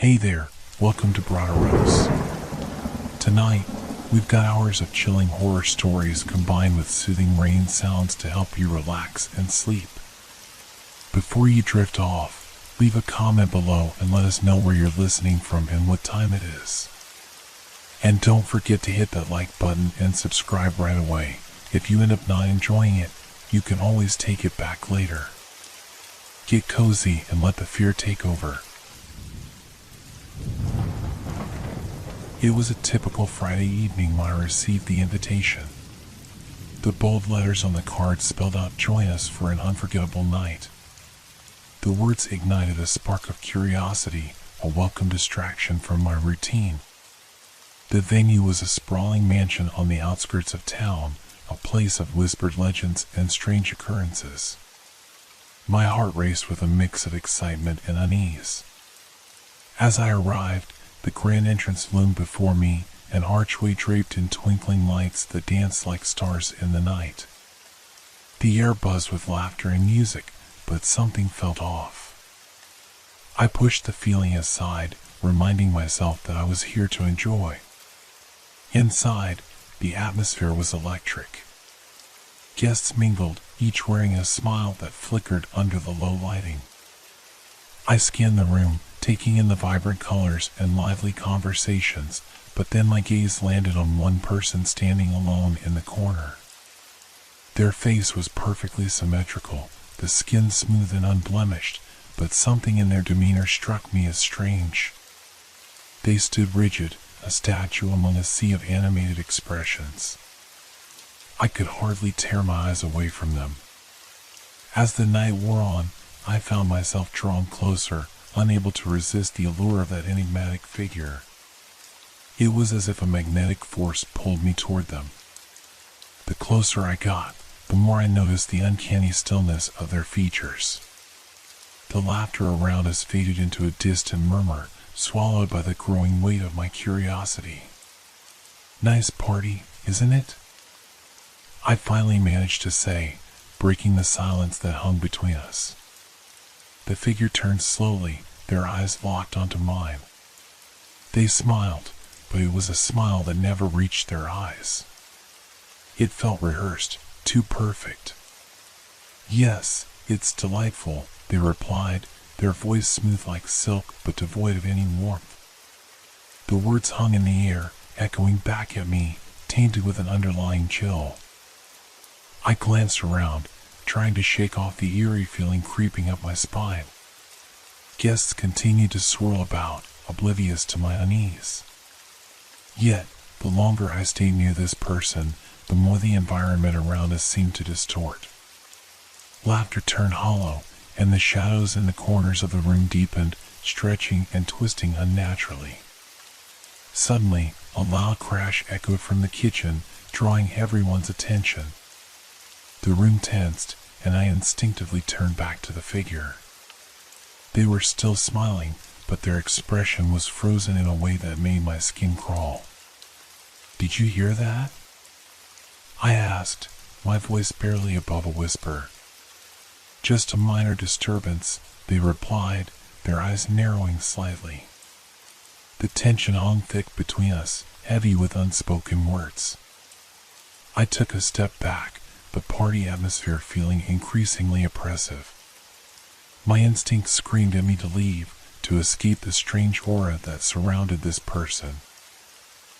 Hey there, welcome to Broderos. Tonight, we've got hours of chilling horror stories combined with soothing rain sounds to help you relax and sleep. Before you drift off, leave a comment below and let us know where you're listening from and what time it is. And don't forget to hit that like button and subscribe right away. If you end up not enjoying it, you can always take it back later. Get cozy and let the fear take over. It was a typical Friday evening when I received the invitation. The bold letters on the card spelled out "Join us for an unforgettable night." The words ignited a spark of curiosity, a welcome distraction from my routine. The venue was a sprawling mansion on the outskirts of town, a place of whispered legends and strange occurrences. My heart raced with a mix of excitement and unease. As I arrived, the grand entrance loomed before me, an archway draped in twinkling lights that danced like stars in the night. The air buzzed with laughter and music, but something felt off. I pushed the feeling aside, reminding myself that I was here to enjoy. Inside, the atmosphere was electric. Guests mingled, each wearing a smile that flickered under the low lighting. I scanned the room, taking in the vibrant colors and lively conversations, but then my gaze landed on one person standing alone in the corner. Their face was perfectly symmetrical, the skin smooth and unblemished, but something in their demeanor struck me as strange. They stood rigid, a statue among a sea of animated expressions. I could hardly tear my eyes away from them. As the night wore on, I found myself drawn closer, unable to resist the allure of that enigmatic figure. It was as if a magnetic force pulled me toward them. The closer I got, the more I noticed the uncanny stillness of their features. The laughter around us faded into a distant murmur, swallowed by the growing weight of my curiosity. "Nice party, isn't it?" I finally managed to say, breaking the silence that hung between us. The figure turned slowly, their eyes locked onto mine. They smiled, but it was a smile that never reached their eyes. It felt rehearsed, too perfect. "Yes, it's delightful," they replied, their voice smooth like silk but devoid of any warmth. The words hung in the air, echoing back at me, tainted with an underlying chill. I glanced around, trying to shake off the eerie feeling creeping up my spine. Guests continued to swirl about, oblivious to my unease. Yet, the longer I stayed near this person, the more the environment around us seemed to distort. Laughter turned hollow, and the shadows in the corners of the room deepened, stretching and twisting unnaturally. Suddenly, a loud crash echoed from the kitchen, drawing everyone's attention. The room tensed, and I instinctively turned back to the figure. They were still smiling, but their expression was frozen in a way that made my skin crawl. "Did you hear that?" I asked, my voice barely above a whisper. "Just a minor disturbance," they replied, their eyes narrowing slightly. The tension hung thick between us, heavy with unspoken words. I took a step back, the party atmosphere feeling increasingly oppressive. My instinct screamed at me to leave, to escape the strange aura that surrounded this person.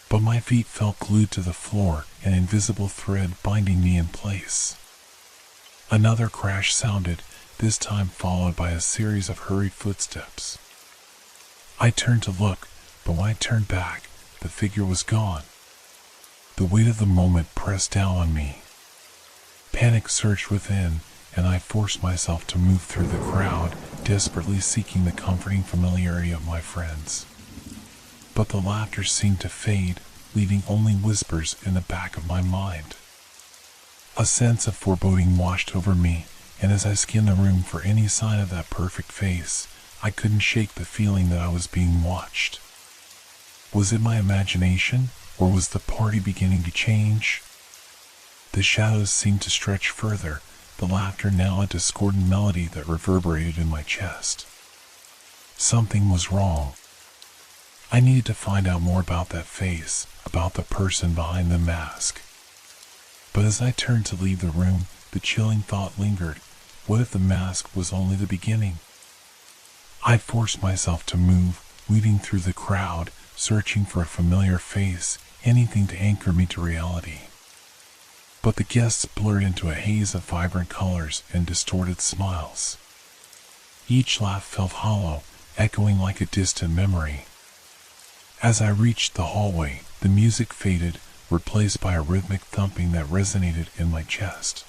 But my feet felt glued to the floor, an invisible thread binding me in place. Another crash sounded, this time followed by a series of hurried footsteps. I turned to look, but when I turned back, the figure was gone. The weight of the moment pressed down on me. Panic surged within, and I forced myself to move through the crowd, desperately seeking the comforting familiarity of my friends. But the laughter seemed to fade, leaving only whispers in the back of my mind. A sense of foreboding washed over me, and as I scanned the room for any sign of that perfect face, I couldn't shake the feeling that I was being watched. Was it my imagination, or was the party beginning to change? The shadows seemed to stretch further, the laughter now a discordant melody that reverberated in my chest. Something was wrong. I needed to find out more about that face, about the person behind the mask. But as I turned to leave the room, the chilling thought lingered. What if the mask was only the beginning? I forced myself to move, weaving through the crowd, searching for a familiar face, anything to anchor me to reality. But the guests blurred into a haze of vibrant colors and distorted smiles. Each laugh felt hollow, echoing like a distant memory. As I reached the hallway, the music faded, replaced by a rhythmic thumping that resonated in my chest.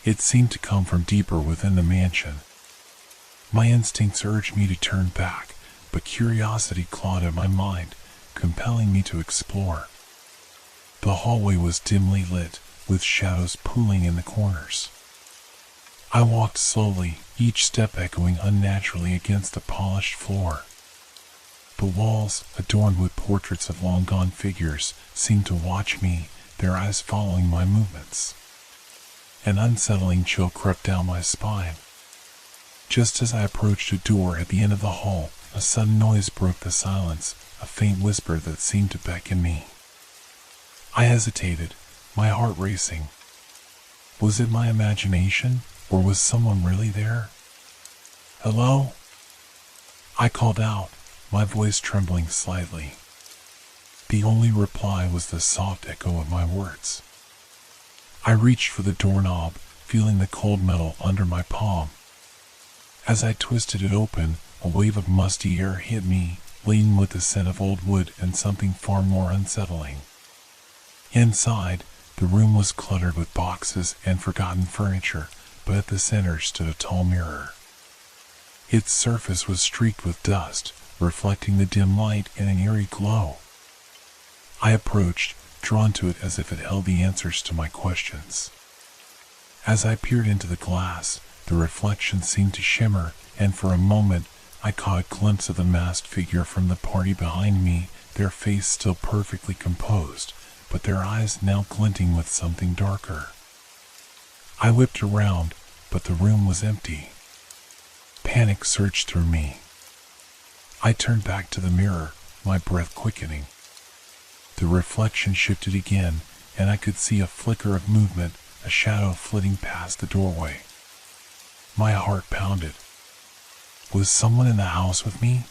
It seemed to come from deeper within the mansion. My instincts urged me to turn back, but curiosity clawed at my mind, compelling me to explore. The hallway was dimly lit, with shadows pooling in the corners. I walked slowly, each step echoing unnaturally against the polished floor. The walls, adorned with portraits of long-gone figures, seemed to watch me, their eyes following my movements. An unsettling chill crept down my spine. Just as I approached a door at the end of the hall, a sudden noise broke the silence, a faint whisper that seemed to beckon me. I hesitated, my heart racing. Was it my imagination, or was someone really there? "Hello?" I called out, my voice trembling slightly. The only reply was the soft echo of my words. I reached for the doorknob, feeling the cold metal under my palm. As I twisted it open, a wave of musty air hit me, laden with the scent of old wood and something far more unsettling. Inside, the room was cluttered with boxes and forgotten furniture, but at the center stood a tall mirror. Its surface was streaked with dust, reflecting the dim light in an eerie glow. I approached, drawn to it as if it held the answers to my questions. As I peered into the glass, the reflection seemed to shimmer, and for a moment, I caught a glimpse of the masked figure from the party behind me, their face still perfectly composed, but their eyes now glinting with something darker. I whipped around, but the room was empty. Panic surged through me. I turned back to the mirror, my breath quickening. The reflection shifted again, and I could see a flicker of movement, a shadow flitting past the doorway. My heart pounded. Was someone in the house with me?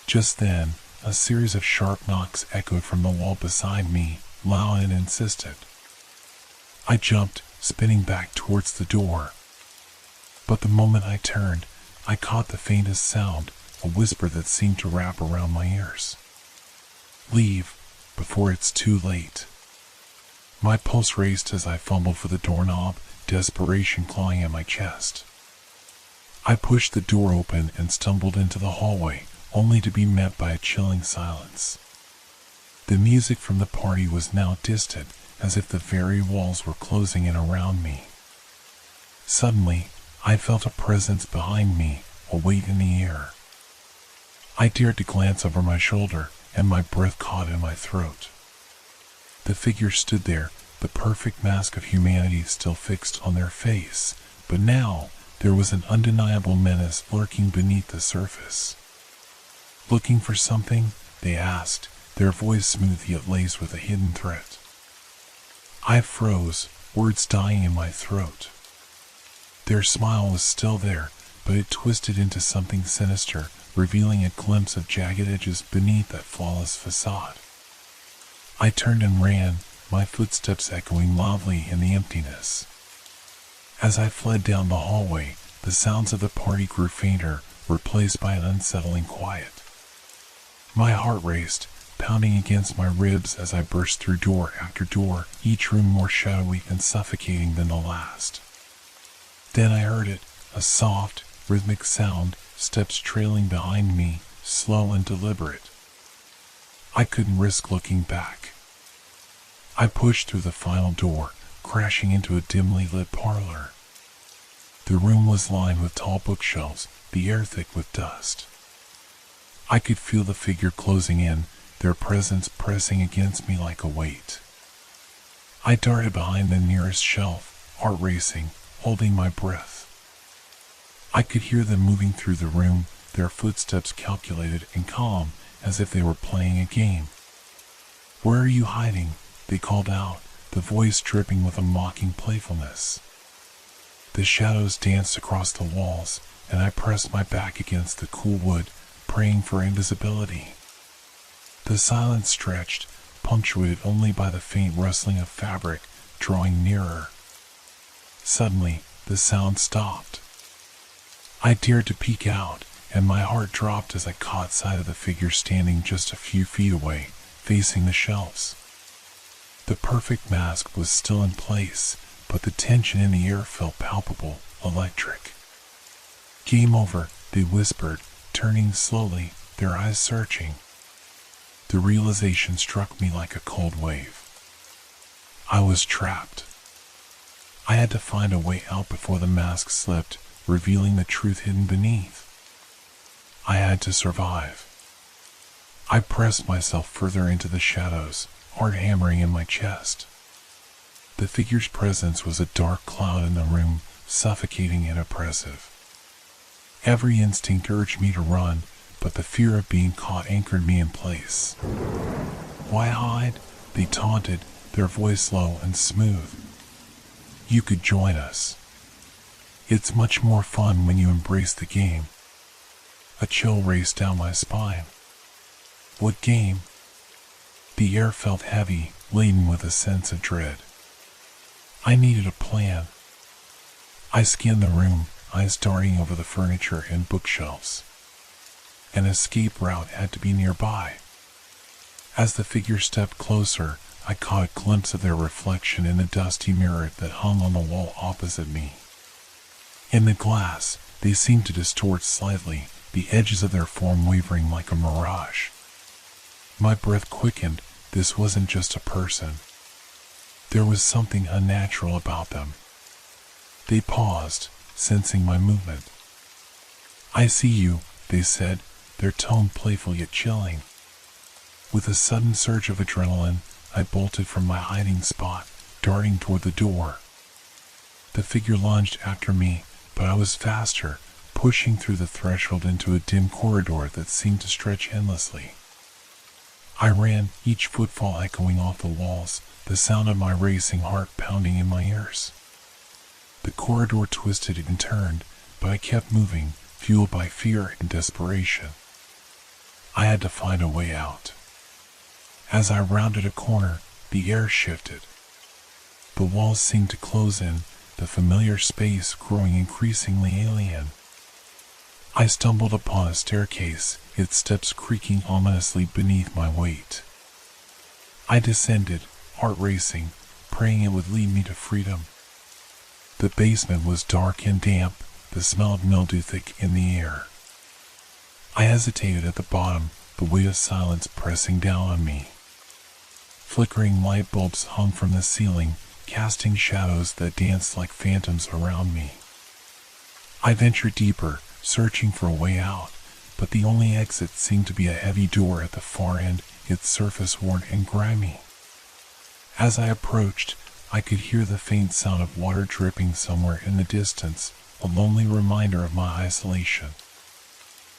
Just then, a series of sharp knocks echoed from the wall beside me, loud and insistent. I jumped, spinning back towards the door. But the moment I turned, I caught the faintest sound, a whisper that seemed to wrap around my ears. "Leave, before it's too late." My pulse raced as I fumbled for the doorknob, desperation clawing at my chest. I pushed the door open and stumbled into the hallway, only to be met by a chilling silence. The music from the party was now distant, as if the very walls were closing in around me. Suddenly, I felt a presence behind me, a weight in the air. I dared to glance over my shoulder, and my breath caught in my throat. The figure stood there, the perfect mask of humanity still fixed on their face, but now there was an undeniable menace lurking beneath the surface. "Looking for something?" they asked, their voice smooth yet laced with a hidden threat. I froze, words dying in my throat. Their smile was still there, but it twisted into something sinister, revealing a glimpse of jagged edges beneath that flawless facade. I turned and ran, my footsteps echoing loudly in the emptiness. As I fled down the hallway, the sounds of the party grew fainter, replaced by an unsettling quiet. My heart raced, pounding against my ribs as I burst through door after door, each room more shadowy and suffocating than the last. Then I heard it, a soft, rhythmic sound, steps trailing behind me, slow and deliberate. I couldn't risk looking back. I pushed through the final door, crashing into a dimly lit parlor. The room was lined with tall bookshelves, the air thick with dust. I could feel the figure closing in, their presence pressing against me like a weight. I darted behind the nearest shelf, heart racing, holding my breath. I could hear them moving through the room, their footsteps calculated and calm, as if they were playing a game. "Where are you hiding?" they called out, the voice dripping with a mocking playfulness. The shadows danced across the walls, and I pressed my back against the cool wood, praying for invisibility. The silence stretched, punctuated only by the faint rustling of fabric drawing nearer. Suddenly, the sound stopped. I dared to peek out, and my heart dropped as I caught sight of the figure standing just a few feet away, facing the shelves. The perfect mask was still in place, but the tension in the air felt palpable, electric. "Game over," they whispered, turning slowly, their eyes searching. The realization struck me like a cold wave. I was trapped. I had to find a way out before the mask slipped, revealing the truth hidden beneath. I had to survive. I pressed myself further into the shadows, heart hammering in my chest. The figure's presence was a dark cloud in the room, suffocating and oppressive. Every instinct urged me to run, but the fear of being caught anchored me in place. "Why hide?" they taunted, their voice low and smooth. "You could join us. It's much more fun when you embrace the game." A chill raced down my spine. What game? The air felt heavy, laden with a sense of dread. I needed a plan. I scanned the room, eyes darting over the furniture and bookshelves. An escape route had to be nearby. As the figure stepped closer, I caught a glimpse of their reflection in the dusty mirror that hung on the wall opposite me. In the glass, they seemed to distort slightly, the edges of their form wavering like a mirage. My breath quickened. This wasn't just a person. There was something unnatural about them. They paused, sensing my movement. "I see you," they said, their tone playful yet chilling. With a sudden surge of adrenaline, I bolted from my hiding spot, darting toward the door. The figure lunged after me, but I was faster, pushing through the threshold into a dim corridor that seemed to stretch endlessly. I ran, each footfall echoing off the walls, the sound of my racing heart pounding in my ears. The corridor twisted and turned, but I kept moving, fueled by fear and desperation. I had to find a way out. As I rounded a corner, the air shifted. The walls seemed to close in, the familiar space growing increasingly alien. I stumbled upon a staircase, its steps creaking ominously beneath my weight. I descended, heart racing, praying it would lead me to freedom. The basement was dark and damp, the smell of mildew thick in the air. I hesitated at the bottom, the weight of silence pressing down on me. Flickering light bulbs hung from the ceiling, casting shadows that danced like phantoms around me. I ventured deeper, searching for a way out, but the only exit seemed to be a heavy door at the far end, its surface worn and grimy. As I approached, I could hear the faint sound of water dripping somewhere in the distance, a lonely reminder of my isolation.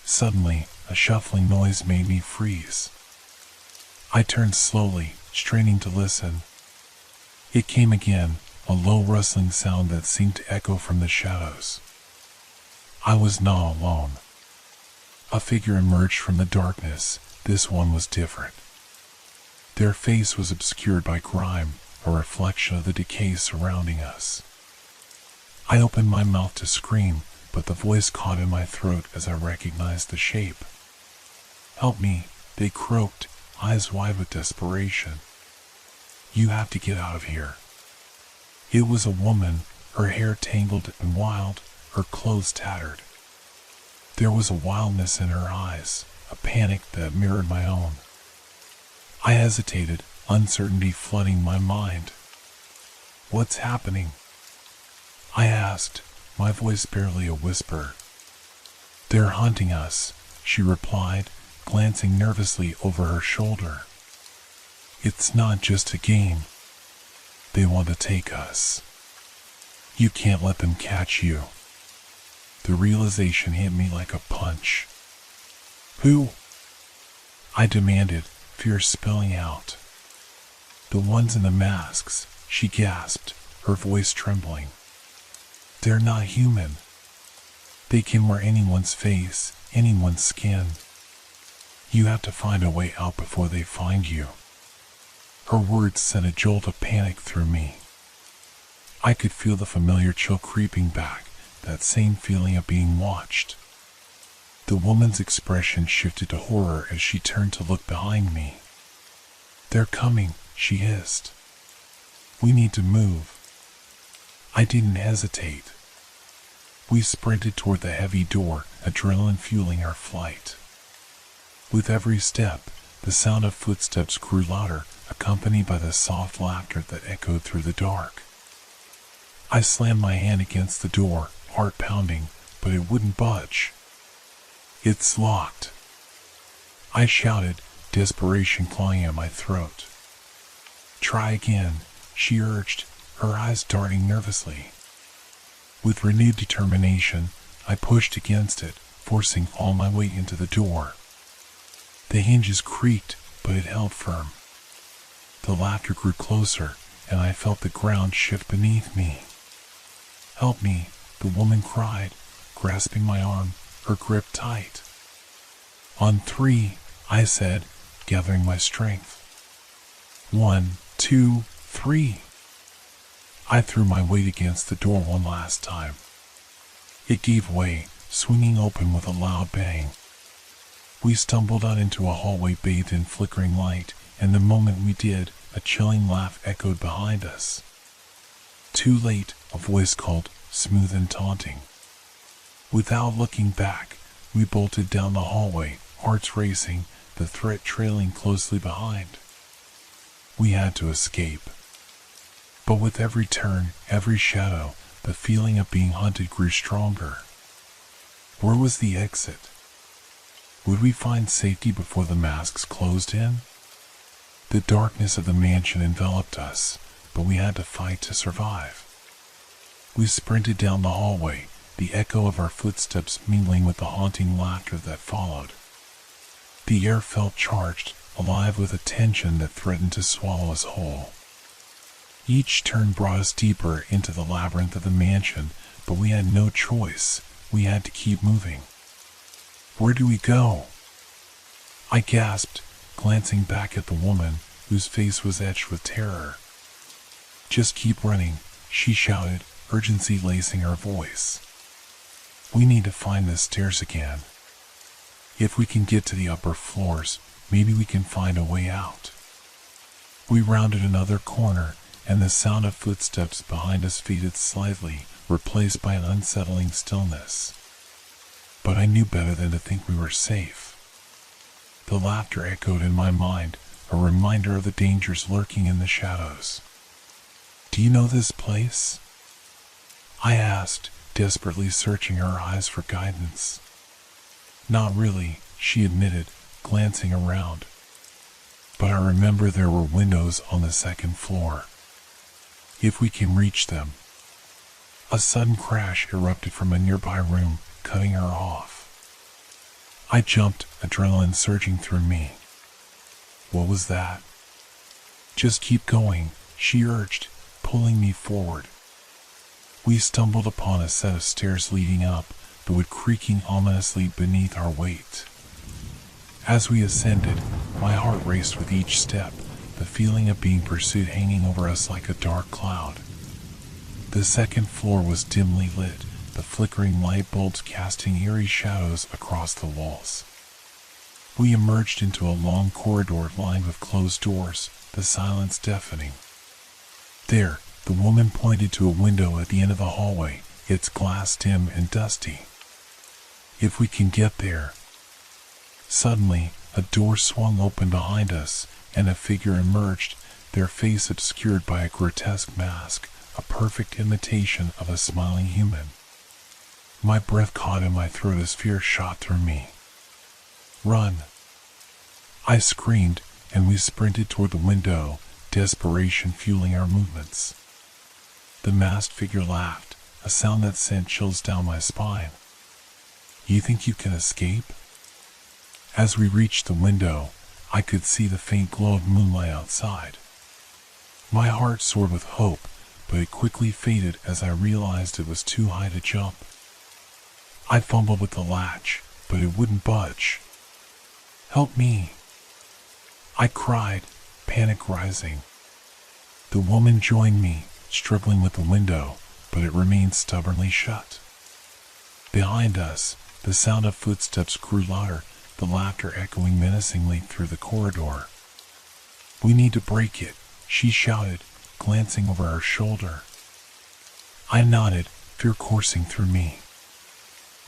Suddenly, a shuffling noise made me freeze. I turned slowly, straining to listen. It came again, a low rustling sound that seemed to echo from the shadows. I was not alone. A figure emerged from the darkness. This one was different. Their face was obscured by grime, a reflection of the decay surrounding us. I opened my mouth to scream, but the voice caught in my throat as I recognized the shape. "Help me," they croaked, eyes wide with desperation. "You have to get out of here." It was a woman, her hair tangled and wild, her clothes tattered. There was a wildness in her eyes, a panic that mirrored my own. I hesitated, uncertainty flooding my mind. "What's happening?" I asked, my voice barely a whisper. "They're hunting us," she replied, glancing nervously over her shoulder. "It's not just a game. They want to take us. You can't let them catch you." The realization hit me like a punch. "Who?" I demanded, fear spilling out. The ones in the masks, she gasped, her voice trembling. They're not human. They can wear anyone's face, anyone's skin. You have to find a way out before they find you. Her words sent a jolt of panic through me. I could feel the familiar chill creeping back, that same feeling of being watched. The woman's expression shifted to horror as she turned to look behind me. They're coming, she hissed. We need to move. I didn't hesitate. We sprinted toward the heavy door, adrenaline fueling our flight. With every step, the sound of footsteps grew louder, accompanied by the soft laughter that echoed through the dark. I slammed my hand against the door, heart pounding, but it wouldn't budge. It's locked. I shouted, desperation clawing at my throat. Try again, she urged, her eyes darting nervously. With renewed determination, I pushed against it, forcing all my weight into the door. The hinges creaked, but it held firm. The laughter grew closer, and I felt the ground shift beneath me. Help me, the woman cried, grasping my arm, her grip tight. On 3, I said, gathering my strength. 1, 2, 3. I threw my weight against the door one last time. It gave way, swinging open with a loud bang. We stumbled out into a hallway bathed in flickering light, and the moment we did, a chilling laugh echoed behind us. Too late, a voice called, smooth and taunting. Without looking back, we bolted down the hallway, hearts racing, the threat trailing closely behind. We had to escape. But with every turn, every shadow, the feeling of being hunted grew stronger. Where was the exit? Would we find safety before the masks closed in? The darkness of the mansion enveloped us, but we had to fight to survive. We sprinted down the hallway, the echo of our footsteps mingling with the haunting laughter that followed. The air felt charged, alive with a tension that threatened to swallow us whole. Each turn brought us deeper into the labyrinth of the mansion, but we had no choice. We had to keep moving. Where do we go? I gasped, glancing back at the woman, whose face was etched with terror. Just keep running, she shouted, urgency lacing her voice. We need to find the stairs again. If we can get to the upper floors, maybe we can find a way out. We rounded another corner, and the sound of footsteps behind us faded slightly, replaced by an unsettling stillness. But I knew better than to think we were safe. The laughter echoed in my mind, a reminder of the dangers lurking in the shadows. Do you know this place? I asked, desperately searching her eyes for guidance. Not really, she admitted, glancing around. But I remember there were windows on the second floor. If we can reach them. A sudden crash erupted from a nearby room, cutting her off. I jumped, adrenaline surging through me. What was that? Just keep going, she urged, pulling me forward. We stumbled upon a set of stairs leading up, the wood creaking ominously beneath our weight. As we ascended, my heart raced with each step, the feeling of being pursued hanging over us like a dark cloud. The second floor was dimly lit, the flickering light bulbs casting eerie shadows across the walls. We emerged into a long corridor lined with closed doors, the silence deafening. There, the woman pointed to a window at the end of the hallway, its glass dim and dusty. If we can get there. Suddenly, a door swung open behind us, and a figure emerged, their face obscured by a grotesque mask, a perfect imitation of a smiling human. My breath caught in my throat as fear shot through me. Run! I screamed, and we sprinted toward the window, desperation fueling our movements. The masked figure laughed, a sound that sent chills down my spine. You think you can escape? As we reached the window, I could see the faint glow of moonlight outside. My heart soared with hope, but it quickly faded as I realized it was too high to jump. I fumbled with the latch, but it wouldn't budge. "Help me!" I cried, panic rising. The woman joined me, struggling with the window, but it remained stubbornly shut. Behind us, the sound of footsteps grew louder, the laughter echoing menacingly through the corridor. "We need to break it," she shouted, glancing over her shoulder. I nodded, fear coursing through me.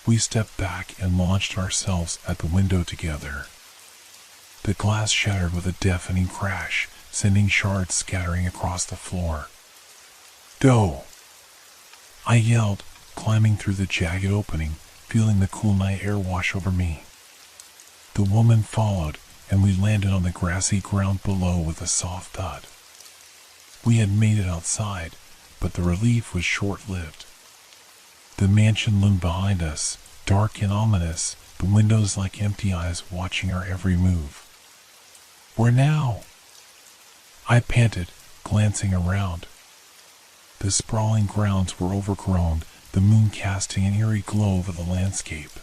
We stepped back and launched ourselves at the window together. The glass shattered with a deafening crash, sending shards scattering across the floor. "Go!" I yelled, climbing through the jagged opening, feeling the cool night air wash over me. The woman followed, and we landed on the grassy ground below with a soft thud. We had made it outside, but the relief was short-lived. The mansion loomed behind us, dark and ominous, the windows like empty eyes watching our every move. "Where now?" I panted, glancing around. The sprawling grounds were overgrown, the moon casting an eerie glow over the landscape.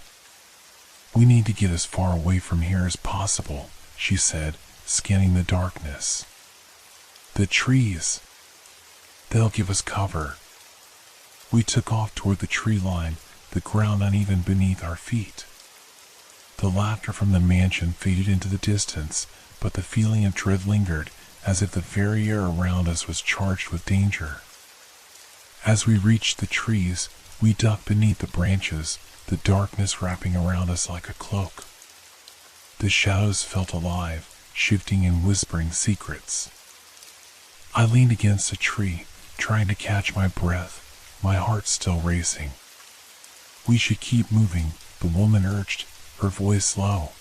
"We need to get as far away from here as possible," she said, scanning the darkness. "The trees. They'll give us cover." We took off toward the tree line, the ground uneven beneath our feet. The laughter from the mansion faded into the distance, but the feeling of dread lingered, as if the very air around us was charged with danger. As we reached the trees, we ducked beneath the branches, the darkness wrapping around us like a cloak. The shadows felt alive, shifting and whispering secrets. I leaned against a tree, trying to catch my breath, my heart still racing. "We should keep moving," the woman urged, her voice low.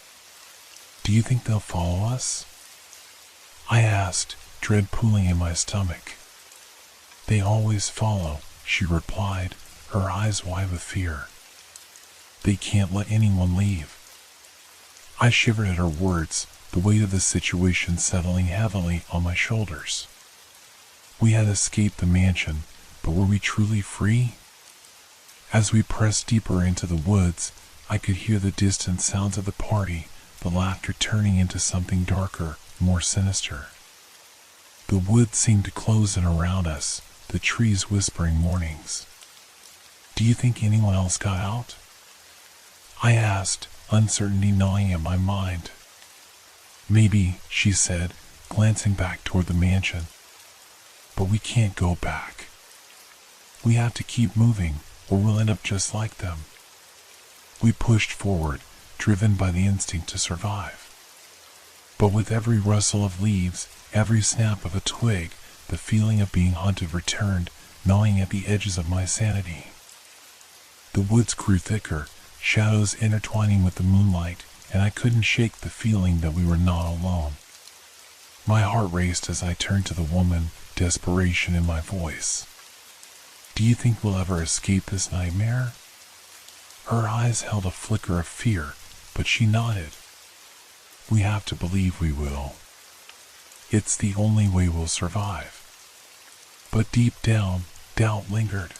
"Do you think they'll follow us?" I asked, dread pooling in my stomach. "They always follow," she replied, her eyes wide with fear. "They can't let anyone leave." I shivered at her words, the weight of the situation settling heavily on my shoulders. We had escaped the mansion, but were we truly free? As we pressed deeper into the woods, I could hear the distant sounds of the party, the laughter turning into something darker, more sinister. The woods seemed to close in around us, the trees whispering warnings. "Do you think anyone else got out?" I asked, uncertainty gnawing at my mind. "Maybe," she said, glancing back toward the mansion. "But we can't go back. We have to keep moving, or we'll end up just like them." We pushed forward, driven by the instinct to survive. But with every rustle of leaves, every snap of a twig, the feeling of being hunted returned, gnawing at the edges of my sanity. The woods grew thicker, shadows intertwining with the moonlight, and I couldn't shake the feeling that we were not alone. My heart raced as I turned to the woman, desperation in my voice. "Do you think we'll ever escape this nightmare?" Her eyes held a flicker of fear, but she nodded. "We have to believe we will. It's the only way we'll survive." But deep down, doubt lingered.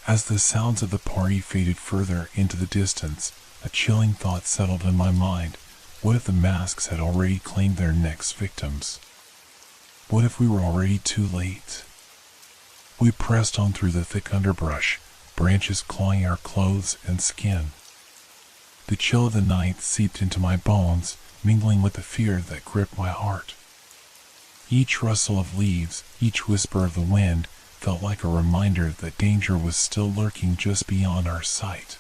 As the sounds of the party faded further into the distance, a chilling thought settled in my mind. What if the masks had already claimed their next victims? What if we were already too late? We pressed on through the thick underbrush, branches clawing our clothes and skin. The chill of the night seeped into my bones, mingling with the fear that gripped my heart. Each rustle of leaves, each whisper of the wind, felt like a reminder that danger was still lurking just beyond our sight.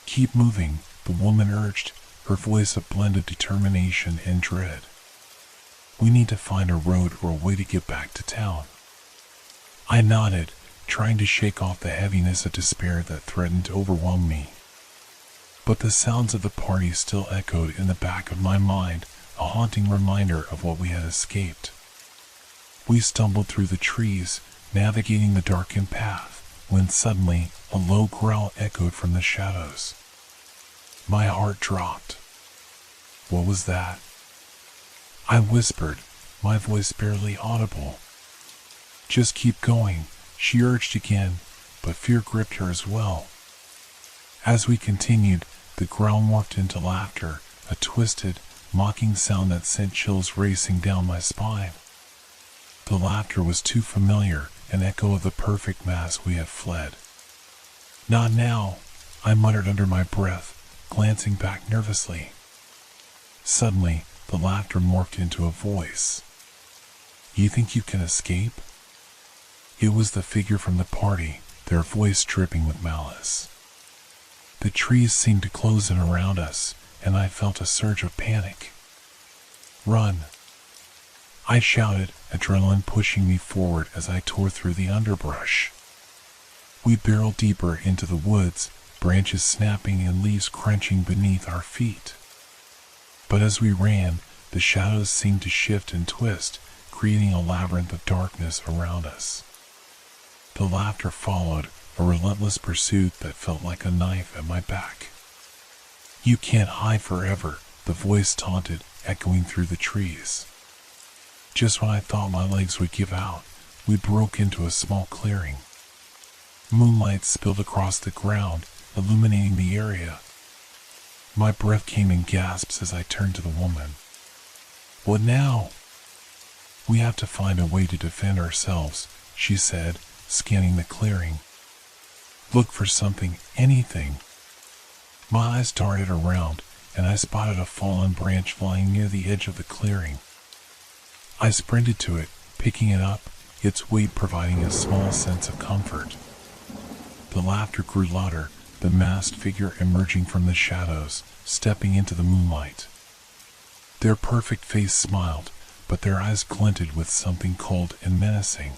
"Keep moving," the woman urged, her voice a blend of determination and dread. "We need to find a road or a way to get back to town." I nodded, trying to shake off the heaviness of despair that threatened to overwhelm me. But the sounds of the party still echoed in the back of my mind, a haunting reminder of what we had escaped. We stumbled through the trees, navigating the darkened path, when suddenly a low growl echoed from the shadows. My heart dropped. What was that? I whispered, my voice barely audible. Just keep going, she urged again, but fear gripped her as well. As we continued, the growl morphed into laughter, a twisted, mocking sound that sent chills racing down my spine. The laughter was too familiar, an echo of the perfect mask we had fled. Not now, I muttered under my breath, glancing back nervously. Suddenly, the laughter morphed into a voice. You think you can escape? It was the figure from the party, their voice dripping with malice. The trees seemed to close in around us, and I felt a surge of panic. Run! I shouted, adrenaline pushing me forward as I tore through the underbrush. We barreled deeper into the woods, branches snapping and leaves crunching beneath our feet. But as we ran, the shadows seemed to shift and twist, creating a labyrinth of darkness around us. The laughter followed, a relentless pursuit that felt like a knife at my back. You can't hide forever, the voice taunted, echoing through the trees. Just when I thought my legs would give out, we broke into a small clearing. Moonlight spilled across the ground, illuminating the area. My breath came in gasps as I turned to the woman. What now? We have to find a way to defend ourselves, she said, scanning the clearing. Look for something, anything. My eyes darted around, and I spotted a fallen branch flying near the edge of the clearing. I sprinted to it, picking it up, its weight providing a small sense of comfort. The laughter grew louder, the masked figure emerging from the shadows, stepping into the moonlight. Their perfect face smiled, but their eyes glinted with something cold and menacing.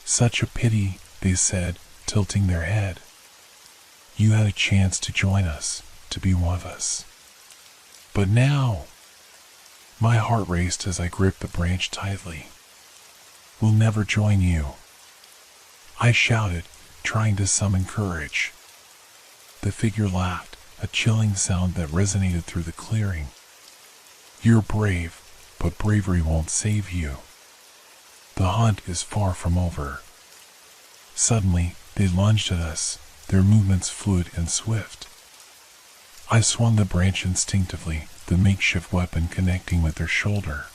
Such a pity, they said, tilting their head. You had a chance to join us, to be one of us. But now... My heart raced as I gripped the branch tightly. We'll never join you. I shouted, trying to summon courage. The figure laughed, a chilling sound that resonated through the clearing. You're brave, but bravery won't save you. The hunt is far from over. Suddenly, they lunged at us, their movements fluid and swift. I swung the branch instinctively, the makeshift weapon connecting with their shoulder.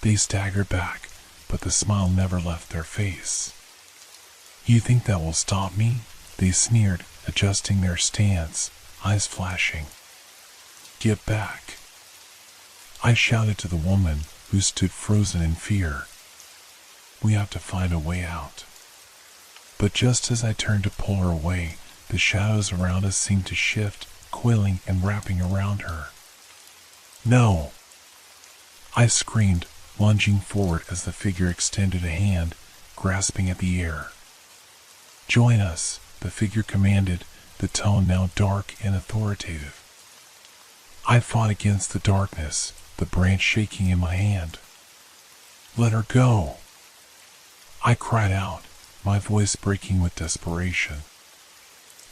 They staggered back, but the smile never left their face. You think that will stop me? They sneered, adjusting their stance, eyes flashing. Get back! I shouted to the woman, who stood frozen in fear. We have to find a way out. But just as I turned to pull her away, the shadows around us seemed to shift, coiling and wrapping around her. No! I screamed, lunging forward as the figure extended a hand, grasping at the air. Join us, the figure commanded, the tone now dark and authoritative. I fought against the darkness, the branch shaking in my hand. Let her go! I cried out, my voice breaking with desperation.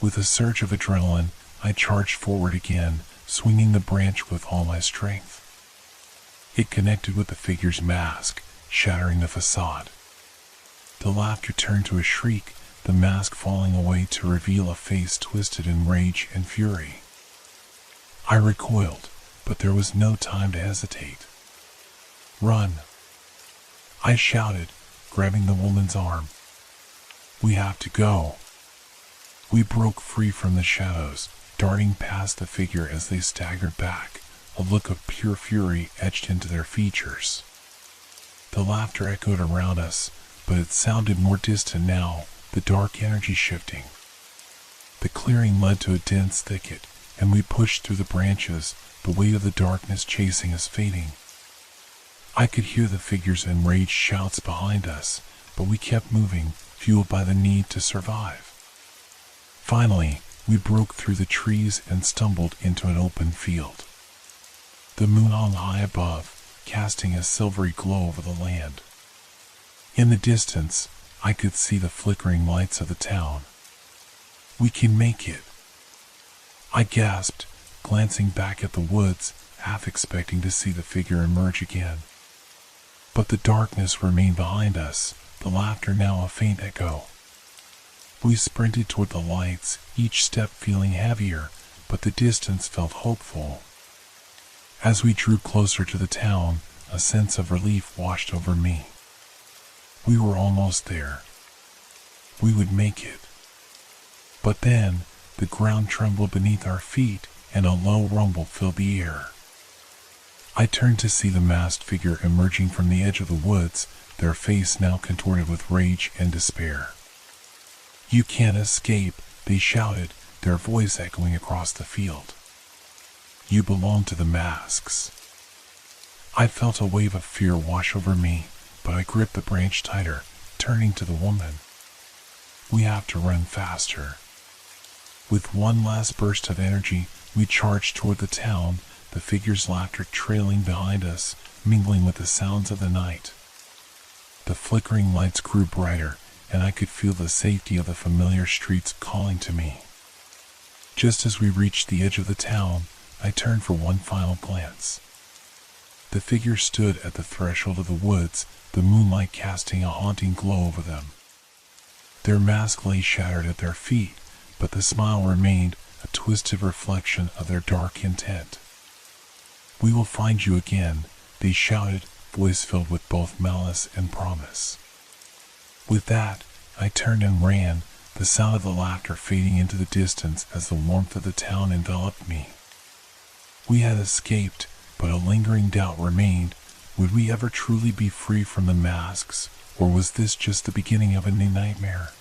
With a surge of adrenaline, I charged forward again, swinging the branch with all my strength. It connected with the figure's mask, shattering the facade. The laughter turned to a shriek, the mask falling away to reveal a face twisted in rage and fury. I recoiled, but there was no time to hesitate. Run! I shouted, grabbing the woman's arm. We have to go. We broke free from the shadows, darting past the figure as they staggered back, a look of pure fury etched into their features. The laughter echoed around us, but it sounded more distant now, the dark energy shifting. The clearing led to a dense thicket, and we pushed through the branches, the weight of the darkness chasing us fading. I could hear the figure's enraged shouts behind us, but we kept moving, fueled by the need to survive. Finally, we broke through the trees and stumbled into an open field. The moon hung high above, casting a silvery glow over the land. In the distance, I could see the flickering lights of the town. We can make it! I gasped, glancing back at the woods half expecting to see the figure emerge again. But the darkness remained behind us, the laughter now a faint echo. We sprinted toward the lights, each step feeling heavier, but the distance felt hopeful. As we drew closer to the town, a sense of relief washed over me. We were almost there. We would make it. But then, the ground trembled beneath our feet, and a low rumble filled the air. I turned to see the masked figure emerging from the edge of the woods, their face now contorted with rage and despair. "You can't escape," they shouted, their voice echoing across the field. "You belong to the masks." I felt a wave of fear wash over me, but I gripped the branch tighter, turning to the woman. "We have to run faster." With one last burst of energy, we charged toward the town, the figure's laughter trailing behind us, mingling with the sounds of the night. The flickering lights grew brighter, and I could feel the safety of the familiar streets calling to me. Just as we reached the edge of the town, I turned for one final glance. The figure stood at the threshold of the woods, the moonlight casting a haunting glow over them. Their mask lay shattered at their feet, but the smile remained, a twisted reflection of their dark intent. "We will find you again," they shouted, voice filled with both malice and promise. With that, I turned and ran, the sound of the laughter fading into the distance as the warmth of the town enveloped me. We had escaped, but a lingering doubt remained. Would we ever truly be free from the masks, or was this just the beginning of a new nightmare?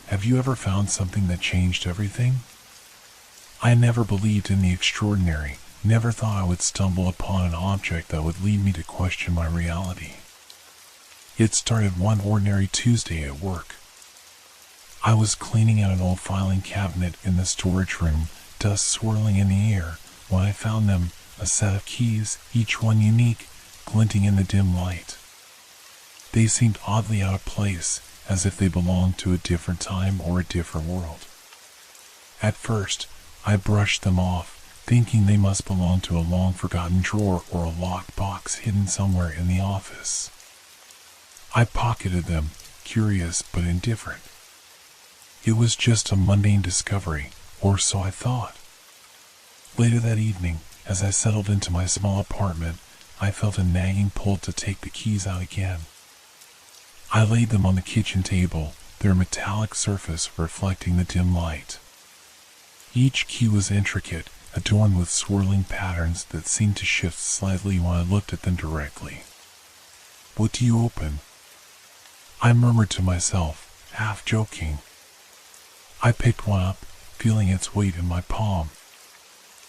Have you ever found something that changed everything? I never believed in the extraordinary, never thought I would stumble upon an object that would lead me to question my reality. It started one ordinary Tuesday at work. I was cleaning out an old filing cabinet in the storage room, dust swirling in the air, when I found them, a set of keys, each one unique, glinting in the dim light. They seemed oddly out of place, as if they belonged to a different time or a different world. At first, I brushed them off, thinking they must belong to a long-forgotten drawer or a locked box hidden somewhere in the office. I pocketed them, curious but indifferent. It was just a mundane discovery, or so I thought. Later that evening, as I settled into my small apartment, I felt a nagging pull to take the keys out again. I laid them on the kitchen table, their metallic surface reflecting the dim light. Each key was intricate, adorned with swirling patterns that seemed to shift slightly when I looked at them directly. "What do you open?" I murmured to myself, half joking. I picked one up, feeling its weight in my palm.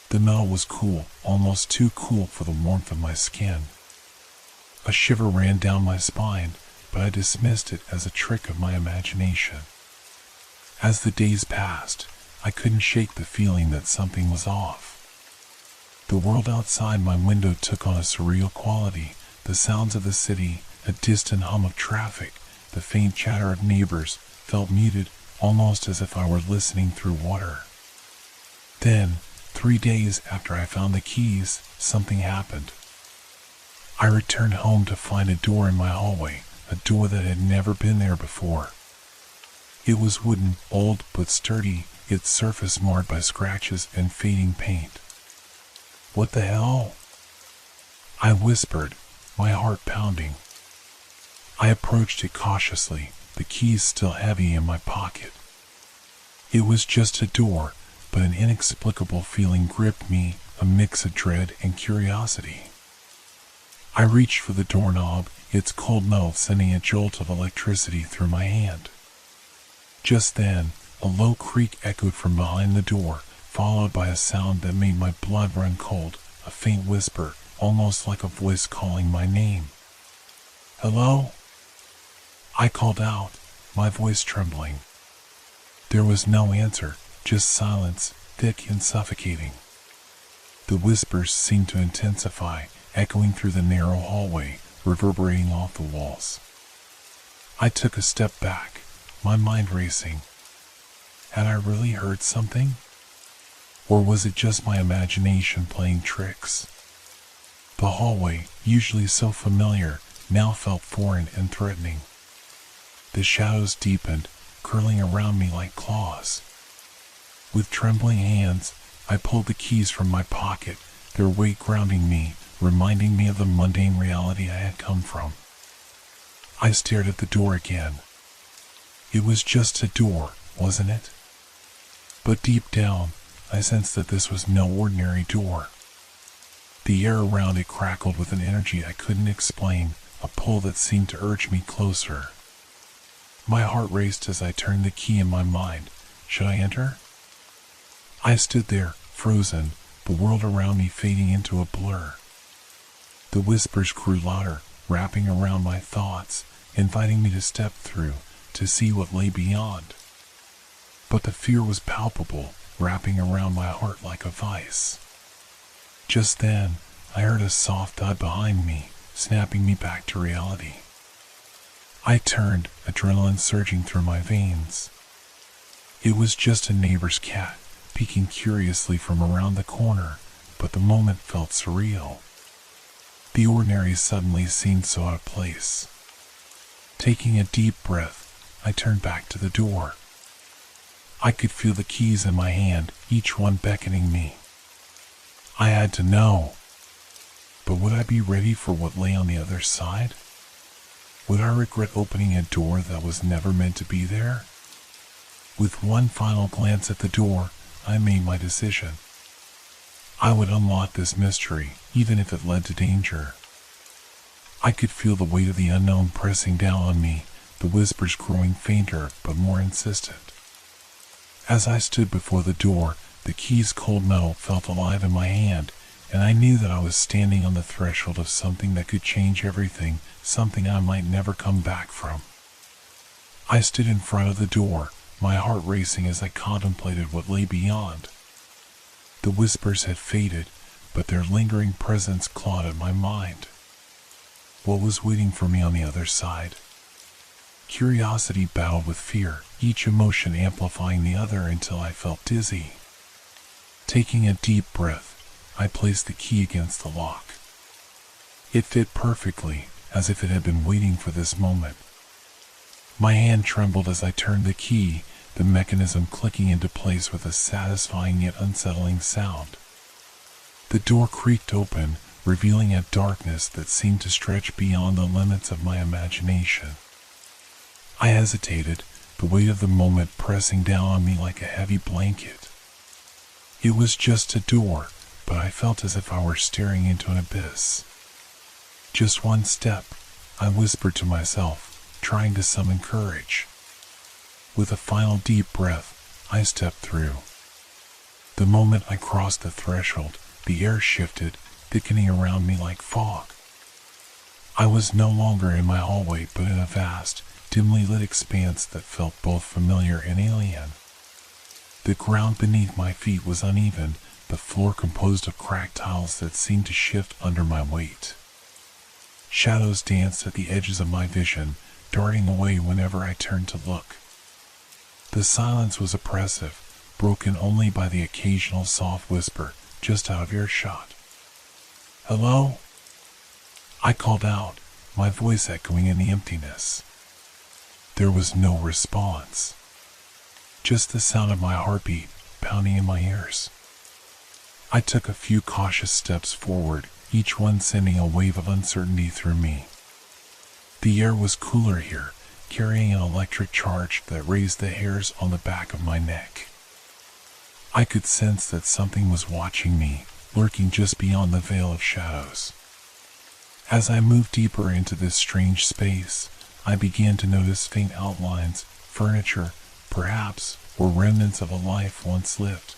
The metal was cool, almost too cool for the warmth of my skin. A shiver ran down my spine, but I dismissed it as a trick of my imagination. As the days passed, I couldn't shake the feeling that something was off. The world outside my window took on a surreal quality, the sounds of the city, a distant hum of traffic, the faint chatter of neighbors, felt muted, almost as if I were listening through water. Then, 3 days after I found the keys, something happened. I returned home to find a door in my hallway, a door that had never been there before. It was wooden, old but sturdy, its surface marred by scratches and fading paint. "What the hell?" I whispered, my heart pounding. I approached it cautiously, the keys still heavy in my pocket. It was just a door, but an inexplicable feeling gripped me, a mix of dread and curiosity. I reached for the doorknob, its cold metal sending a jolt of electricity through my hand. Just then, a low creak echoed from behind the door, followed by a sound that made my blood run cold, a faint whisper, almost like a voice calling my name. "Hello?" I called out, my voice trembling. There was no answer, just silence, thick and suffocating. The whispers seemed to intensify, echoing through the narrow hallway, reverberating off the walls. I took a step back, my mind racing. Had I really heard something? Or was it just my imagination playing tricks? The hallway, usually so familiar, now felt foreign and threatening. The shadows deepened, curling around me like claws. With trembling hands, I pulled the keys from my pocket, their weight grounding me, reminding me of the mundane reality I had come from. I stared at the door again. It was just a door, wasn't it? But deep down, I sensed that this was no ordinary door. The air around it crackled with an energy I couldn't explain, a pull that seemed to urge me closer. My heart raced as I turned the key in my mind. Should I enter? I stood there, frozen, the world around me fading into a blur. The whispers grew louder, wrapping around my thoughts, inviting me to step through, to see what lay beyond. But the fear was palpable, wrapping around my heart like a vice. Just then, I heard a soft thud behind me, snapping me back to reality. I turned, adrenaline surging through my veins. It was just a neighbor's cat, peeking curiously from around the corner, but the moment felt surreal. The ordinary suddenly seemed so out of place. Taking a deep breath, I turned back to the door. I could feel the keys in my hand, each one beckoning me. I had to know. But would I be ready for what lay on the other side? Would I regret opening a door that was never meant to be there? With one final glance at the door, I made my decision. I would unlock this mystery, even if it led to danger. I could feel the weight of the unknown pressing down on me, the whispers growing fainter but more insistent. As I stood before the door, the key's cold metal felt alive in my hand, and I knew that I was standing on the threshold of something that could change everything, something I might never come back from. I stood in front of the door, my heart racing as I contemplated what lay beyond. The whispers had faded, but their lingering presence clawed at my mind. What was waiting for me on the other side? Curiosity battled with fear, each emotion amplifying the other until I felt dizzy. Taking a deep breath, I placed the key against the lock. It fit perfectly, as if it had been waiting for this moment. My hand trembled as I turned the key, the mechanism clicking into place with a satisfying yet unsettling sound. The door creaked open, revealing a darkness that seemed to stretch beyond the limits of my imagination. I hesitated, the weight of the moment pressing down on me like a heavy blanket. It was just a door, but I felt as if I were staring into an abyss. Just one step, I whispered to myself, trying to summon courage. With a final deep breath, I stepped through. The moment I crossed the threshold, the air shifted, thickening around me like fog. I was no longer in my hallway, but in a vast, dimly lit expanse that felt both familiar and alien. The ground beneath my feet was uneven, the floor composed of cracked tiles that seemed to shift under my weight. Shadows danced at the edges of my vision, darting away whenever I turned to look. The silence was oppressive, broken only by the occasional soft whisper just out of earshot. "Hello?" I called out, my voice echoing in the emptiness. There was no response. Just the sound of my heartbeat pounding in my ears. I took a few cautious steps forward, each one sending a wave of uncertainty through me. The air was cooler here, carrying an electric charge that raised the hairs on the back of my neck. I could sense that something was watching me, lurking just beyond the veil of shadows. As I moved deeper into this strange space, I began to notice faint outlines, furniture, perhaps, or remnants of a life once lived.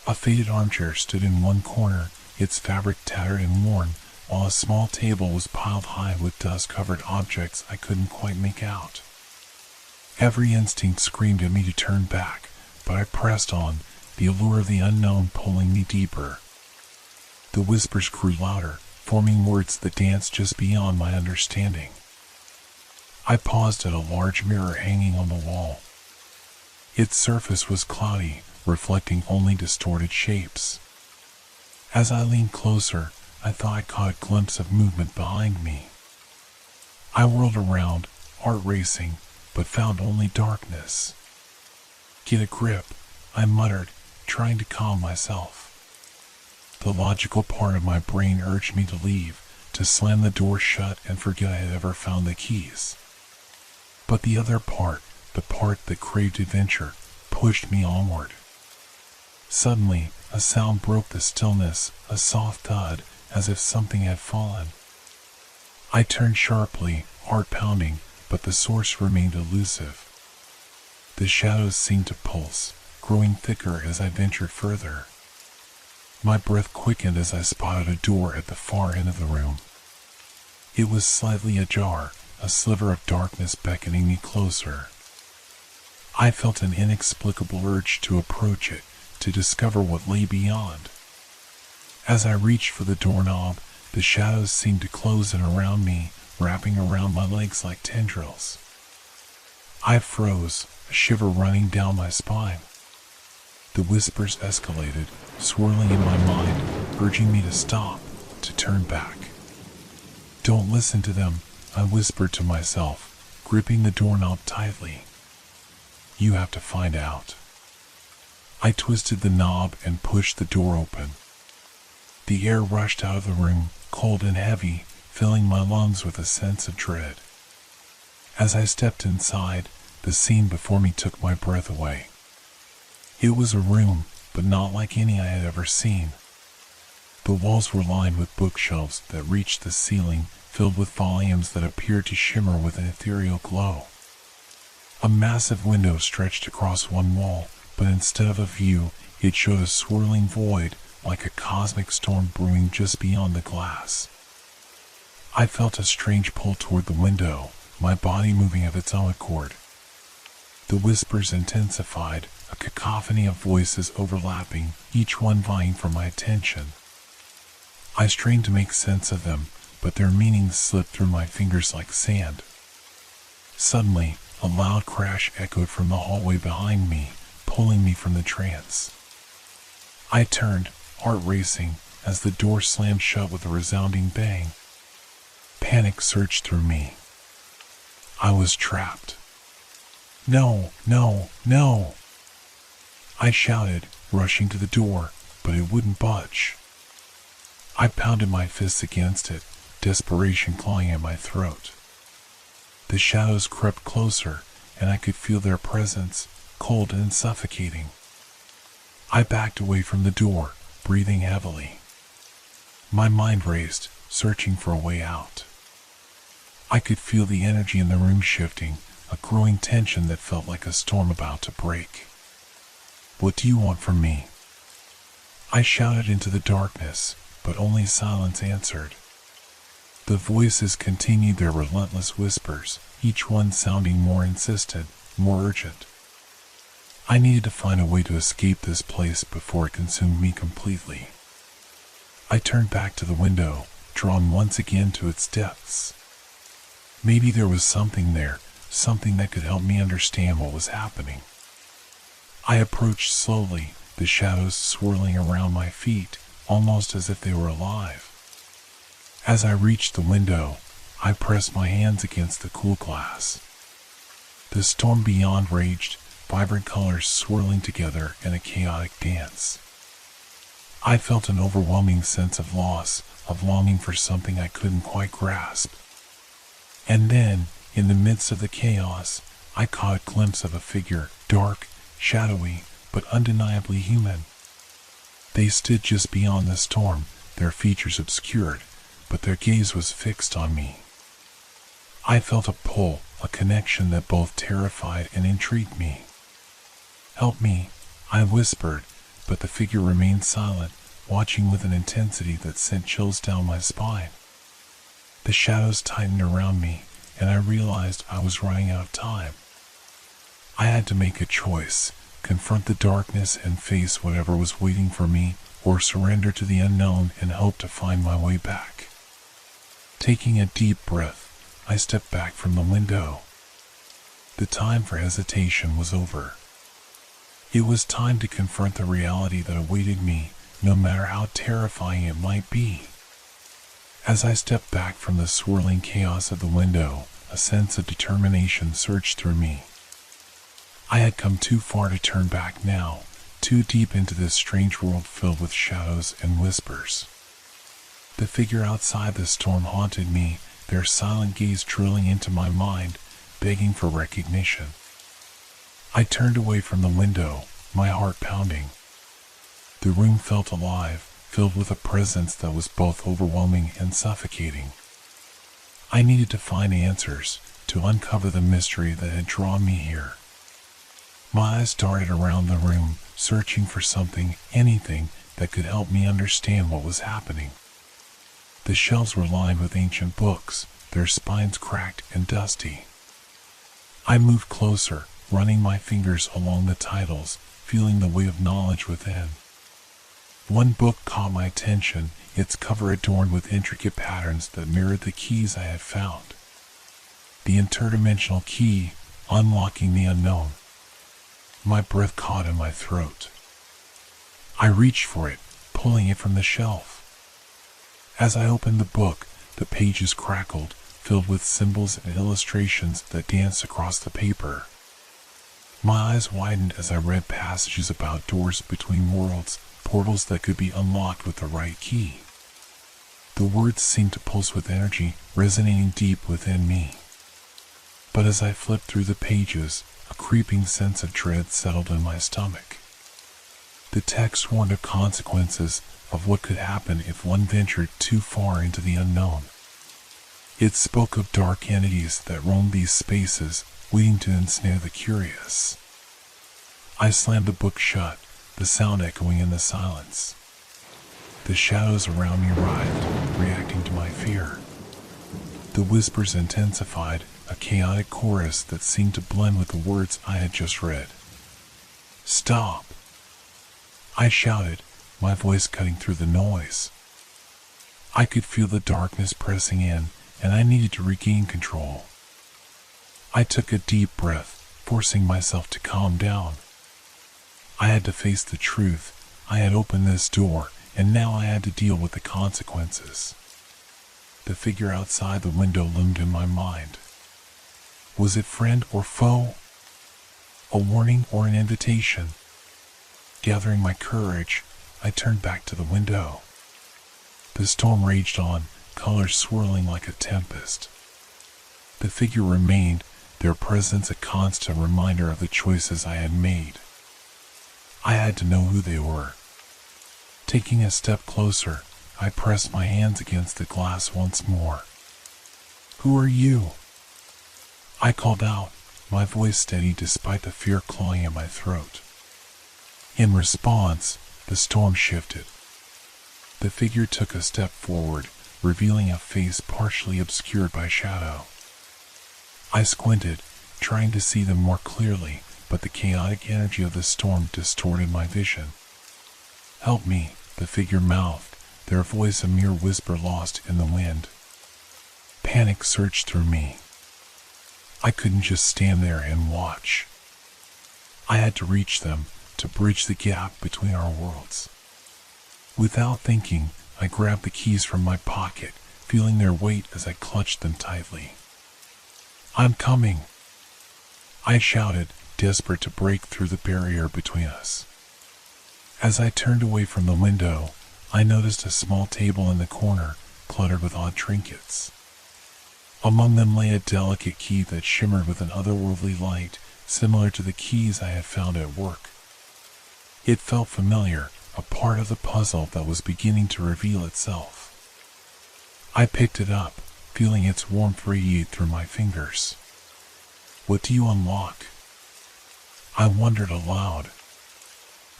A faded armchair stood in one corner, its fabric tattered and worn, while a small table was piled high with dust-covered objects I couldn't quite make out. Every instinct screamed at me to turn back, but I pressed on, the allure of the unknown pulling me deeper. The whispers grew louder, forming words that danced just beyond my understanding. I paused at a large mirror hanging on the wall. Its surface was cloudy, reflecting only distorted shapes. As I leaned closer, I thought I caught a glimpse of movement behind me. I whirled around, heart racing, but found only darkness. "Get a grip," I muttered, trying to calm myself. The logical part of my brain urged me to leave, to slam the door shut and forget I had ever found the keys. But the other part, the part that craved adventure, pushed me onward. Suddenly, a sound broke the stillness, a soft thud, as if something had fallen. I turned sharply, heart pounding, but the source remained elusive. The shadows seemed to pulse, growing thicker as I ventured further. My breath quickened as I spotted a door at the far end of the room. It was slightly ajar, a sliver of darkness beckoning me closer. I felt an inexplicable urge to approach it, to discover what lay beyond. As I reached for the doorknob, the shadows seemed to close in around me, wrapping around my legs like tendrils. I froze, a shiver running down my spine. The whispers escalated, swirling in my mind, urging me to stop, to turn back. "Don't listen to them," I whispered to myself, gripping the doorknob tightly. "You have to find out." I twisted the knob and pushed the door open. The air rushed out of the room, cold and heavy, filling my lungs with a sense of dread. As I stepped inside, the scene before me took my breath away. It was a room, but not like any I had ever seen. The walls were lined with bookshelves that reached the ceiling, filled with volumes that appeared to shimmer with an ethereal glow. A massive window stretched across one wall, but instead of a view, it showed a swirling void, like a cosmic storm brewing just beyond the glass. I felt a strange pull toward the window, my body moving of its own accord. The whispers intensified, a cacophony of voices overlapping, each one vying for my attention. I strained to make sense of them, but their meanings slipped through my fingers like sand. Suddenly, a loud crash echoed from the hallway behind me, pulling me from the trance. I turned, heart racing, as the door slammed shut with a resounding bang. Panic surged through me. I was trapped. "No, no, no!" I shouted, rushing to the door, but it wouldn't budge. I pounded my fists against it, desperation clawing at my throat. The shadows crept closer, and I could feel their presence, cold and suffocating. I backed away from the door, breathing heavily. My mind raced, searching for a way out. I could feel the energy in the room shifting, a growing tension that felt like a storm about to break. "What do you want from me?" I shouted into the darkness, but only silence answered. The voices continued their relentless whispers, each one sounding more insistent, more urgent. I needed to find a way to escape this place before it consumed me completely. I turned back to the window, drawn once again to its depths. Maybe there was something there, something that could help me understand what was happening. I approached slowly, the shadows swirling around my feet, almost as if they were alive. As I reached the window, I pressed my hands against the cool glass. The storm beyond raged, vibrant colors swirling together in a chaotic dance. I felt an overwhelming sense of loss, of longing for something I couldn't quite grasp. And then, in the midst of the chaos, I caught a glimpse of a figure, dark, shadowy, but undeniably human. They stood just beyond the storm, their features obscured, but their gaze was fixed on me. I felt a pull, a connection that both terrified and intrigued me. "Help me," I whispered, but the figure remained silent, watching with an intensity that sent chills down my spine. The shadows tightened around me, and I realized I was running out of time. I had to make a choice, confront the darkness and face whatever was waiting for me, or surrender to the unknown and hope to find my way back. Taking a deep breath, I stepped back from the window. The time for hesitation was over. It was time to confront the reality that awaited me, no matter how terrifying it might be. As I stepped back from the swirling chaos of the window, a sense of determination surged through me. I had come too far to turn back now, too deep into this strange world filled with shadows and whispers. The figure outside the storm haunted me, their silent gaze drilling into my mind, begging for recognition. I turned away from the window, my heart pounding. The room felt alive, filled with a presence that was both overwhelming and suffocating. I needed to find answers, to uncover the mystery that had drawn me here. My eyes darted around the room, searching for something, anything, that could help me understand what was happening. The shelves were lined with ancient books, their spines cracked and dusty. I moved closer, running my fingers along the titles, feeling the weight of knowledge within. One book caught my attention, its cover adorned with intricate patterns that mirrored the keys I had found. The interdimensional key, unlocking the unknown. My breath caught in my throat. I reached for it, pulling it from the shelf. As I opened the book, the pages crackled, filled with symbols and illustrations that danced across the paper. My eyes widened as I read passages about doors between worlds, portals that could be unlocked with the right key. The words seemed to pulse with energy, resonating deep within me. But as I flipped through the pages, a creeping sense of dread settled in my stomach. The text warned of consequences, of what could happen if one ventured too far into the unknown. It spoke of dark entities that roamed these spaces, waiting to ensnare the curious. I slammed the book shut, the sound echoing in the silence. The shadows around me writhed, reacting to my fear. The whispers intensified, a chaotic chorus that seemed to blend with the words I had just read. "Stop!" I shouted, my voice cutting through the noise. I could feel the darkness pressing in, and I needed to regain control. I took a deep breath, forcing myself to calm down. I had to face the truth. I had opened this door, and now I had to deal with the consequences. The figure outside the window loomed in my mind. Was it friend or foe? A warning or an invitation? Gathering my courage, I turned back to the window. The storm raged on, colors swirling like a tempest. The figure remained, their presence a constant reminder of the choices I had made. I had to know who they were. Taking a step closer, I pressed my hands against the glass once more. "Who are you?" I called out, my voice steady despite the fear clawing at my throat. In response, the storm shifted. The figure took a step forward, revealing a face partially obscured by shadow. I squinted, trying to see them more clearly, but the chaotic energy of the storm distorted my vision. "Help me," the figure mouthed, their voice a mere whisper lost in the wind. Panic surged through me. I couldn't just stand there and watch. I had to reach them, to bridge the gap between our worlds. Without thinking, I grabbed the keys from my pocket, feeling their weight as I clutched them tightly. "I'm coming!" I shouted, desperate to break through the barrier between us. As I turned away from the window, I noticed a small table in the corner, cluttered with odd trinkets. Among them lay a delicate key that shimmered with an otherworldly light, similar to the keys I had found at work. It felt familiar, a part of the puzzle that was beginning to reveal itself. I picked it up, feeling its warmth radiate through my fingers. "What do you unlock?" I wondered aloud.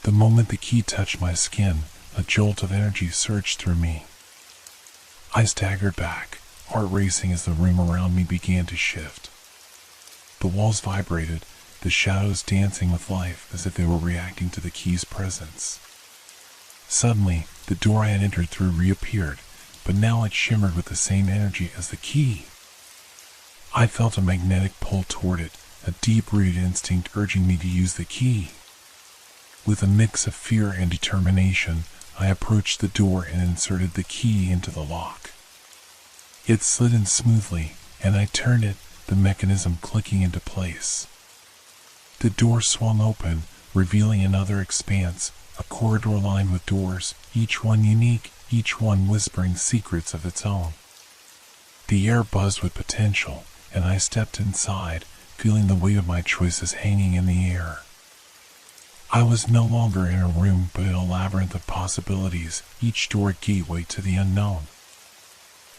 The moment the key touched my skin, a jolt of energy surged through me. I staggered back, heart racing as the room around me began to shift. The walls vibrated, the shadows dancing with life as if they were reacting to the key's presence. Suddenly, the door I had entered through reappeared, but now it shimmered with the same energy as the key. I felt a magnetic pull toward it, a deep-rooted instinct urging me to use the key. With a mix of fear and determination, I approached the door and inserted the key into the lock. It slid in smoothly, and I turned it, the mechanism clicking into place. The door swung open, revealing another expanse, a corridor lined with doors, each one unique, each one whispering secrets of its own. The air buzzed with potential, and I stepped inside, feeling the weight of my choices hanging in the air. I was no longer in a room but in a labyrinth of possibilities, each door a gateway to the unknown.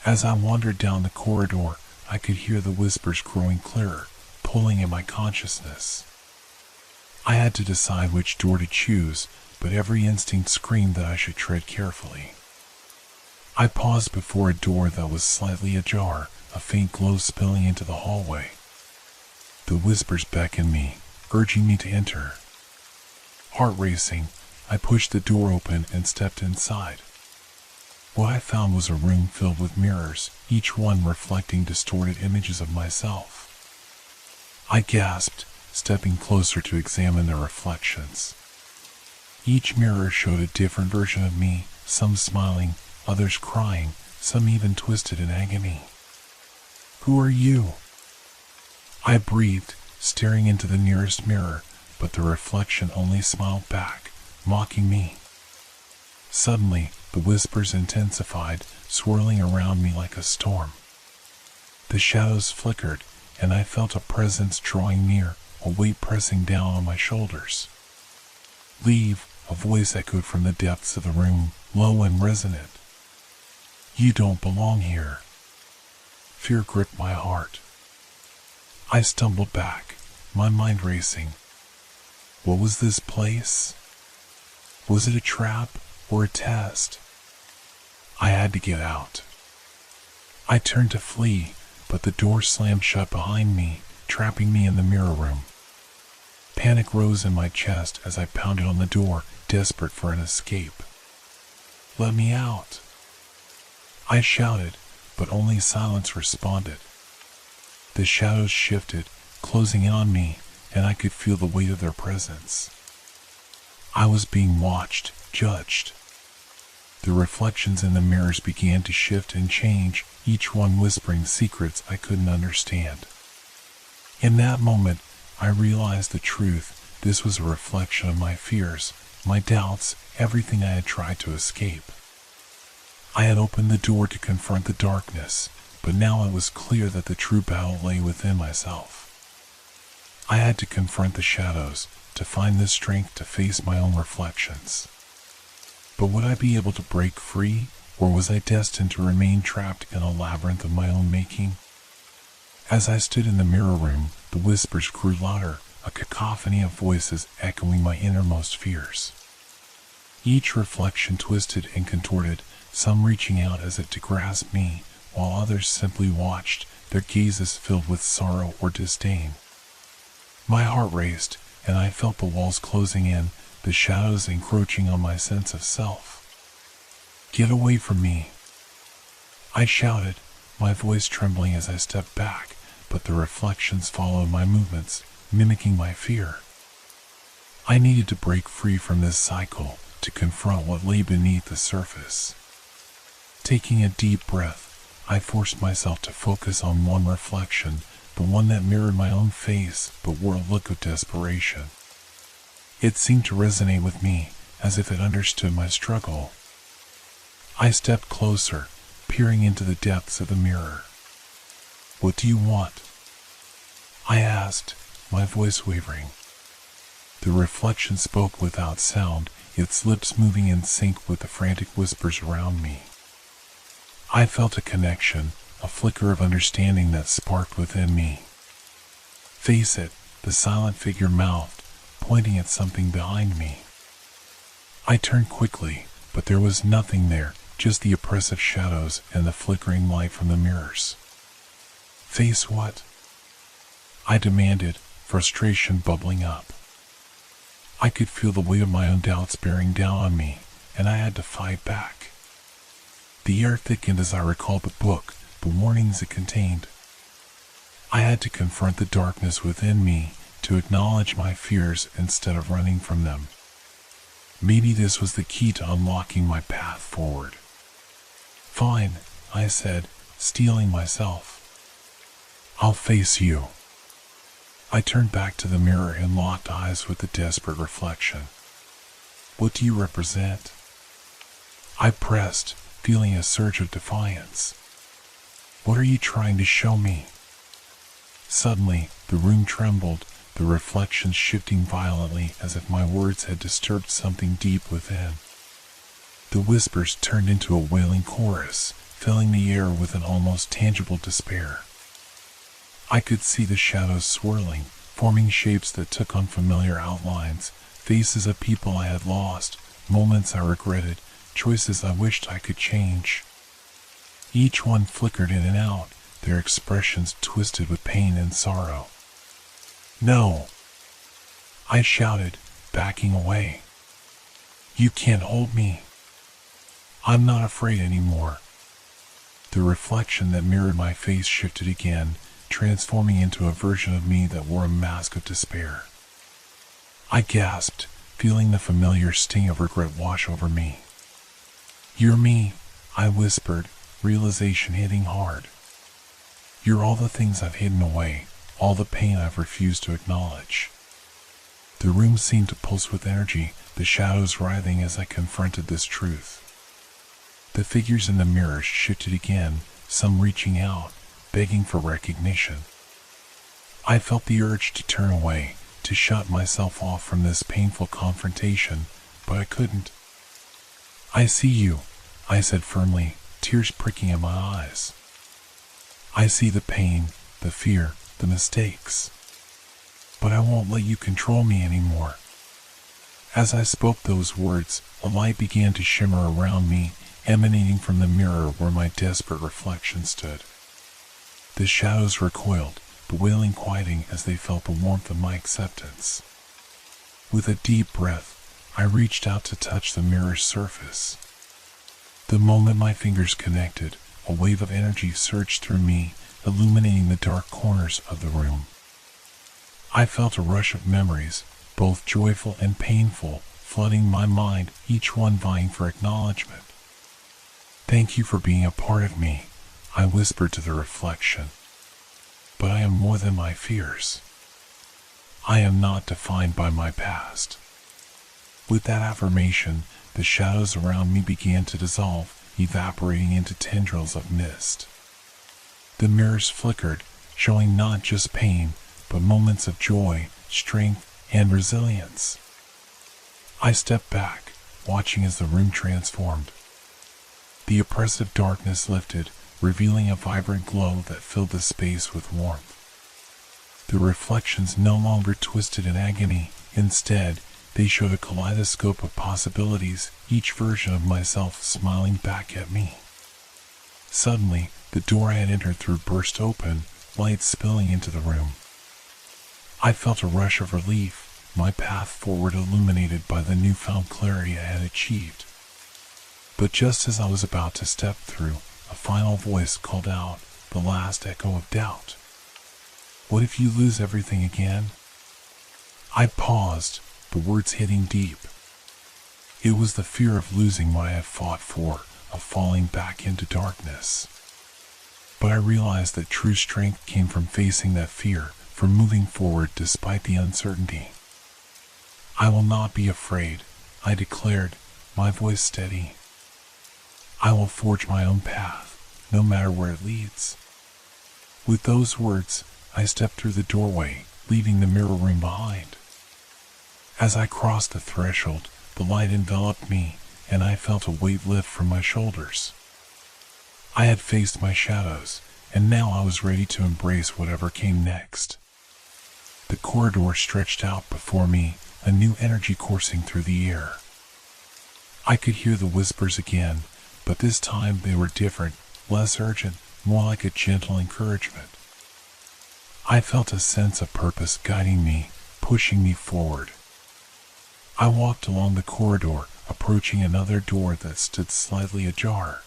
As I wandered down the corridor, I could hear the whispers growing clearer, pulling at my consciousness. I had to decide which door to choose, but every instinct screamed that I should tread carefully. I paused before a door that was slightly ajar, a faint glow spilling into the hallway. The whispers beckoned me, urging me to enter. Heart racing, I pushed the door open and stepped inside. What I found was a room filled with mirrors, each one reflecting distorted images of myself. I gasped, stepping closer to examine their reflections. Each mirror showed a different version of me, some smiling, others crying, some even twisted in agony. "Who are you?" I breathed, staring into the nearest mirror, but the reflection only smiled back, mocking me. Suddenly, the whispers intensified, swirling around me like a storm. The shadows flickered, and I felt a presence drawing near, a weight pressing down on my shoulders. "Leave," a voice echoed from the depths of the room, low and resonant. "You don't belong here." Fear gripped my heart. I stumbled back, my mind racing. What was this place? Was it a trap or a test? I had to get out. I turned to flee, but the door slammed shut behind me, trapping me in the mirror room. Panic rose in my chest as I pounded on the door, desperate for an escape. "Let me out!" I shouted, but only silence responded. The shadows shifted, closing in on me, and I could feel the weight of their presence. I was being watched, judged. The reflections in the mirrors began to shift and change, each one whispering secrets I couldn't understand. In that moment, I realized the truth. This was a reflection of my fears, my doubts, everything I had tried to escape. I had opened the door to confront the darkness, but now it was clear that the true battle lay within myself. I had to confront the shadows, to find the strength to face my own reflections. But would I be able to break free, or was I destined to remain trapped in a labyrinth of my own making? As I stood in the mirror room, the whispers grew louder, a cacophony of voices echoing my innermost fears. Each reflection twisted and contorted, some reaching out as if to grasp me, while others simply watched, their gazes filled with sorrow or disdain. My heart raced, and I felt the walls closing in, the shadows encroaching on my sense of self. "Get away from me!" I shouted, my voice trembling as I stepped back, but the reflections followed my movements, mimicking my fear. I needed to break free from this cycle, to confront what lay beneath the surface. Taking a deep breath, I forced myself to focus on one reflection, the one that mirrored my own face but wore a look of desperation. It seemed to resonate with me, as if it understood my struggle. I stepped closer, peering into the depths of the mirror. "What do you want?" I asked, my voice wavering. The reflection spoke without sound, its lips moving in sync with the frantic whispers around me. I felt a connection, a flicker of understanding that sparked within me. "Face it," the silent figure mouthed, pointing at something behind me. I turned quickly, but there was nothing there, just the oppressive shadows and the flickering light from the mirrors. "Face what?" I demanded, frustration bubbling up. I could feel the weight of my own doubts bearing down on me, and I had to fight back. The air thickened as I recalled the book, the warnings it contained. I had to confront the darkness within me, to acknowledge my fears instead of running from them. Maybe this was the key to unlocking my path forward. Fine, I said, steeling myself. I'll face you. I turned back to the mirror and locked eyes with the desperate reflection. What do you represent? I pressed, feeling a surge of defiance. What are you trying to show me? Suddenly, the room trembled, the reflections shifting violently as if my words had disturbed something deep within. The whispers turned into a wailing chorus, filling the air with an almost tangible despair. I could see the shadows swirling, forming shapes that took on familiar outlines, faces of people I had lost, moments I regretted, choices I wished I could change. Each one flickered in and out, their expressions twisted with pain and sorrow. No! I shouted, backing away. You can't hold me. I'm not afraid anymore. The reflection that mirrored my face shifted again, transforming into a version of me that wore a mask of despair. I gasped, feeling the familiar sting of regret wash over me. You're me, I whispered, realization hitting hard. You're all the things I've hidden away, all the pain I've refused to acknowledge. The room seemed to pulse with energy, the shadows writhing as I confronted this truth. The figures in the mirrors shifted again, some reaching out, begging for recognition. I felt the urge to turn away, to shut myself off from this painful confrontation, but I couldn't. I see you, I said firmly, tears pricking at my eyes. I see the pain, the fear, the mistakes. But I won't let you control me anymore. As I spoke those words, a light began to shimmer around me, emanating from the mirror where my desperate reflection stood. The shadows recoiled, the wailing quieting as they felt the warmth of my acceptance. With a deep breath, I reached out to touch the mirror's surface. The moment my fingers connected, a wave of energy surged through me, illuminating the dark corners of the room. I felt a rush of memories, both joyful and painful, flooding my mind, each one vying for acknowledgement. Thank you for being a part of me, I whispered to the reflection. But I am more than my fears. I am not defined by my past. With that affirmation, the shadows around me began to dissolve, evaporating into tendrils of mist. The mirrors flickered, showing not just pain, but moments of joy, strength, and resilience. I stepped back, watching as the room transformed. The oppressive darkness lifted, revealing a vibrant glow that filled the space with warmth. The reflections no longer twisted in agony, instead, they showed a kaleidoscope of possibilities, each version of myself smiling back at me. Suddenly, the door I had entered through burst open, light spilling into the room. I felt a rush of relief, my path forward illuminated by the newfound clarity I had achieved. But just as I was about to step through, a final voice called out, the last echo of doubt. What if you lose everything again? I paused, the words hitting deep. It was the fear of losing what I had fought for, of falling back into darkness. But I realized that true strength came from facing that fear, from moving forward despite the uncertainty. I will not be afraid, I declared, my voice steady. I will forge my own path, no matter where it leads. With those words, I stepped through the doorway, leaving the mirror room behind. As I crossed the threshold, the light enveloped me, and I felt a weight lift from my shoulders. I had faced my shadows, and now I was ready to embrace whatever came next. The corridor stretched out before me, a new energy coursing through the air. I could hear the whispers again, but this time they were different, less urgent, more like a gentle encouragement. I felt a sense of purpose guiding me, pushing me forward. I walked along the corridor, approaching another door that stood slightly ajar.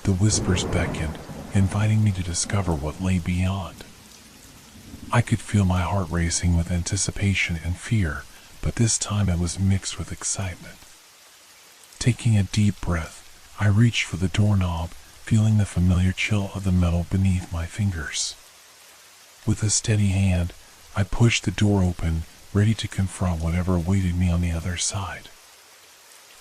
The whispers beckoned, inviting me to discover what lay beyond. I could feel my heart racing with anticipation and fear, but this time it was mixed with excitement. Taking a deep breath, I reached for the doorknob, feeling the familiar chill of the metal beneath my fingers. With a steady hand, I pushed the door open, ready to confront whatever awaited me on the other side.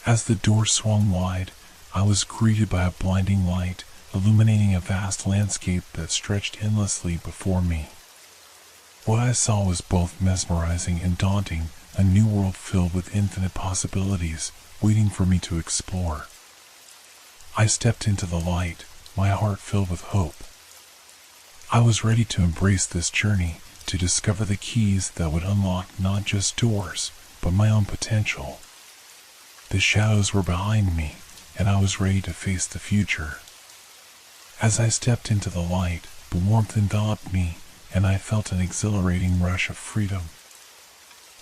As the door swung wide, I was greeted by a blinding light, illuminating a vast landscape that stretched endlessly before me. What I saw was both mesmerizing and daunting, a new world filled with infinite possibilities, waiting for me to explore. I stepped into the light, my heart filled with hope. I was ready to embrace this journey, to discover the keys that would unlock not just doors, but my own potential. The shadows were behind me, and I was ready to face the future. As I stepped into the light, the warmth enveloped me, and I felt an exhilarating rush of freedom.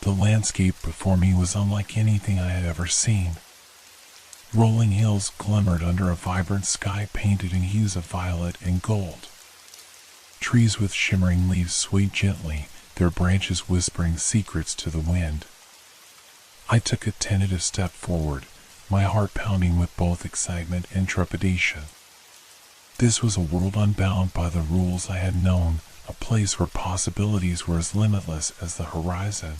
The landscape before me was unlike anything I had ever seen. Rolling hills glimmered under a vibrant sky painted in hues of violet and gold. Trees with shimmering leaves swayed gently, their branches whispering secrets to the wind. I took a tentative step forward, my heart pounding with both excitement and trepidation. This was a world unbound by the rules I had known, a place where possibilities were as limitless as the horizon.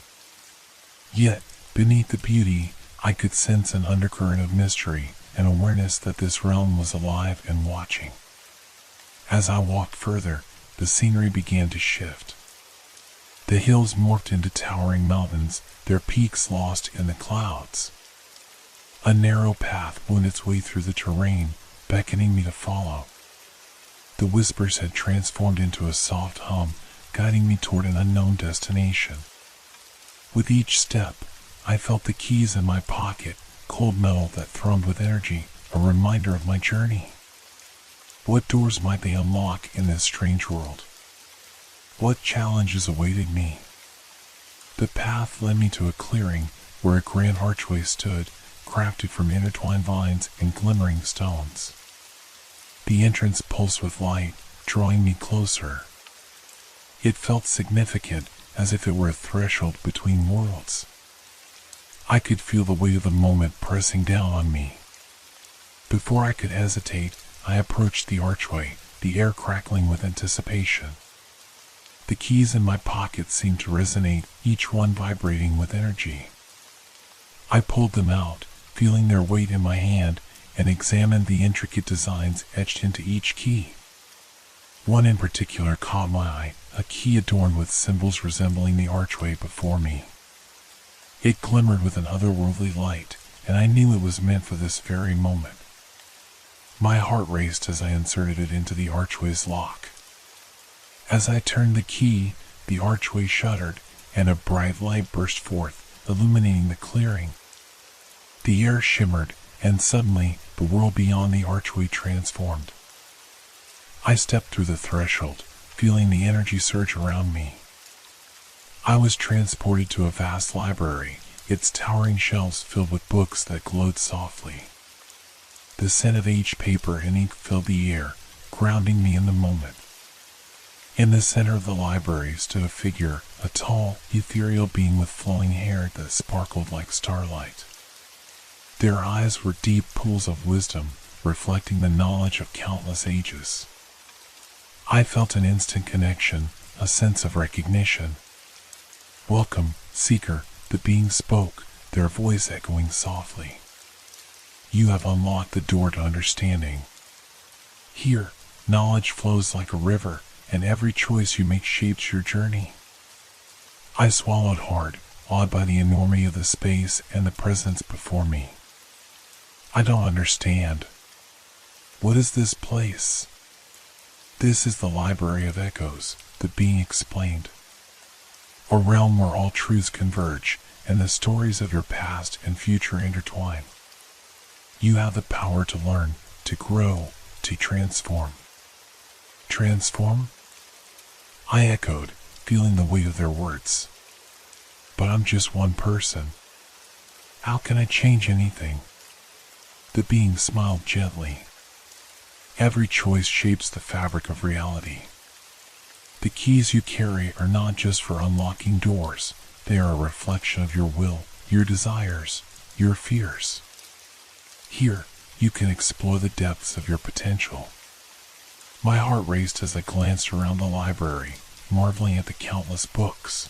Yet, beneath the beauty, I could sense an undercurrent of mystery, an awareness that this realm was alive and watching. As I walked further, the scenery began to shift. The hills morphed into towering mountains, their peaks lost in the clouds. A narrow path wound its way through the terrain, beckoning me to follow. The whispers had transformed into a soft hum, guiding me toward an unknown destination. With each step, I felt the keys in my pocket, cold metal that thrummed with energy, a reminder of my journey. What doors might they unlock in this strange world? What challenges awaited me? The path led me to a clearing where a grand archway stood, crafted from intertwined vines and glimmering stones. The entrance pulsed with light, drawing me closer. It felt significant, as if it were a threshold between worlds. I could feel the weight of the moment pressing down on me. Before I could hesitate, I approached the archway, the air crackling with anticipation. The keys in my pocket seemed to resonate, each one vibrating with energy. I pulled them out, feeling their weight in my hand, and examined the intricate designs etched into each key. One in particular caught my eye, a key adorned with symbols resembling the archway before me. It glimmered with an otherworldly light, and I knew it was meant for this very moment. My heart raced as I inserted it into the archway's lock. As I turned the key, the archway shuddered, and a bright light burst forth, illuminating the clearing. The air shimmered, and suddenly, the world beyond the archway transformed. I stepped through the threshold, feeling the energy surge around me. I was transported to a vast library, its towering shelves filled with books that glowed softly. The scent of aged paper and ink filled the air, grounding me in the moment. In the center of the library stood a figure, a tall, ethereal being with flowing hair that sparkled like starlight. Their eyes were deep pools of wisdom, reflecting the knowledge of countless ages. I felt an instant connection, a sense of recognition. "Welcome, seeker," the being spoke, their voice echoing softly. "You have unlocked the door to understanding. Here, knowledge flows like a river, and every choice you make shapes your journey." I swallowed hard, awed by the enormity of the space and the presence before me. "I don't understand. What is this place?" "This is the Library of Echoes," the being explained. "A realm where all truths converge, and the stories of your past and future intertwine. You have the power to learn, to grow, to transform." "Transform?" I echoed, feeling the weight of their words. "But I'm just one person. How can I change anything?" The being smiled gently. "Every choice shapes the fabric of reality. The keys you carry are not just for unlocking doors, They are a reflection of your will, your desires, your fears. Here, you can explore the depths of your potential. My heart raced as I glanced around the library, marveling at the countless books.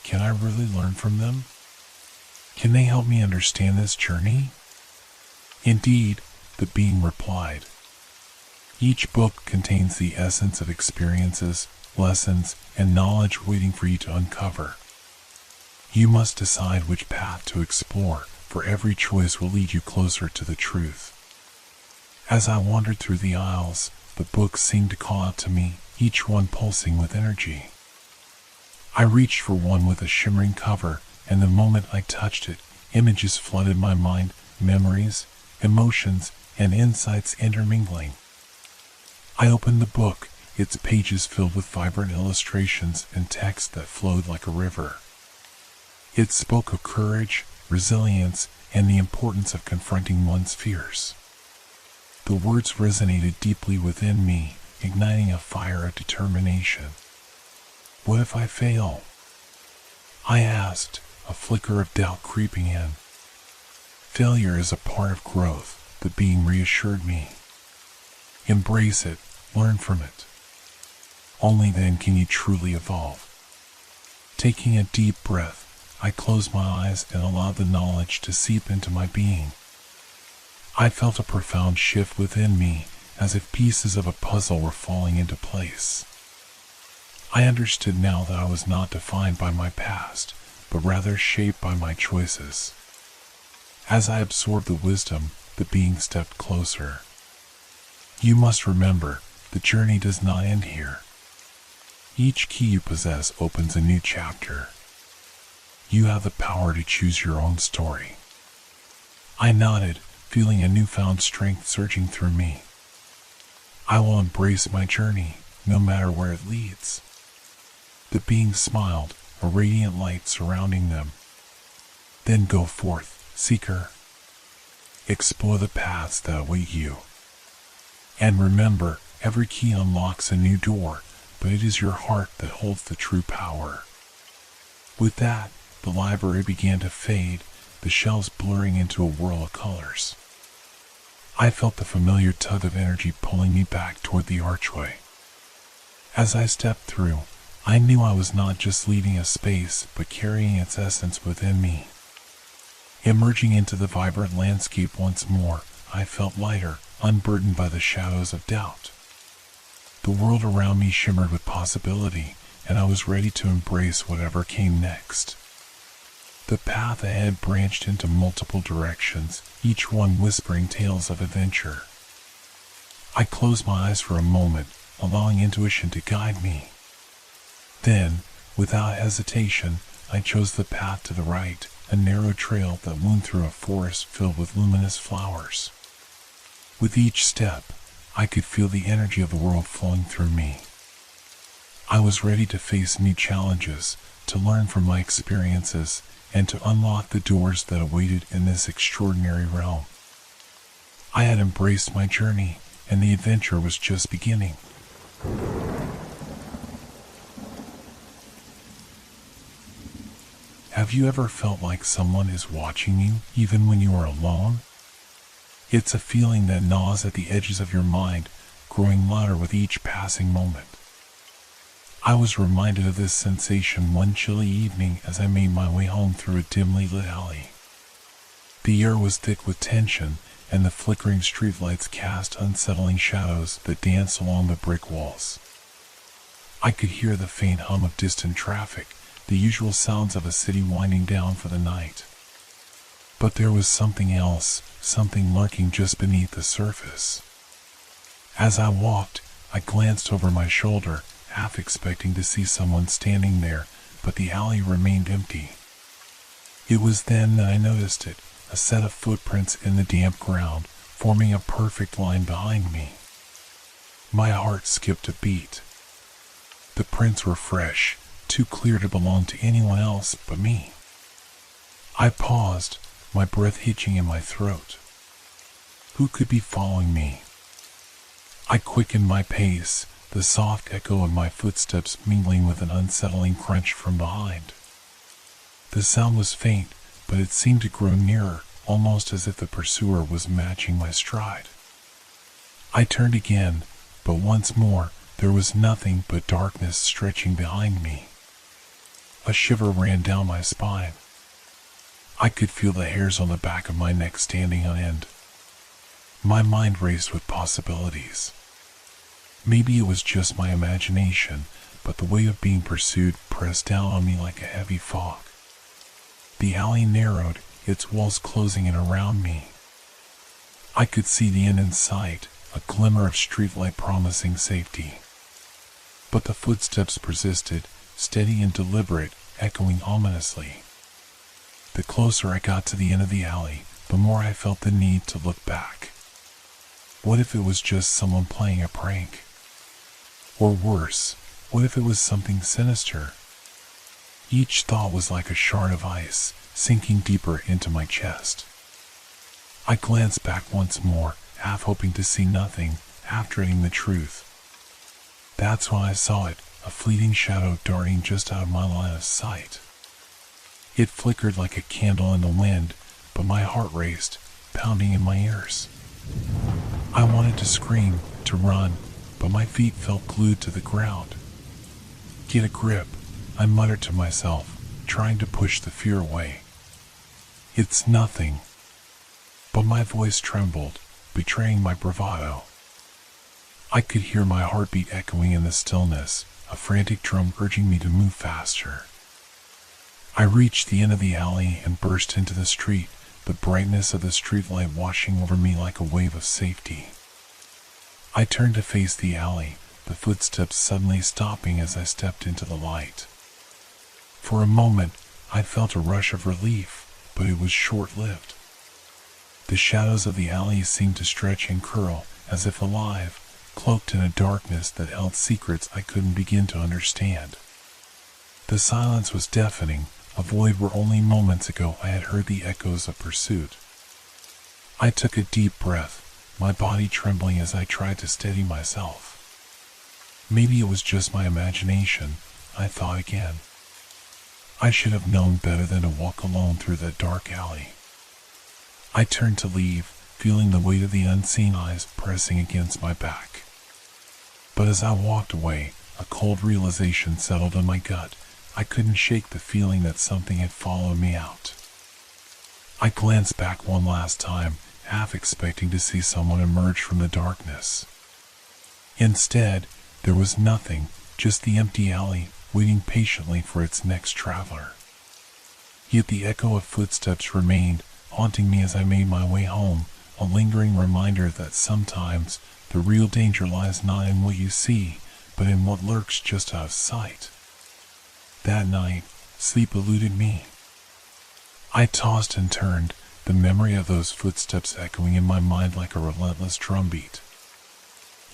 Can I really learn from them? Can they help me understand this journey? Indeed, the being replied. Each book contains the essence of experiences, lessons, and knowledge waiting for you to uncover. You must decide which path to explore, for every choice will lead you closer to the truth. As I wandered through the aisles, the books seemed to call out to me, each one pulsing with energy. I reached for one with a shimmering cover, and the moment I touched it, images flooded my mind, memories, emotions, and insights intermingling. I opened the book, its pages filled with vibrant illustrations and text that flowed like a river. It spoke of courage, resilience, and the importance of confronting one's fears. The words resonated deeply within me, igniting a fire of determination. What if I fail? I asked, a flicker of doubt creeping in. Failure is a part of growth, the being reassured me. Embrace it, learn from it. Only then can you truly evolve. Taking a deep breath, I closed my eyes and allowed the knowledge to seep into my being. I felt a profound shift within me, as if pieces of a puzzle were falling into place. I understood now that I was not defined by my past, but rather shaped by my choices. As I absorbed the wisdom, the being stepped closer. You must remember, the journey does not end here. Each key you possess opens a new chapter. You have the power to choose your own story. I nodded, feeling a newfound strength surging through me. I will embrace my journey, no matter where it leads. The being smiled, a radiant light surrounding them. Then go forth, seeker. Explore the paths that await you. And remember, every key unlocks a new door, but it is your heart that holds the true power. With that, the library began to fade, the shelves blurring into a whirl of colors. I felt the familiar tug of energy pulling me back toward the archway. As I stepped through, I knew I was not just leaving a space, but carrying its essence within me. Emerging into the vibrant landscape once more, I felt lighter, unburdened by the shadows of doubt. The world around me shimmered with possibility, and I was ready to embrace whatever came next. The path ahead branched into multiple directions, each one whispering tales of adventure. I closed my eyes for a moment, allowing intuition to guide me. Then, without hesitation, I chose the path to the right, a narrow trail that wound through a forest filled with luminous flowers. With each step, I could feel the energy of the world flowing through me. I was ready to face new challenges, to learn from my experiences, and to unlock the doors that awaited in this extraordinary realm. I had embraced my journey, and the adventure was just beginning. Have you ever felt like someone is watching you, even when you are alone? It's a feeling that gnaws at the edges of your mind, growing louder with each passing moment. I was reminded of this sensation one chilly evening as I made my way home through a dimly lit alley. The air was thick with tension, and the flickering streetlights cast unsettling shadows that danced along the brick walls. I could hear the faint hum of distant traffic, the usual sounds of a city winding down for the night. But there was something else, something lurking just beneath the surface. As I walked, I glanced over my shoulder, half expecting to see someone standing there, but the alley remained empty. It was then that I noticed it, a set of footprints in the damp ground, forming a perfect line behind me. My heart skipped a beat. The prints were fresh, too clear to belong to anyone else but me. I paused, my breath hitching in my throat. Who could be following me? I quickened my pace, the soft echo of my footsteps mingling with an unsettling crunch from behind. The sound was faint, but it seemed to grow nearer, almost as if the pursuer was matching my stride. I turned again, but once more there was nothing but darkness stretching behind me. A shiver ran down my spine. I could feel the hairs on the back of my neck standing on end. My mind raced with possibilities. Maybe it was just my imagination, but the weight of being pursued pressed down on me like a heavy fog. The alley narrowed, its walls closing in around me. I could see the end in sight, a glimmer of streetlight promising safety. But the footsteps persisted, steady and deliberate, echoing ominously. The closer I got to the end of the alley, the more I felt the need to look back. What if it was just someone playing a prank? Or worse, what if it was something sinister? Each thought was like a shard of ice, sinking deeper into my chest. I glanced back once more, half hoping to see nothing, half dreading the truth. That's when I saw it, a fleeting shadow darting just out of my line of sight. It flickered like a candle in the wind, but my heart raced, pounding in my ears. I wanted to scream, to run, but my feet felt glued to the ground. Get a grip, I muttered to myself, trying to push the fear away. It's nothing. But my voice trembled, betraying my bravado. I could hear my heartbeat echoing in the stillness, a frantic drum urging me to move faster. I reached the end of the alley and burst into the street, the brightness of the streetlight washing over me like a wave of safety. I turned to face the alley, the footsteps suddenly stopping as I stepped into the light. For a moment, I felt a rush of relief, but it was short-lived. The shadows of the alley seemed to stretch and curl, as if alive, cloaked in a darkness that held secrets I couldn't begin to understand. The silence was deafening, a void where only moments ago I had heard the echoes of pursuit. I took a deep breath, my body trembling as I tried to steady myself. Maybe it was just my imagination, I thought again. I should have known better than to walk alone through that dark alley. I turned to leave, feeling the weight of the unseen eyes pressing against my back. But as I walked away, a cold realization settled in my gut. I couldn't shake the feeling that something had followed me out. I glanced back one last time, half expecting to see someone emerge from the darkness. Instead, there was nothing, just the empty alley, waiting patiently for its next traveler. Yet the echo of footsteps remained, haunting me as I made my way home, a lingering reminder that sometimes the real danger lies not in what you see, but in what lurks just out of sight. That night, sleep eluded me. I tossed and turned, the memory of those footsteps echoing in my mind like a relentless drumbeat.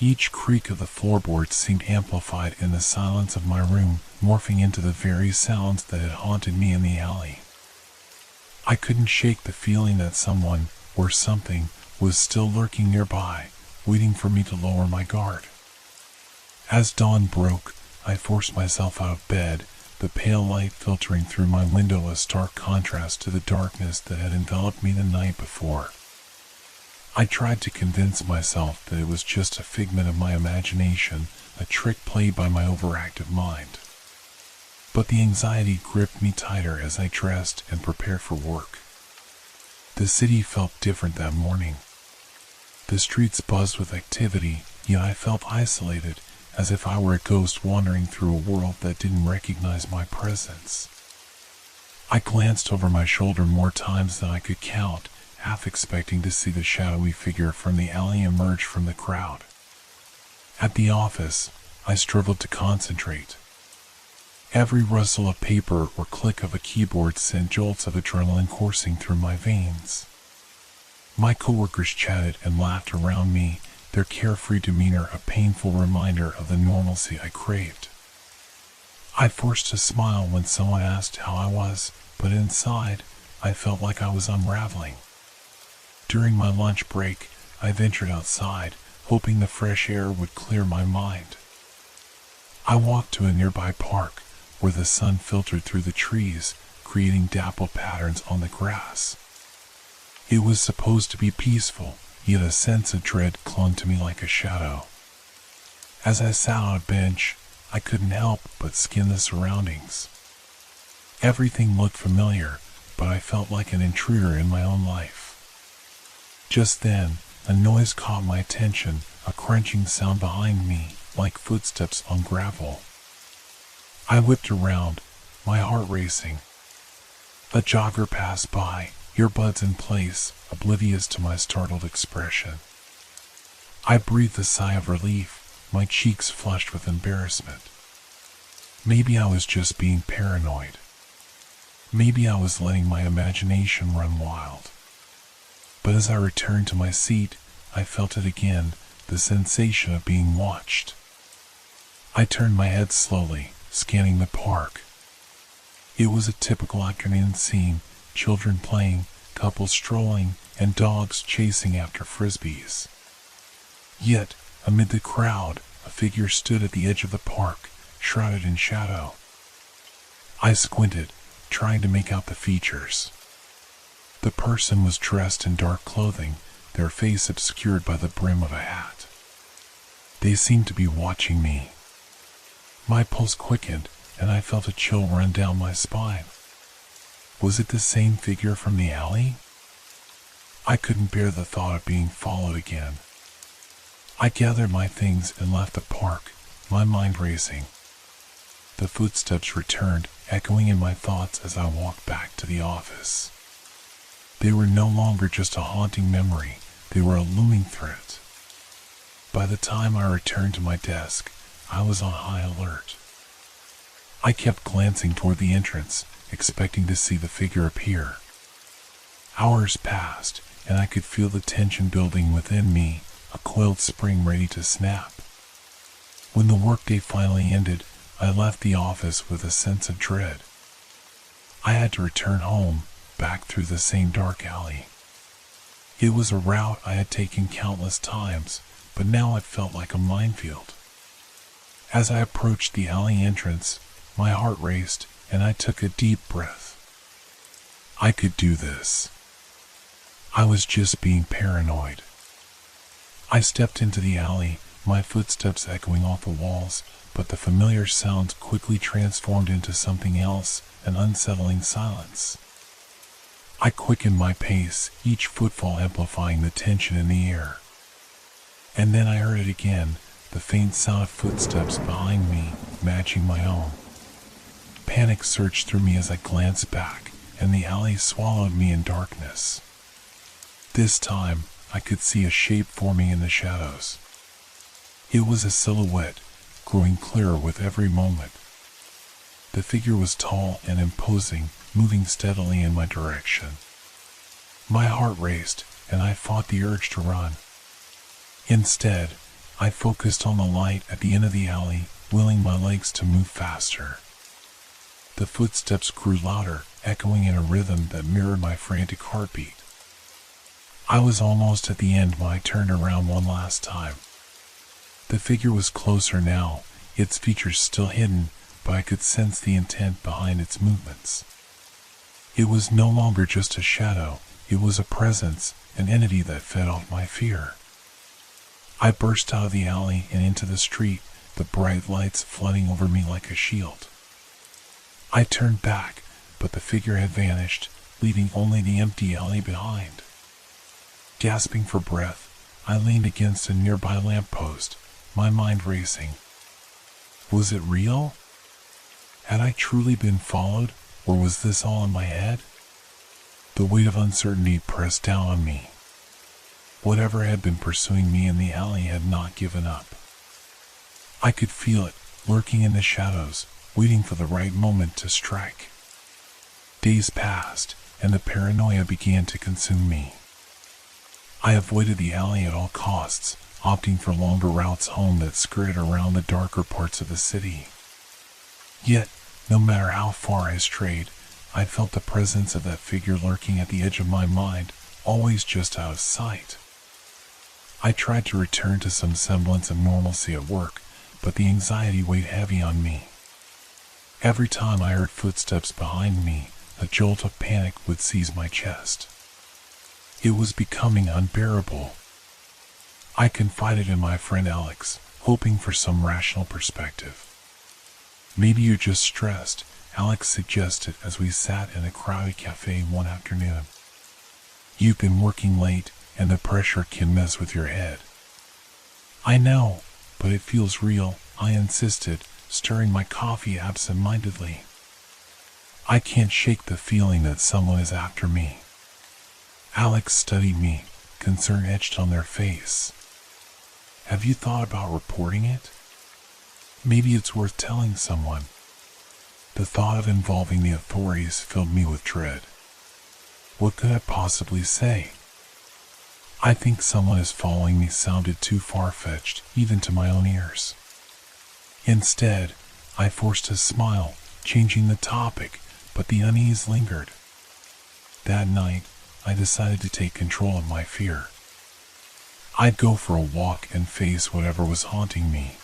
Each creak of the floorboards seemed amplified in the silence of my room, morphing into the very sounds that had haunted me in the alley. I couldn't shake the feeling that someone, or something, was still lurking nearby, waiting for me to lower my guard. As dawn broke, I forced myself out of bed, the pale light filtering through my window a stark contrast to the darkness that had enveloped me the night before. I tried to convince myself that it was just a figment of my imagination, a trick played by my overactive mind. But the anxiety gripped me tighter as I dressed and prepared for work. The city felt different that morning. The streets buzzed with activity, yet I felt isolated, as if I were a ghost wandering through a world that didn't recognize my presence. I glanced over my shoulder more times than I could count, half expecting to see the shadowy figure from the alley emerge from the crowd. At the office, I struggled to concentrate. Every rustle of paper or click of a keyboard sent jolts of adrenaline coursing through my veins. My coworkers chatted and laughed around me, their carefree demeanor a painful reminder of the normalcy I craved. I forced a smile when someone asked how I was, but inside, I felt like I was unraveling. During my lunch break, I ventured outside, hoping the fresh air would clear my mind. I walked to a nearby park, where the sun filtered through the trees, creating dappled patterns on the grass. It was supposed to be peaceful, yet a sense of dread clung to me like a shadow. As I sat on a bench, I couldn't help but scan the surroundings. Everything looked familiar, but I felt like an intruder in my own life. Just then, a noise caught my attention, a crunching sound behind me, like footsteps on gravel. I whipped around, my heart racing. A jogger passed by, earbuds in place, oblivious to my startled expression. I breathed a sigh of relief, my cheeks flushed with embarrassment. Maybe I was just being paranoid. Maybe I was letting my imagination run wild. But as I returned to my seat, I felt it again, the sensation of being watched. I turned my head slowly, scanning the park. It was a typical afternoon scene, children playing, couples strolling, and dogs chasing after frisbees. Yet, amid the crowd, a figure stood at the edge of the park, shrouded in shadow. I squinted, trying to make out the features. The person was dressed in dark clothing, their face obscured by the brim of a hat. They seemed to be watching me. My pulse quickened, and I felt a chill run down my spine. Was it the same figure from the alley? I couldn't bear the thought of being followed again. I gathered my things and left the park, my mind racing. The footsteps returned, echoing in my thoughts as I walked back to the office. They were no longer just a haunting memory, they were a looming threat. By the time I returned to my desk, I was on high alert. I kept glancing toward the entrance, expecting to see the figure appear. Hours passed, and I could feel the tension building within me, a coiled spring ready to snap. When the workday finally ended, I left the office with a sense of dread. I had to return home, back through the same dark alley. It was a route I had taken countless times, but now it felt like a minefield. As I approached the alley entrance, my heart raced, and I took a deep breath. I could do this. I was just being paranoid. I stepped into the alley, my footsteps echoing off the walls, but the familiar sounds quickly transformed into something else, an unsettling silence. I quickened my pace, each footfall amplifying the tension in the air. And then I heard it again, the faint sound of footsteps behind me, matching my own. Panic surged through me as I glanced back, and the alley swallowed me in darkness. This time, I could see a shape forming in the shadows. It was a silhouette, growing clearer with every moment. The figure was tall and imposing, moving steadily in my direction. My heart raced, and I fought the urge to run. Instead, I focused on the light at the end of the alley, willing my legs to move faster. The footsteps grew louder, echoing in a rhythm that mirrored my frantic heartbeat. I was almost at the end when I turned around one last time. The figure was closer now, its features still hidden, but I could sense the intent behind its movements. It was no longer just a shadow, it was a presence, an entity that fed off my fear. I burst out of the alley and into the street, the bright lights flooding over me like a shield. I turned back, but the figure had vanished, leaving only the empty alley behind. Gasping for breath, I leaned against a nearby lamppost, my mind racing. Was it real? Had I truly been followed, or was this all in my head? The weight of uncertainty pressed down on me. Whatever had been pursuing me in the alley had not given up. I could feel it, lurking in the shadows, waiting for the right moment to strike. Days passed, and the paranoia began to consume me. I avoided the alley at all costs, opting for longer routes home that skirted around the darker parts of the city. Yet, no matter how far I strayed, I felt the presence of that figure lurking at the edge of my mind, always just out of sight. I tried to return to some semblance of normalcy at work, but the anxiety weighed heavy on me. Every time I heard footsteps behind me, a jolt of panic would seize my chest. It was becoming unbearable. I confided in my friend Alex, hoping for some rational perspective. "Maybe you're just stressed," Alex suggested as we sat in a crowded cafe one afternoon. "You've been working late, and the pressure can mess with your head." "I know, but it feels real," I insisted, stirring my coffee absent-mindedly. "I can't shake the feeling that someone is after me." Alex studied me, concern etched on their face. "Have you thought about reporting it? Maybe it's worth telling someone." The thought of involving the authorities filled me with dread. What could I possibly say? "I think someone is following me" sounded too far-fetched, even to my own ears. Instead, I forced a smile, changing the topic, but the unease lingered. That night, I decided to take control of my fear. I'd go for a walk and face whatever was haunting me.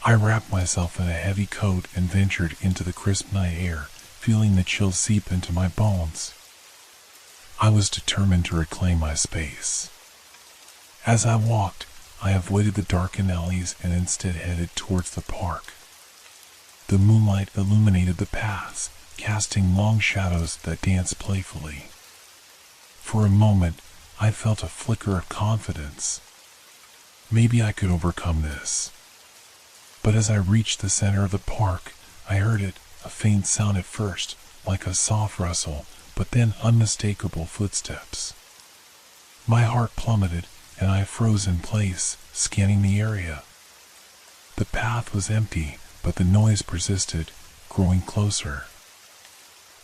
I wrapped myself in a heavy coat and ventured into the crisp night air, feeling the chill seep into my bones. I was determined to reclaim my space. As I walked, I avoided the darkened alleys and instead headed towards the park. The moonlight illuminated the paths, casting long shadows that danced playfully. For a moment, I felt a flicker of confidence. Maybe I could overcome this. But as I reached the center of the park, I heard it, a faint sound at first, like a soft rustle, but then unmistakable footsteps. My heart plummeted, and I froze in place, scanning the area. The path was empty, but the noise persisted, growing closer.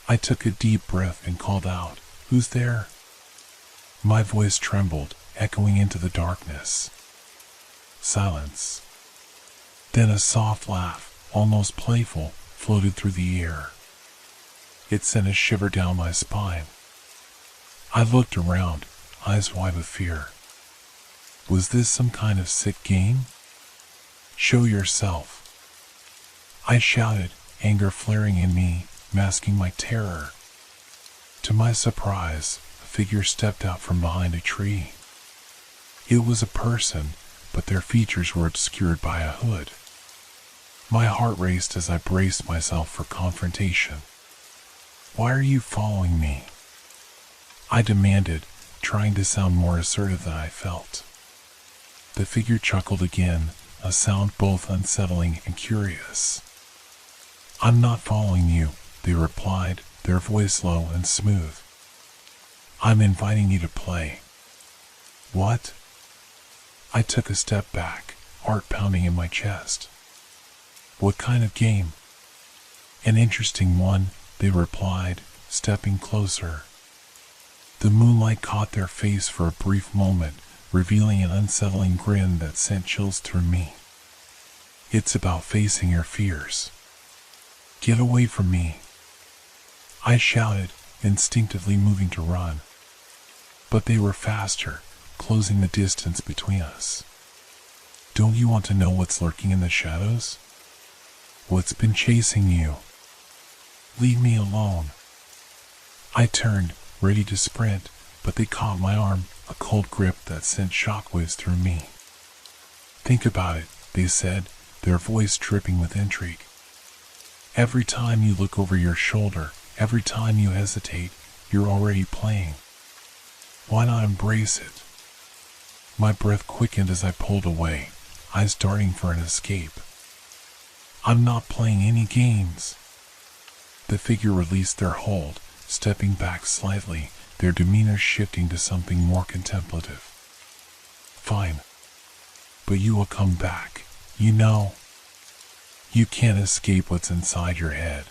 I took a deep breath and called out, "Who's there?" My voice trembled, echoing into the darkness. Silence. Then a soft laugh, almost playful, floated through the air. It sent a shiver down my spine. I looked around, eyes wide with fear. Was this some kind of sick game? "Show yourself," I shouted, anger flaring in me, masking my terror. To my surprise, a figure stepped out from behind a tree. It was a person, but their features were obscured by a hood. My heart raced as I braced myself for confrontation. "Why are you following me?" I demanded, trying to sound more assertive than I felt. The figure chuckled again, a sound both unsettling and curious. "I'm not following you," they replied, their voice low and smooth. "I'm inviting you to play." "What?" I took a step back, heart pounding in my chest. "What kind of game?" "An interesting one," they replied, stepping closer. The moonlight caught their face for a brief moment, revealing an unsettling grin that sent chills through me. "It's about facing your fears." "Get away from me," I shouted, instinctively moving to run. But they were faster, closing the distance between us. "Don't you want to know what's lurking in the shadows? What's been chasing you? Leave me alone." I turned, ready to sprint, but they caught my arm, a cold grip that sent shockwaves through me. "Think about it," they said, their voice dripping with intrigue. "Every time you look over your shoulder, every time you hesitate, you're already playing. Why not embrace it?" My breath quickened as I pulled away, eyes darting for an escape. "I'm not playing any games." The figure released their hold, stepping back slightly, their demeanor shifting to something more contemplative. "Fine. But you will come back, you know. You can't escape what's inside your head."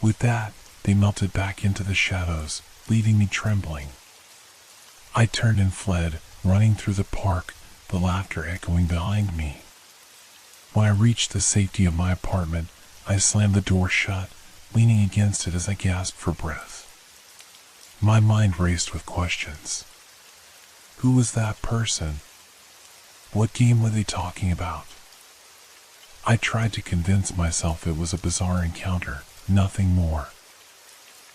With that, they melted back into the shadows, leaving me trembling. I turned and fled, running through the park, the laughter echoing behind me. When I reached the safety of my apartment, I slammed the door shut, leaning against it as I gasped for breath. My mind raced with questions. Who was that person? What game were they talking about? I tried to convince myself it was a bizarre encounter, nothing more.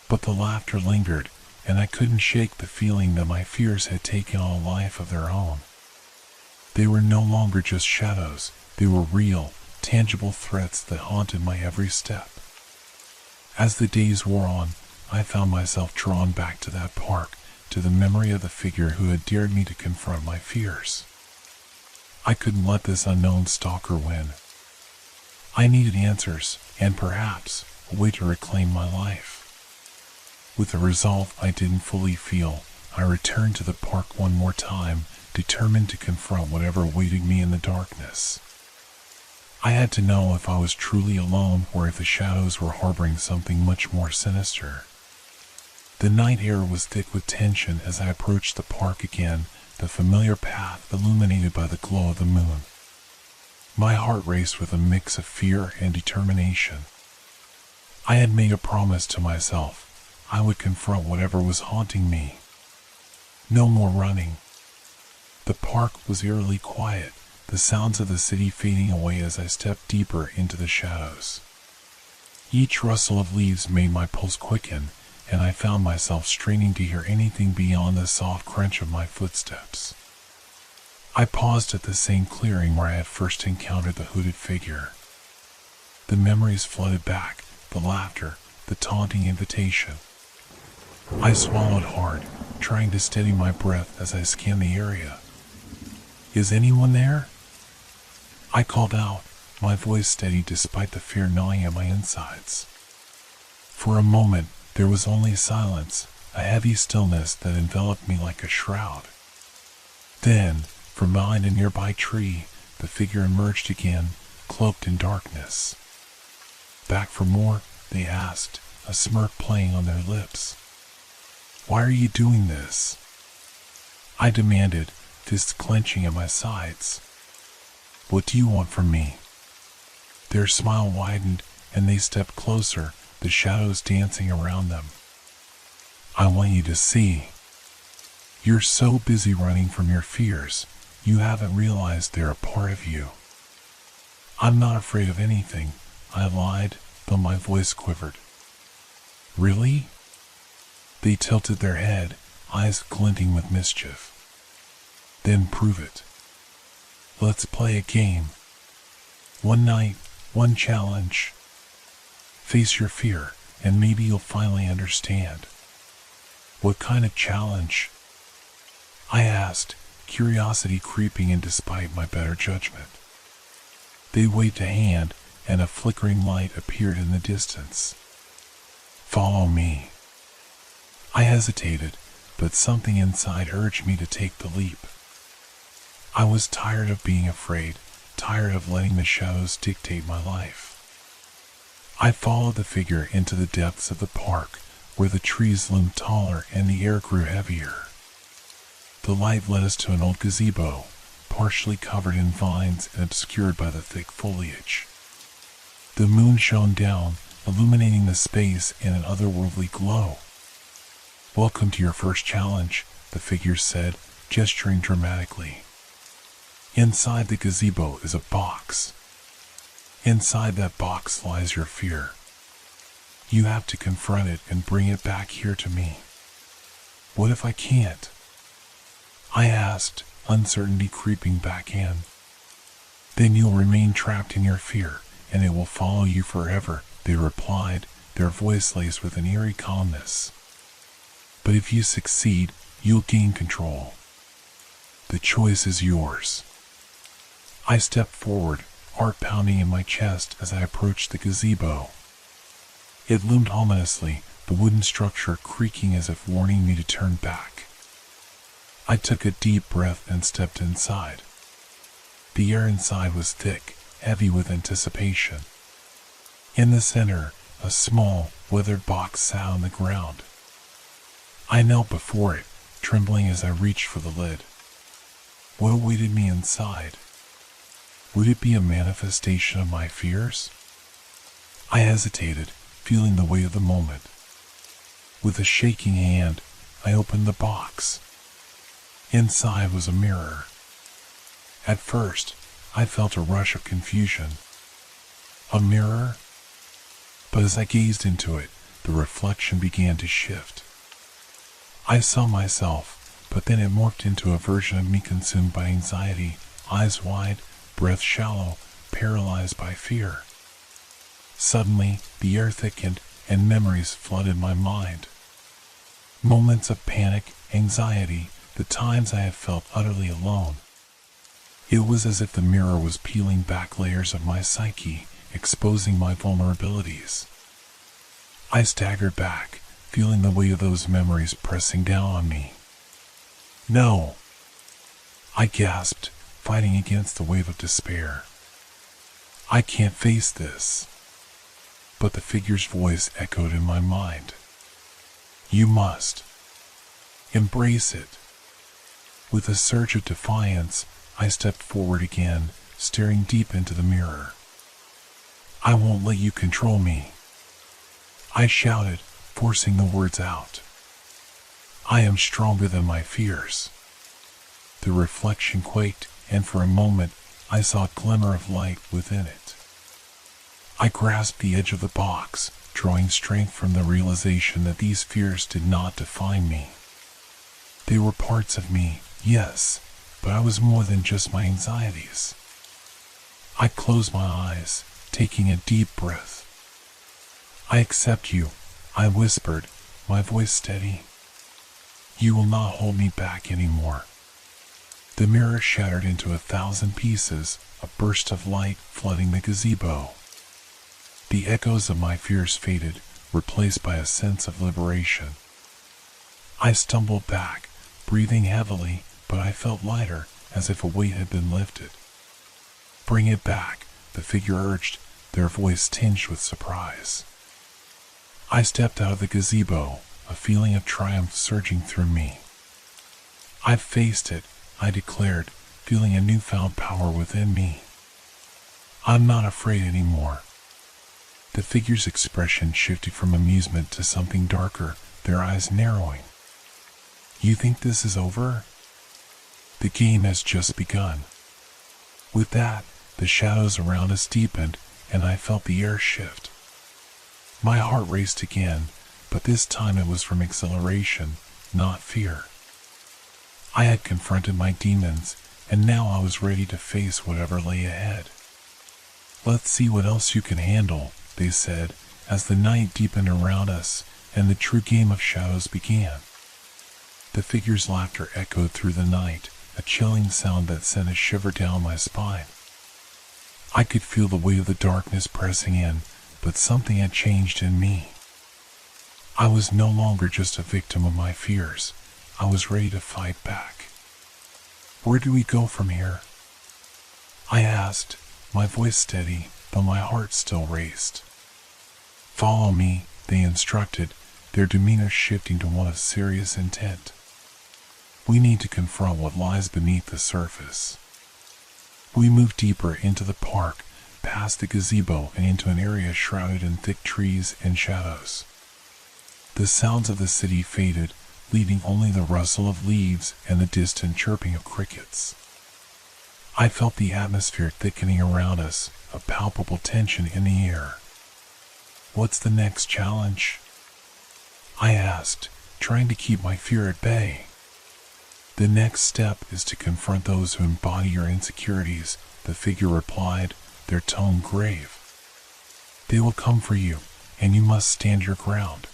But the laughter lingered, and I couldn't shake the feeling that my fears had taken on a life of their own. They were no longer just shadows, they were real, tangible threats that haunted my every step. As the days wore on, I found myself drawn back to that park, to the memory of the figure who had dared me to confront my fears. I couldn't let this unknown stalker win. I needed answers, and perhaps a way to reclaim my life. With a resolve I didn't fully feel, I returned to the park one more time, determined to confront whatever awaited me in the darkness. I had to know if I was truly alone or if the shadows were harboring something much more sinister. The night air was thick with tension as I approached the park again, the familiar path illuminated by the glow of the moon. My heart raced with a mix of fear and determination. I had made a promise to myself. I would confront whatever was haunting me. No more running. The park was eerily quiet, the sounds of the city fading away as I stepped deeper into the shadows. Each rustle of leaves made my pulse quicken, and I found myself straining to hear anything beyond the soft crunch of my footsteps. I paused at the same clearing where I had first encountered the hooded figure. The memories flooded back, the laughter, the taunting invitation. I swallowed hard, trying to steady my breath as I scanned the area. "Is anyone there?" I called out, my voice steady despite the fear gnawing at my insides. For a moment, there was only silence, a heavy stillness that enveloped me like a shroud. Then, from behind a nearby tree, the figure emerged again, cloaked in darkness. "Back for more?" they asked, a smirk playing on their lips. "Why are you doing this?" I demanded, fists clenching at my sides. "What do you want from me?" Their smile widened, and they stepped closer, the shadows dancing around them. "I want you to see. You're so busy running from your fears, you haven't realized they're a part of you." "I'm not afraid of anything," I lied, though my voice quivered. "Really?" They tilted their head, eyes glinting with mischief. "Then prove it. Let's play a game. One night, one challenge. Face your fear, and maybe you'll finally understand." "What kind of challenge?" I asked, curiosity creeping in despite my better judgment. They waved a hand, and a flickering light appeared in the distance. "Follow me." I hesitated, but something inside urged me to take the leap. I was tired of being afraid, tired of letting the shadows dictate my life. I followed the figure into the depths of the park, where the trees loomed taller and the air grew heavier. The light led us to an old gazebo, partially covered in vines and obscured by the thick foliage. The moon shone down, illuminating the space in an otherworldly glow. "Welcome to your first challenge," the figure said, gesturing dramatically. "Inside the gazebo is a box. Inside that box lies your fear. You have to confront it and bring it back here to me." "What if I can't?" I asked, uncertainty creeping back in. "Then you'll remain trapped in your fear, and it will follow you forever," they replied, their voice laced with an eerie calmness. "But if you succeed, you'll gain control. The choice is yours." I stepped forward, heart pounding in my chest as I approached the gazebo. It loomed ominously, the wooden structure creaking as if warning me to turn back. I took a deep breath and stepped inside. The air inside was thick, heavy with anticipation. In the center, a small, weathered box sat on the ground. I knelt before it, trembling as I reached for the lid. What awaited me inside? Would it be a manifestation of my fears? I hesitated, feeling the weight of the moment. With a shaking hand, I opened the box. Inside was a mirror. At first, I felt a rush of confusion. A mirror? But as I gazed into it, the reflection began to shift. I saw myself, but then it morphed into a version of me consumed by anxiety, eyes wide, breath shallow, paralyzed by fear. Suddenly, the air thickened, and memories flooded my mind. Moments of panic, anxiety, the times I have felt utterly alone. It was as if the mirror was peeling back layers of my psyche, exposing my vulnerabilities. I staggered back, feeling the weight of those memories pressing down on me. No! I gasped, fighting against the wave of despair. I can't face this. But the figure's voice echoed in my mind. You must. Embrace it. With a surge of defiance, I stepped forward again, staring deep into the mirror. I won't let you control me, I shouted, forcing the words out. I am stronger than my fears. The reflection quaked, and for a moment, I saw a glimmer of light within it. I grasped the edge of the box, drawing strength from the realization that these fears did not define me. They were parts of me, yes, but I was more than just my anxieties. I closed my eyes, taking a deep breath. I accept you, I whispered, my voice steady. You will not hold me back anymore. The mirror shattered into 1,000 pieces, a burst of light flooding the gazebo. The echoes of my fears faded, replaced by a sense of liberation. I stumbled back, breathing heavily, but I felt lighter, as if a weight had been lifted. Bring it back, the figure urged, their voice tinged with surprise. I stepped out of the gazebo, a feeling of triumph surging through me. I've faced it, I declared, feeling a newfound power within me. I'm not afraid anymore. The figure's expression shifted from amusement to something darker, their eyes narrowing. You think this is over? The game has just begun. With that, the shadows around us deepened, and I felt the air shift. My heart raced again, but this time it was from exhilaration, not fear. I had confronted my demons, and now I was ready to face whatever lay ahead. Let's see what else you can handle, they said, as the night deepened around us, and the true game of shadows began. The figure's laughter echoed through the night, a chilling sound that sent a shiver down my spine. I could feel the weight of the darkness pressing in, but something had changed in me. I was no longer just a victim of my fears. I was ready to fight back. Where do we go from here? I asked, my voice steady, but my heart still raced. Follow me, they instructed, their demeanor shifting to one of serious intent. We need to confront what lies beneath the surface. We moved deeper into the park, past the gazebo and into an area shrouded in thick trees and shadows. The sounds of the city faded, leaving only the rustle of leaves and the distant chirping of crickets. I felt the atmosphere thickening around us, a palpable tension in the air. What's the next challenge? I asked, trying to keep my fear at bay. The next step is to confront those who embody your insecurities, the figure replied, their tone grave. They will come for you, and you must stand your ground.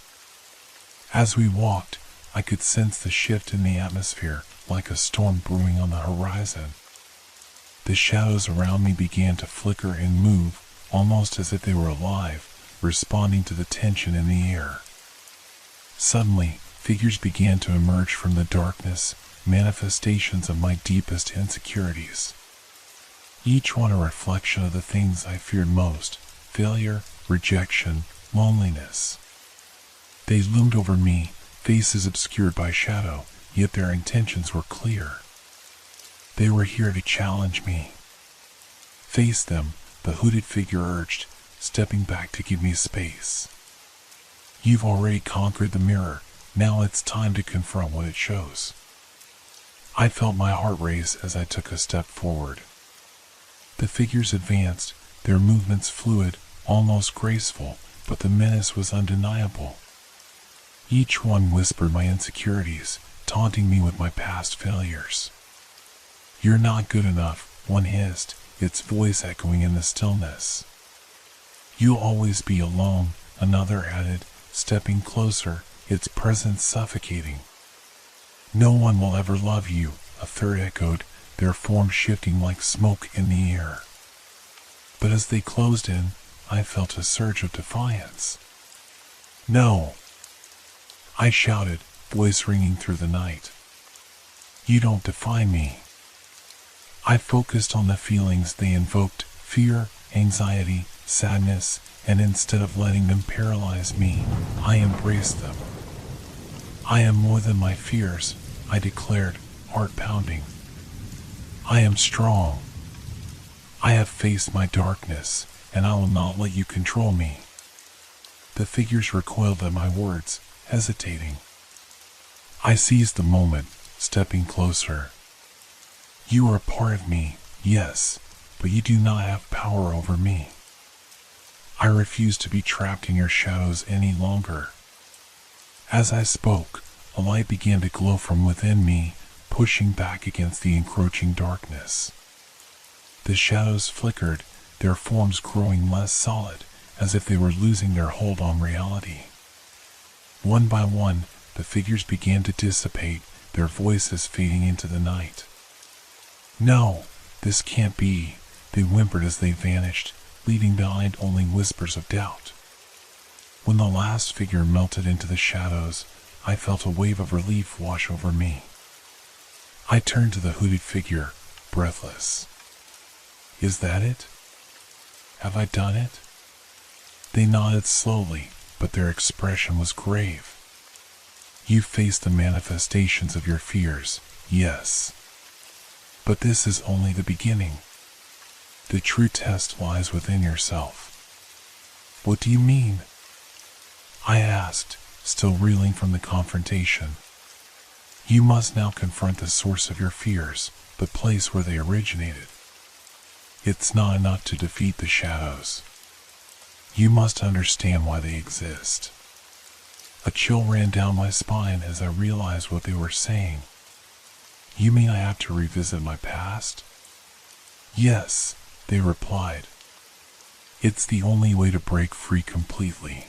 As we walked, I could sense the shift in the atmosphere, like a storm brewing on the horizon. The shadows around me began to flicker and move, almost as if they were alive, responding to the tension in the air. Suddenly, figures began to emerge from the darkness, manifestations of my deepest insecurities. Each one a reflection of the things I feared most: failure, rejection, loneliness. They loomed over me, faces obscured by shadow, yet their intentions were clear. They were here to challenge me. Face them, the hooded figure urged, stepping back to give me space. You've already conquered the mirror, now it's time to confront what it shows. I felt my heart race as I took a step forward. The figures advanced, their movements fluid, almost graceful, but the menace was undeniable. Each one whispered my insecurities, taunting me with my past failures. "You're not good enough," one hissed, its voice echoing in the stillness. "You'll always be alone," another added, stepping closer, its presence suffocating. "No one will ever love you," a third echoed, their form shifting like smoke in the air. But as they closed in, I felt a surge of defiance. "No!" I shouted, voice ringing through the night. "You don't define me." I focused on the feelings they invoked: fear, anxiety, sadness, and instead of letting them paralyze me, I embraced them. "I am more than my fears," I declared, heart pounding. "I am strong. I have faced my darkness, and I will not let you control me." The figures recoiled at my words, hesitating. I seized the moment, stepping closer. "You are a part of me, yes, but you do not have power over me. I refuse to be trapped in your shadows any longer." As I spoke, a light began to glow from within me, pushing back against the encroaching darkness. The shadows flickered, their forms growing less solid, as if they were losing their hold on reality. One by one, the figures began to dissipate, their voices fading into the night. "No, this can't be," they whimpered as they vanished, leaving behind only whispers of doubt. When the last figure melted into the shadows, I felt a wave of relief wash over me. I turned to the hooded figure, breathless. "Is that it? Have I done it?" They nodded slowly, but their expression was grave. "You faced the manifestations of your fears, yes. But this is only the beginning. The true test lies within yourself." "What do you mean?" I asked, still reeling from the confrontation. "You must now confront the source of your fears, the place where they originated. It's not enough to defeat the shadows. You must understand why they exist." A chill ran down my spine as I realized what they were saying. "You mean I have to revisit my past?" "Yes," they replied. "It's the only way to break free completely.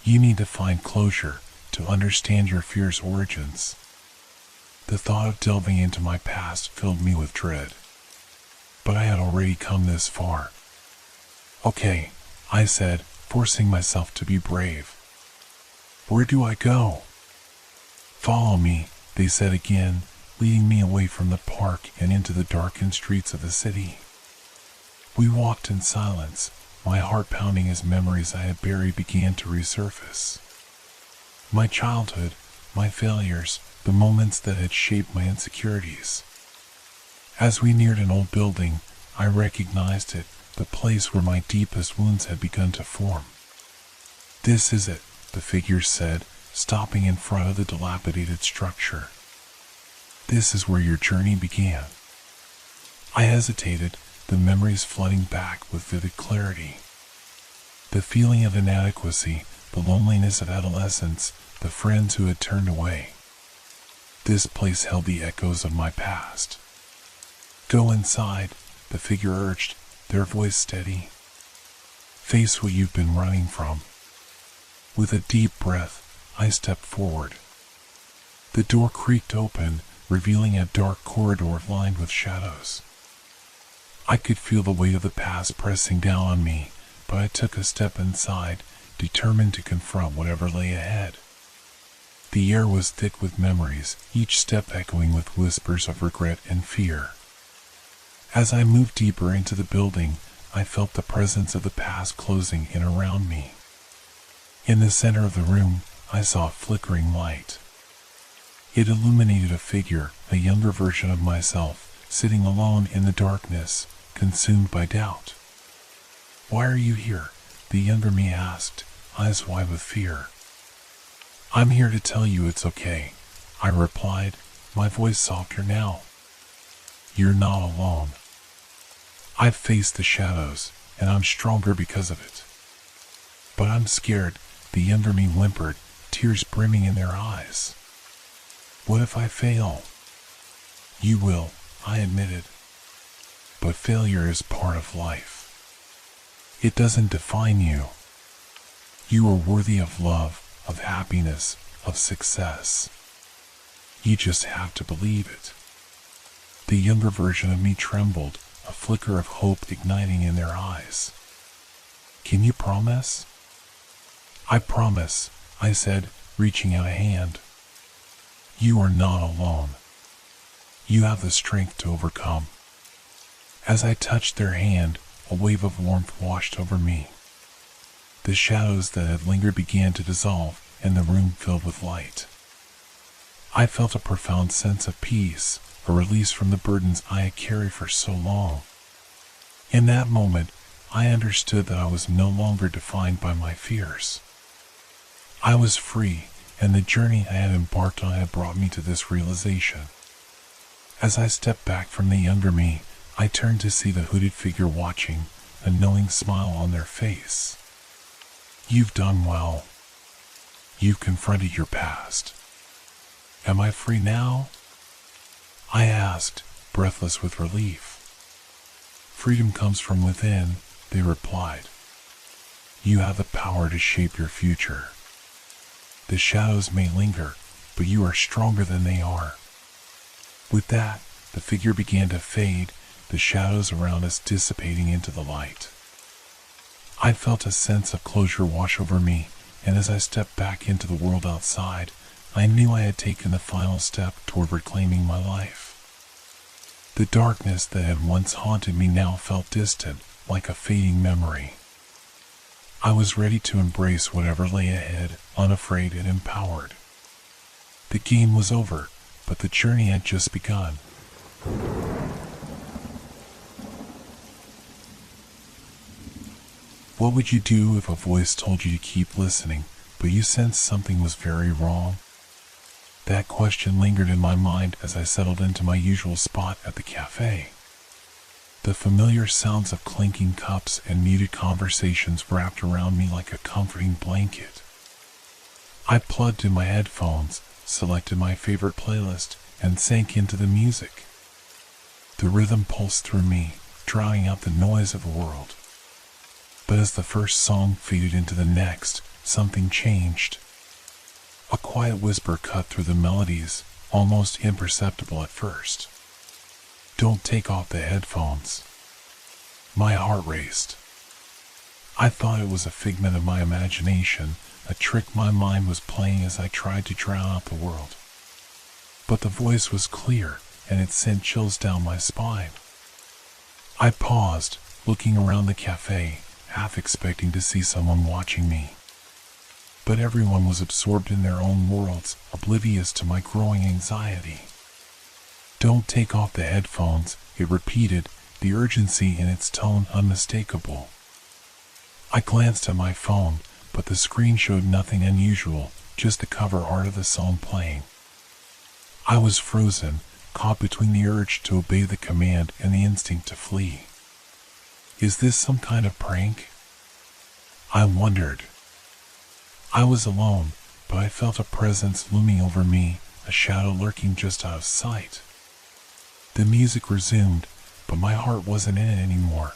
You need to find closure, to understand your fear's origins." The thought of delving into my past filled me with dread. But I had already come this far. "Okay," I said, forcing myself to be brave. "Where do I go?" "Follow me," they said again, leading me away from the park and into the darkened streets of the city. We walked in silence, my heart pounding as memories I had buried began to resurface. My childhood, my failures, the moments that had shaped my insecurities. As we neared an old building, I recognized it, the place where my deepest wounds had begun to form. "This is it," the figure said, stopping in front of the dilapidated structure. "This is where your journey began." I hesitated, the memories flooding back with vivid clarity. The feeling of inadequacy, the loneliness of adolescence, the friends who had turned away. This place held the echoes of my past. "Go inside," the figure urged, their voice steady. "Face what you've been running from." With a deep breath, I stepped forward. The door creaked open, revealing a dark corridor lined with shadows. I could feel the weight of the past pressing down on me, but I took a step inside, determined to confront whatever lay ahead. The air was thick with memories, each step echoing with whispers of regret and fear. As I moved deeper into the building, I felt the presence of the past closing in around me. In the center of the room, I saw a flickering light. It illuminated a figure, a younger version of myself, sitting alone in the darkness, consumed by doubt. "Why are you here?" the younger me asked, eyes wide with fear. "I'm here to tell you it's okay," I replied, my voice softer now. "You're not alone. I've faced the shadows, and I'm stronger because of it." But I'm scared, the younger me whimpered, tears brimming in their eyes. What if I fail? You will, I admitted. But failure is part of life. It doesn't define you. You are worthy of love, of happiness, of success. You just have to believe it. The younger version of me trembled, a flicker of hope igniting in their eyes. Can you promise? I promise, I said, reaching out a hand. You are not alone. You have the strength to overcome. As I touched their hand, a wave of warmth washed over me. The shadows that had lingered began to dissolve, and the room filled with light. I felt a profound sense of peace, a release from the burdens I had carried for so long. In that moment, I understood that I was no longer defined by my fears. I was free, and the journey I had embarked on had brought me to this realization. As I stepped back from the younger me, I turned to see the hooded figure watching, a knowing smile on their face. You've done well. You've confronted your past. Am I free now? I asked, breathless with relief. Freedom comes from within, they replied. You have the power to shape your future. The shadows may linger, but you are stronger than they are. With that, the figure began to fade, the shadows around us dissipating into the light. I felt a sense of closure wash over me, and as I stepped back into the world outside, I knew I had taken the final step toward reclaiming my life. The darkness that had once haunted me now felt distant, like a fading memory. I was ready to embrace whatever lay ahead, unafraid and empowered. The game was over, but the journey had just begun. What would you do if a voice told you to keep listening, but you sensed something was very wrong? That question lingered in my mind as I settled into my usual spot at the cafe. The familiar sounds of clinking cups and muted conversations wrapped around me like a comforting blanket. I plugged in my headphones, selected my favorite playlist, and sank into the music. The rhythm pulsed through me, drowning out the noise of the world. But as the first song faded into the next, something changed. A quiet whisper cut through the melodies, almost imperceptible at first. Don't take off the headphones. My heart raced. I thought it was a figment of my imagination, a trick my mind was playing as I tried to drown out the world. But the voice was clear, and it sent chills down my spine. I paused, looking around the cafe, half expecting to see someone watching me. But everyone was absorbed in their own worlds, oblivious to my growing anxiety. Don't take off the headphones, it repeated, the urgency in its tone unmistakable. I glanced at my phone, but the screen showed nothing unusual, just the cover art of the song playing. I was frozen, caught between the urge to obey the command and the instinct to flee. Is this some kind of prank? I wondered. I was alone, but I felt a presence looming over me, a shadow lurking just out of sight. The music resumed, but my heart wasn't in it anymore.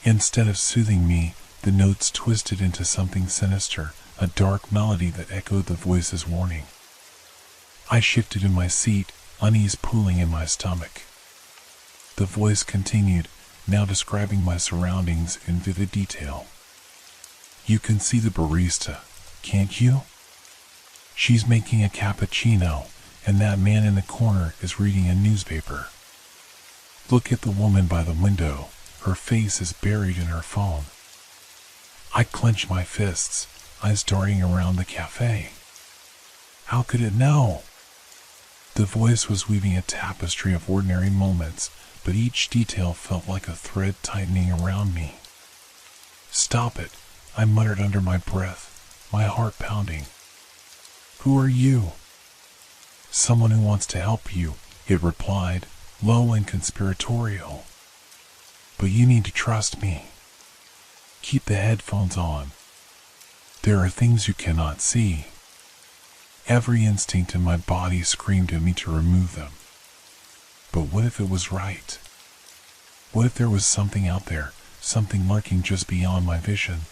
Instead of soothing me, the notes twisted into something sinister, a dark melody that echoed the voice's warning. I shifted in my seat, unease pooling in my stomach. The voice continued, now describing my surroundings in vivid detail. You can see the barista, can't you? She's making a cappuccino, and that man in the corner is reading a newspaper. Look at the woman by the window, her face is buried in her phone. I clenched my fists, eyes darting around the cafe. How could it know? The voice was weaving a tapestry of ordinary moments, but each detail felt like a thread tightening around me. Stop it, I muttered under my breath, my heart pounding. Who are you? Someone who wants to help you, it replied, low and conspiratorial. But you need to trust me. Keep the headphones on. There are things you cannot see. Every instinct in my body screamed at me to remove them. But what if it was right? What if there was something out there, something lurking just beyond my vision?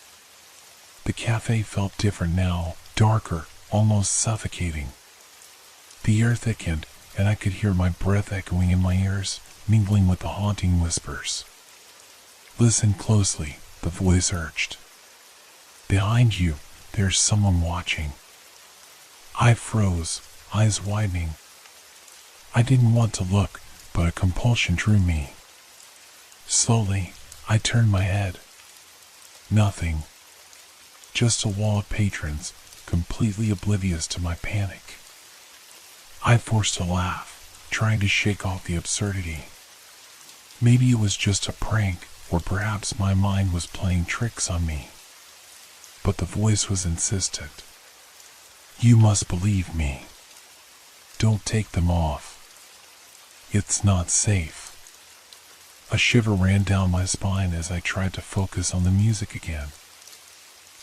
The cafe felt different now, darker, almost suffocating. The air thickened, and I could hear my breath echoing in my ears, mingling with the haunting whispers. Listen closely, the voice urged. Behind you, there's someone watching. I froze, eyes widening. I didn't want to look, but a compulsion drew me. Slowly, I turned my head. Nothing. Just a wall of patrons, completely oblivious to my panic. I forced a laugh, trying to shake off the absurdity. Maybe it was just a prank, or perhaps my mind was playing tricks on me. But the voice was insistent. You must believe me. Don't take them off. It's not safe. A shiver ran down my spine as I tried to focus on the music again.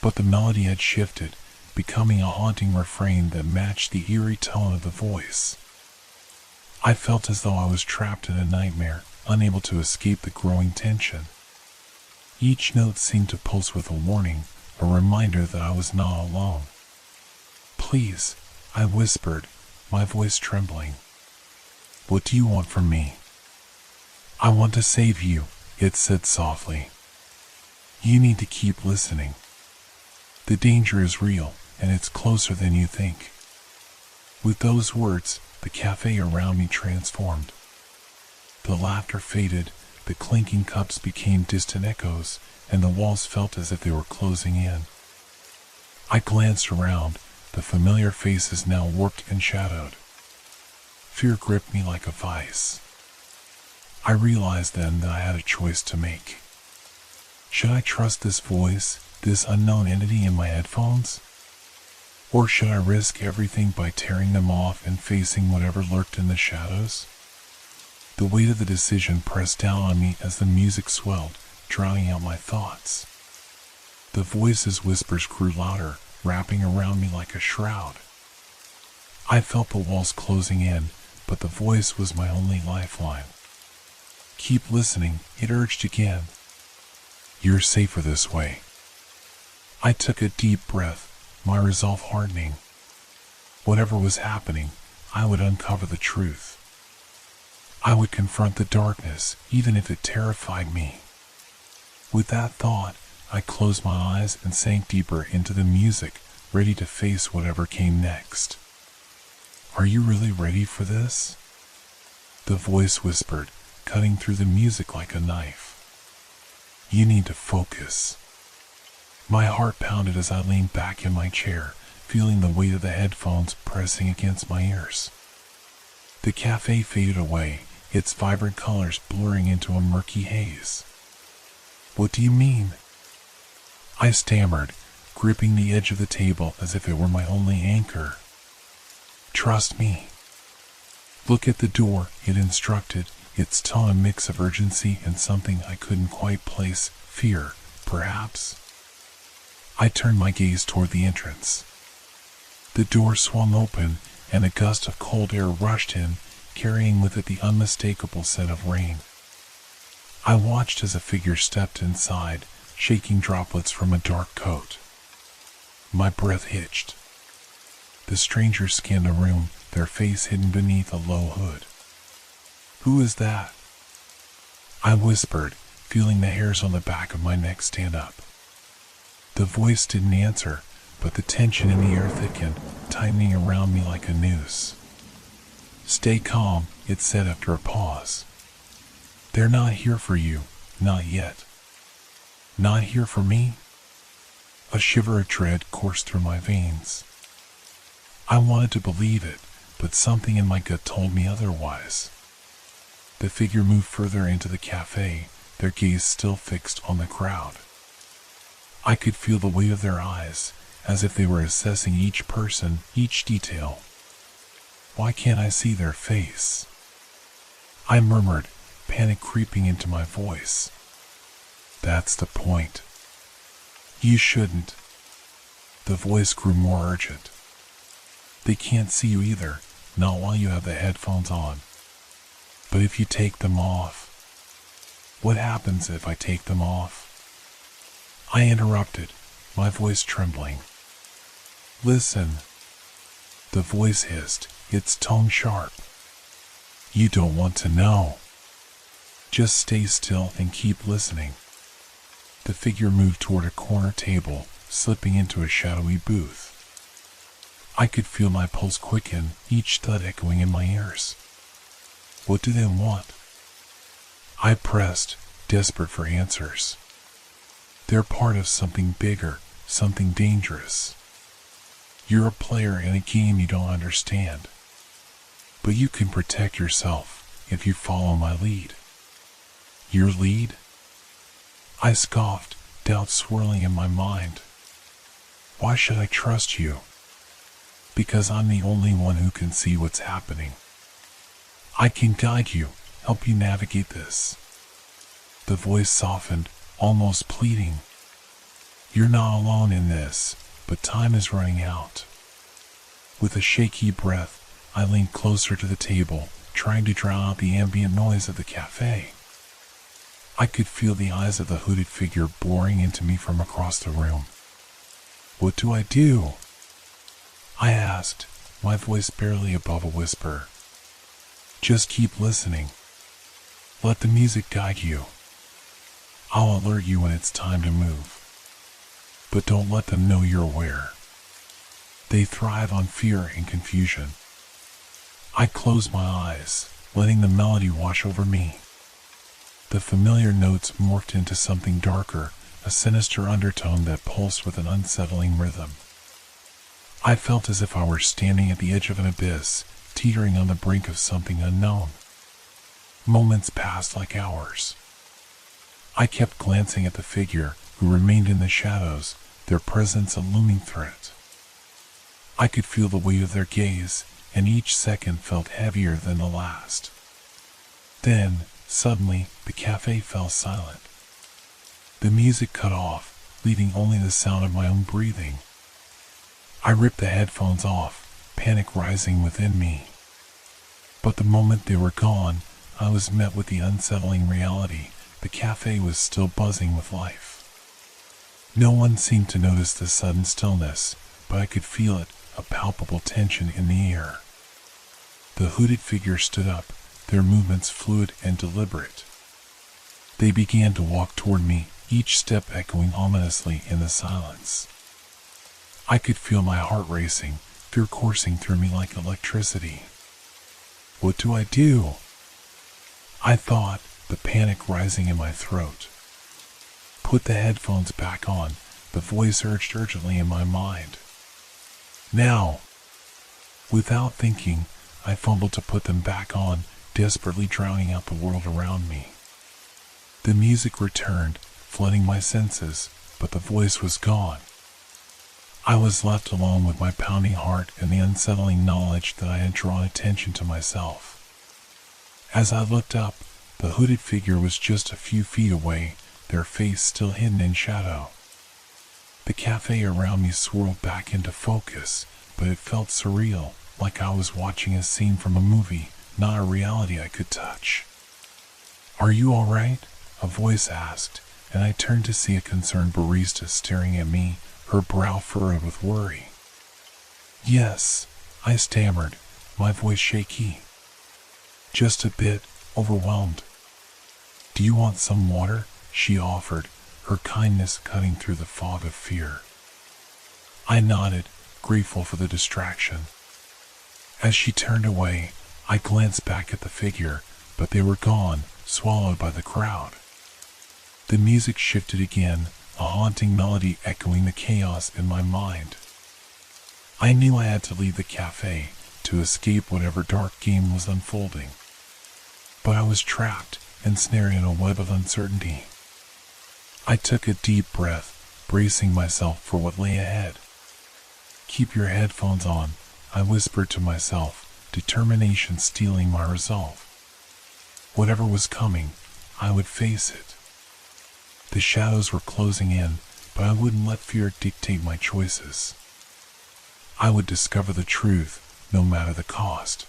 But the melody had shifted, becoming a haunting refrain that matched the eerie tone of the voice. I felt as though I was trapped in a nightmare, unable to escape the growing tension. Each note seemed to pulse with a warning, a reminder that I was not alone. Please, I whispered, my voice trembling. What do you want from me? I want to save you, it said softly. You need to keep listening. The danger is real, and it's closer than you think. With those words, the cafe around me transformed. The laughter faded, the clinking cups became distant echoes, and the walls felt as if they were closing in. I glanced around, the familiar faces now warped and shadowed. Fear gripped me like a vice. I realized then that I had a choice to make. Should I trust this voice, this unknown entity in my headphones? Or should I risk everything by tearing them off and facing whatever lurked in the shadows? The weight of the decision pressed down on me as the music swelled, drowning out my thoughts. The voice's whispers grew louder, wrapping around me like a shroud. I felt the walls closing in, but the voice was my only lifeline. Keep listening, it urged again. You're safer this way. I took a deep breath, my resolve hardening. Whatever was happening, I would uncover the truth. I would confront the darkness, even if it terrified me. With that thought, I closed my eyes and sank deeper into the music, ready to face whatever came next. Are you really ready for this? The voice whispered, cutting through the music like a knife. You need to focus. My heart pounded as I leaned back in my chair, feeling the weight of the headphones pressing against my ears. The cafe faded away, its vibrant colors blurring into a murky haze. What do you mean? I stammered, gripping the edge of the table as if it were my only anchor. Trust me. Look at the door, it instructed, its tone a mix of urgency and something I couldn't quite place, fear, perhaps. I turned my gaze toward the entrance. The door swung open, and a gust of cold air rushed in, carrying with it the unmistakable scent of rain. I watched as a figure stepped inside, shaking droplets from a dark coat. My breath hitched. The stranger scanned the room, their face hidden beneath a low hood. Who is that? I whispered, feeling the hairs on the back of my neck stand up. The voice didn't answer, but the tension in the air thickened, tightening around me like a noose. Stay calm, it said after a pause. They're not here for you, not yet. Not here for me? A shiver of dread coursed through my veins. I wanted to believe it, but something in my gut told me otherwise. The figure moved further into the cafe, their gaze still fixed on the crowd. I could feel the weight of their eyes, as if they were assessing each person, each detail. Why can't I see their face? I murmured, panic creeping into my voice. That's the point. You shouldn't. The The voice grew more urgent. They can't see you either, not while you have the headphones on. But if you take them off, what happens if I take them off? I interrupted, my voice trembling. Listen, the voice hissed, its tone sharp. You don't want to know. Just stay still and keep listening. The figure moved toward a corner table, slipping into a shadowy booth. I could feel my pulse quicken, each thud echoing in my ears. What do they want? I pressed, desperate for answers. They're part of something bigger, something dangerous. You're a player in a game you don't understand. But you can protect yourself if you follow my lead. Your lead? I scoffed, doubt swirling in my mind. Why should I trust you? Because I'm the only one who can see what's happening. I can guide you, help you navigate this. The voice softened, almost pleading. You're not alone in this, but time is running out. With a shaky breath, I leaned closer to the table, trying to drown out the ambient noise of the cafe. I could feel the eyes of the hooded figure boring into me from across the room. What do I do? I asked, my voice barely above a whisper. Just keep listening. Let the music guide you. I'll alert you when it's time to move. But don't let them know you're aware. They thrive on fear and confusion. I closed my eyes, letting the melody wash over me. The familiar notes morphed into something darker, a sinister undertone that pulsed with an unsettling rhythm. I felt as if I were standing at the edge of an abyss, teetering on the brink of something unknown. Moments passed like hours. I kept glancing at the figure, who remained in the shadows, their presence a looming threat. I could feel the weight of their gaze, and each second felt heavier than the last. Then, suddenly, the cafe fell silent. The music cut off, leaving only the sound of my own breathing. I ripped the headphones off, panic rising within me. But the moment they were gone, I was met with the unsettling reality. The cafe was still buzzing with life. No one seemed to notice the sudden stillness, but I could feel it, a palpable tension in the air. The hooded figure stood up, their movements fluid and deliberate. They began to walk toward me, each step echoing ominously in the silence. I could feel my heart racing, fear coursing through me like electricity. What do I do? I thought, the panic rising in my throat. Put the headphones back on, the voice urged urgently in my mind. Now! Without thinking, I fumbled to put them back on, desperately drowning out the world around me. The music returned, flooding my senses, but the voice was gone. I was left alone with my pounding heart and the unsettling knowledge that I had drawn attention to myself. As I looked up, the hooded figure was just a few feet away, their face still hidden in shadow. The cafe around me swirled back into focus, but it felt surreal, like I was watching a scene from a movie, not a reality I could touch. Are you all right? A voice asked, and I turned to see a concerned barista staring at me, her brow furrowed with worry. Yes, I stammered, my voice shaky. Just a bit overwhelmed. Do you want some water? She offered, her kindness cutting through the fog of fear. I nodded, grateful for the distraction. As she turned away, I glanced back at the figure, but they were gone, swallowed by the crowd. The music shifted again, a haunting melody echoing the chaos in my mind. I knew I had to leave the cafe, to escape whatever dark game was unfolding. But I was trapped, ensnared in a web of uncertainty. I took a deep breath, bracing myself for what lay ahead. Keep your headphones on, I whispered to myself, determination stealing my resolve. Whatever was coming, I would face it. The shadows were closing in, but I wouldn't let fear dictate my choices. I would discover the truth, no matter the cost.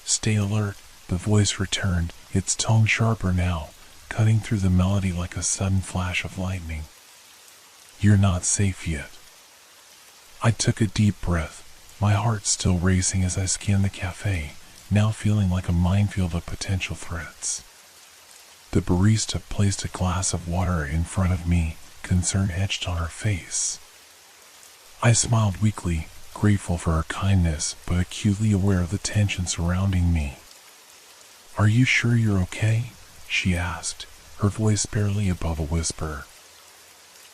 Stay alert, the voice returned, its tone sharper now, cutting through the melody like a sudden flash of lightning. You're not safe yet. I took a deep breath, my heart still racing as I scanned the cafe, now feeling like a minefield of potential threats. The barista placed a glass of water in front of me, concern etched on her face. I smiled weakly, grateful for her kindness, but acutely aware of the tension surrounding me. Are you sure you're okay? She asked, her voice barely above a whisper.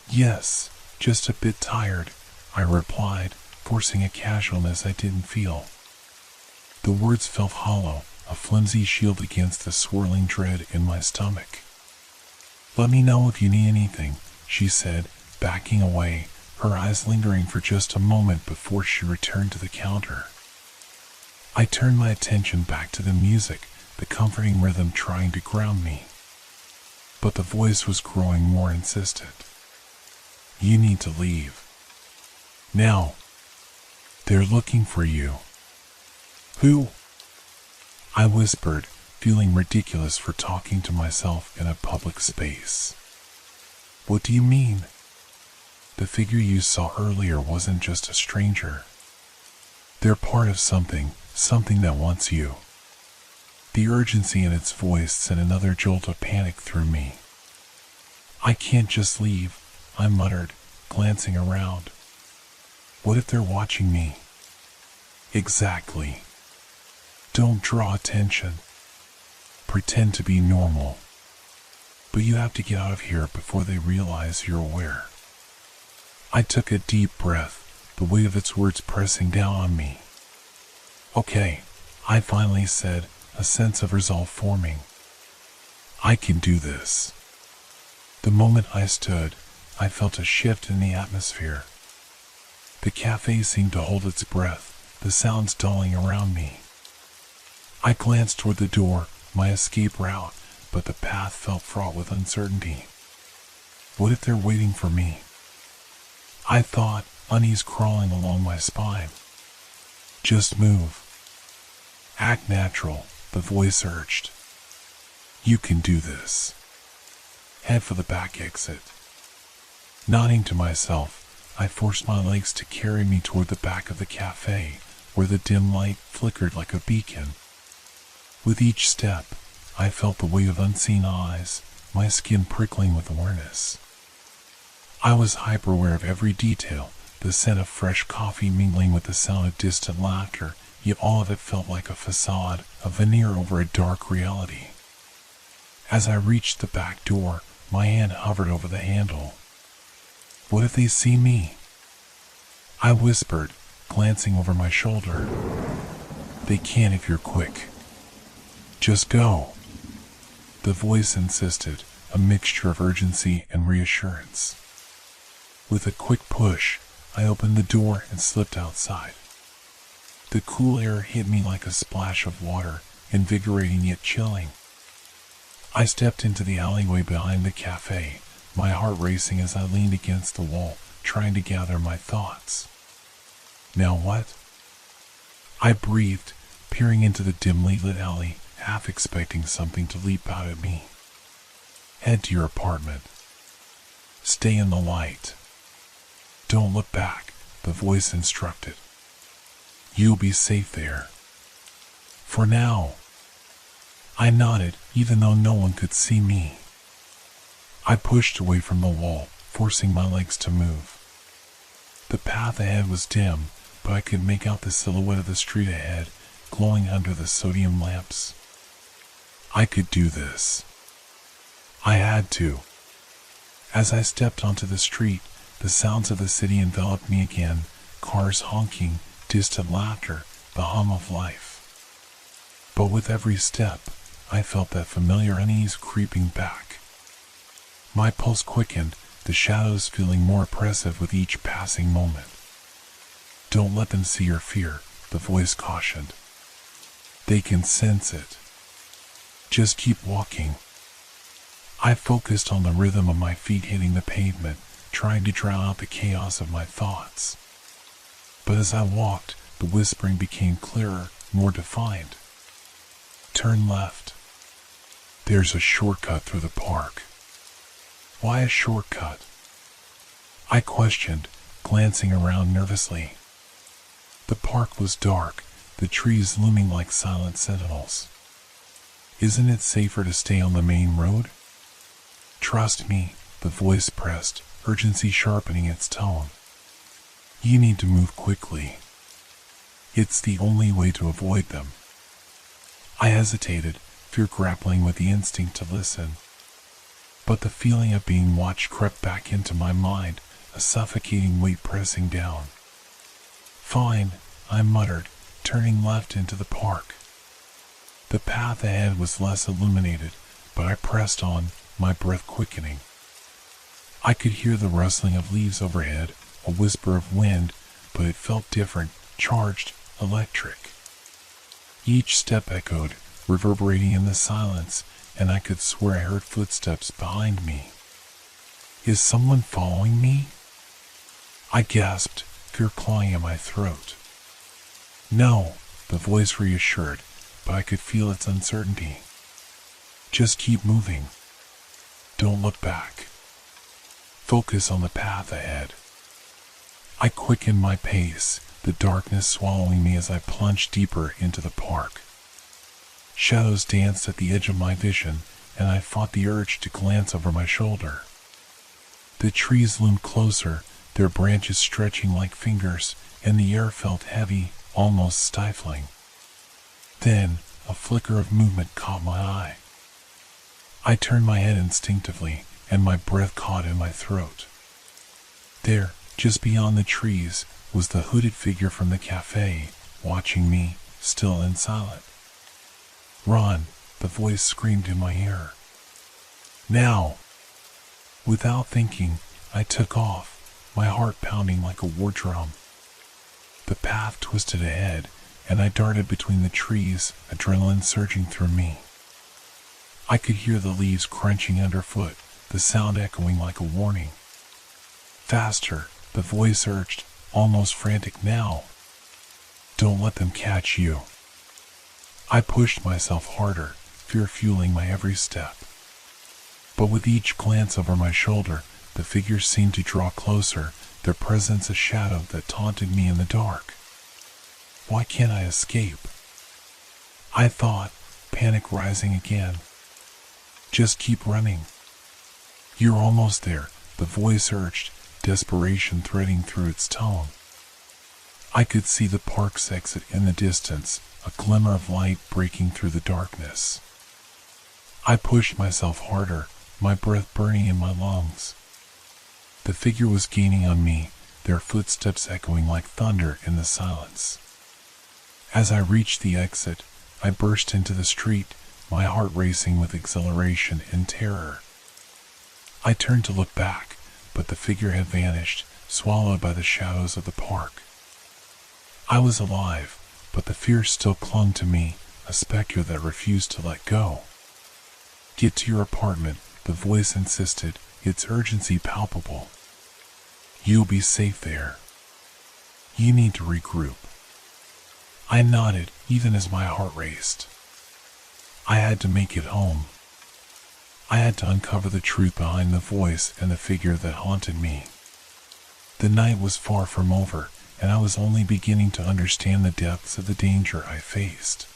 Yes, just a bit tired, I replied, forcing a casualness I didn't feel. The words felt hollow, a flimsy shield against the swirling dread in my stomach. Let me know if you need anything, she said, backing away, her eyes lingering for just a moment before she returned to the counter. I turned my attention back to the music, the comforting rhythm trying to ground me. But the voice was growing more insistent. You need to leave. Now. They're looking for you. Who? I whispered, feeling ridiculous for talking to myself in a public space. What do you mean? The figure you saw earlier wasn't just a stranger. They're part of something that wants you. The urgency in its voice sent another jolt of panic through me. I can't just leave, I muttered, glancing around. What if they're watching me? Exactly. Don't draw attention. Pretend to be normal. But you have to get out of here before they realize you're aware. I took a deep breath, the weight of its words pressing down on me. Okay, I finally said, a sense of resolve forming. I can do this. The moment I stood, I felt a shift in the atmosphere. The cafe seemed to hold its breath, the sounds dulling around me. I glanced toward the door, my escape route, but the path felt fraught with uncertainty. What if they're waiting for me? I thought, unease crawling along my spine. Just move. Act natural, the voice urged. You can do this. Head for the back exit. Nodding to myself, I forced my legs to carry me toward the back of the cafe, where the dim light flickered like a beacon. With each step, I felt the weight of unseen eyes, my skin prickling with awareness. I was hyper-aware of every detail, the scent of fresh coffee mingling with the sound of distant laughter, yet all of it felt like a facade, a veneer over a dark reality. As I reached the back door, my hand hovered over the handle. What if they see me? I whispered, glancing over my shoulder. They can if you're quick. Just go. The voice insisted, a mixture of urgency and reassurance. With a quick push, I opened the door and slipped outside. The cool air hit me like a splash of water, invigorating yet chilling. I stepped into the alleyway behind the cafe, my heart racing as I leaned against the wall, trying to gather my thoughts. Now what? I breathed, peering into the dimly lit alley, half expecting something to leap out at me. Head to your apartment. Stay in the light. Don't look back, the voice instructed. You'll be safe there. For now. I nodded, even though no one could see me. I pushed away from the wall, forcing my legs to move. The path ahead was dim, but I could make out the silhouette of the street ahead, glowing under the sodium lamps. I could do this. I had to. As I stepped onto the street, the sounds of the city enveloped me again, cars honking, distant laughter, the hum of life. But with every step, I felt that familiar unease creeping back. My pulse quickened, the shadows feeling more oppressive with each passing moment. Don't let them see your fear, the voice cautioned. They can sense it. Just keep walking. I focused on the rhythm of my feet hitting the pavement, trying to drown out the chaos of my thoughts. But as I walked, the whispering became clearer, more defined. Turn left. There's a shortcut through the park. Why a shortcut? I questioned, glancing around nervously. The park was dark, the trees looming like silent sentinels. Isn't it safer to stay on the main road? Trust me, the voice pressed, urgency sharpening its tone. You need to move quickly. It's the only way to avoid them. I hesitated, fear grappling with the instinct to listen. But the feeling of being watched crept back into my mind, a suffocating weight pressing down. Fine, I muttered, turning left into the park. The path ahead was less illuminated, but I pressed on, my breath quickening. I could hear the rustling of leaves overhead, a whisper of wind, but it felt different, charged, electric. Each step echoed, reverberating in the silence, and I could swear I heard footsteps behind me. Is someone following me? I gasped, fear clawing at my throat. No, the voice reassured, but I could feel its uncertainty. Just keep moving. Don't look back. Focus on the path ahead. I quickened my pace, the darkness swallowing me as I plunged deeper into the park. Shadows danced at the edge of my vision, and I fought the urge to glance over my shoulder. The trees loomed closer, their branches stretching like fingers, and the air felt heavy, almost stifling. Then, a flicker of movement caught my eye. I turned my head instinctively, and my breath caught in my throat. There, just beyond the trees, was the hooded figure from the cafe, watching me, still and silent. Run, the voice screamed in my ear. Now! Without thinking, I took off, my heart pounding like a war drum. The path twisted ahead, and I darted between the trees, adrenaline surging through me. I could hear the leaves crunching underfoot, the sound echoing like a warning. Faster, the voice urged, almost frantic now. Don't let them catch you. I pushed myself harder, fear fueling my every step. But with each glance over my shoulder, the figures seemed to draw closer, their presence a shadow that taunted me in the dark. Why can't I escape? I thought, panic rising again. Just keep running. You're almost there, the voice urged, desperation threading through its tone. I could see the park's exit in the distance, a glimmer of light breaking through the darkness. I pushed myself harder, my breath burning in my lungs. The figure was gaining on me, their footsteps echoing like thunder in the silence. As I reached the exit, I burst into the street, my heart racing with exhilaration and terror. I turned to look back, but the figure had vanished, swallowed by the shadows of the park. I was alive, but the fear still clung to me, a specter that refused to let go. Get to your apartment, the voice insisted, its urgency palpable. You'll be safe there. You need to regroup. I nodded, even as my heart raced. I had to make it home. I had to uncover the truth behind the voice and the figure that haunted me. The night was far from over, and I was only beginning to understand the depths of the danger I faced.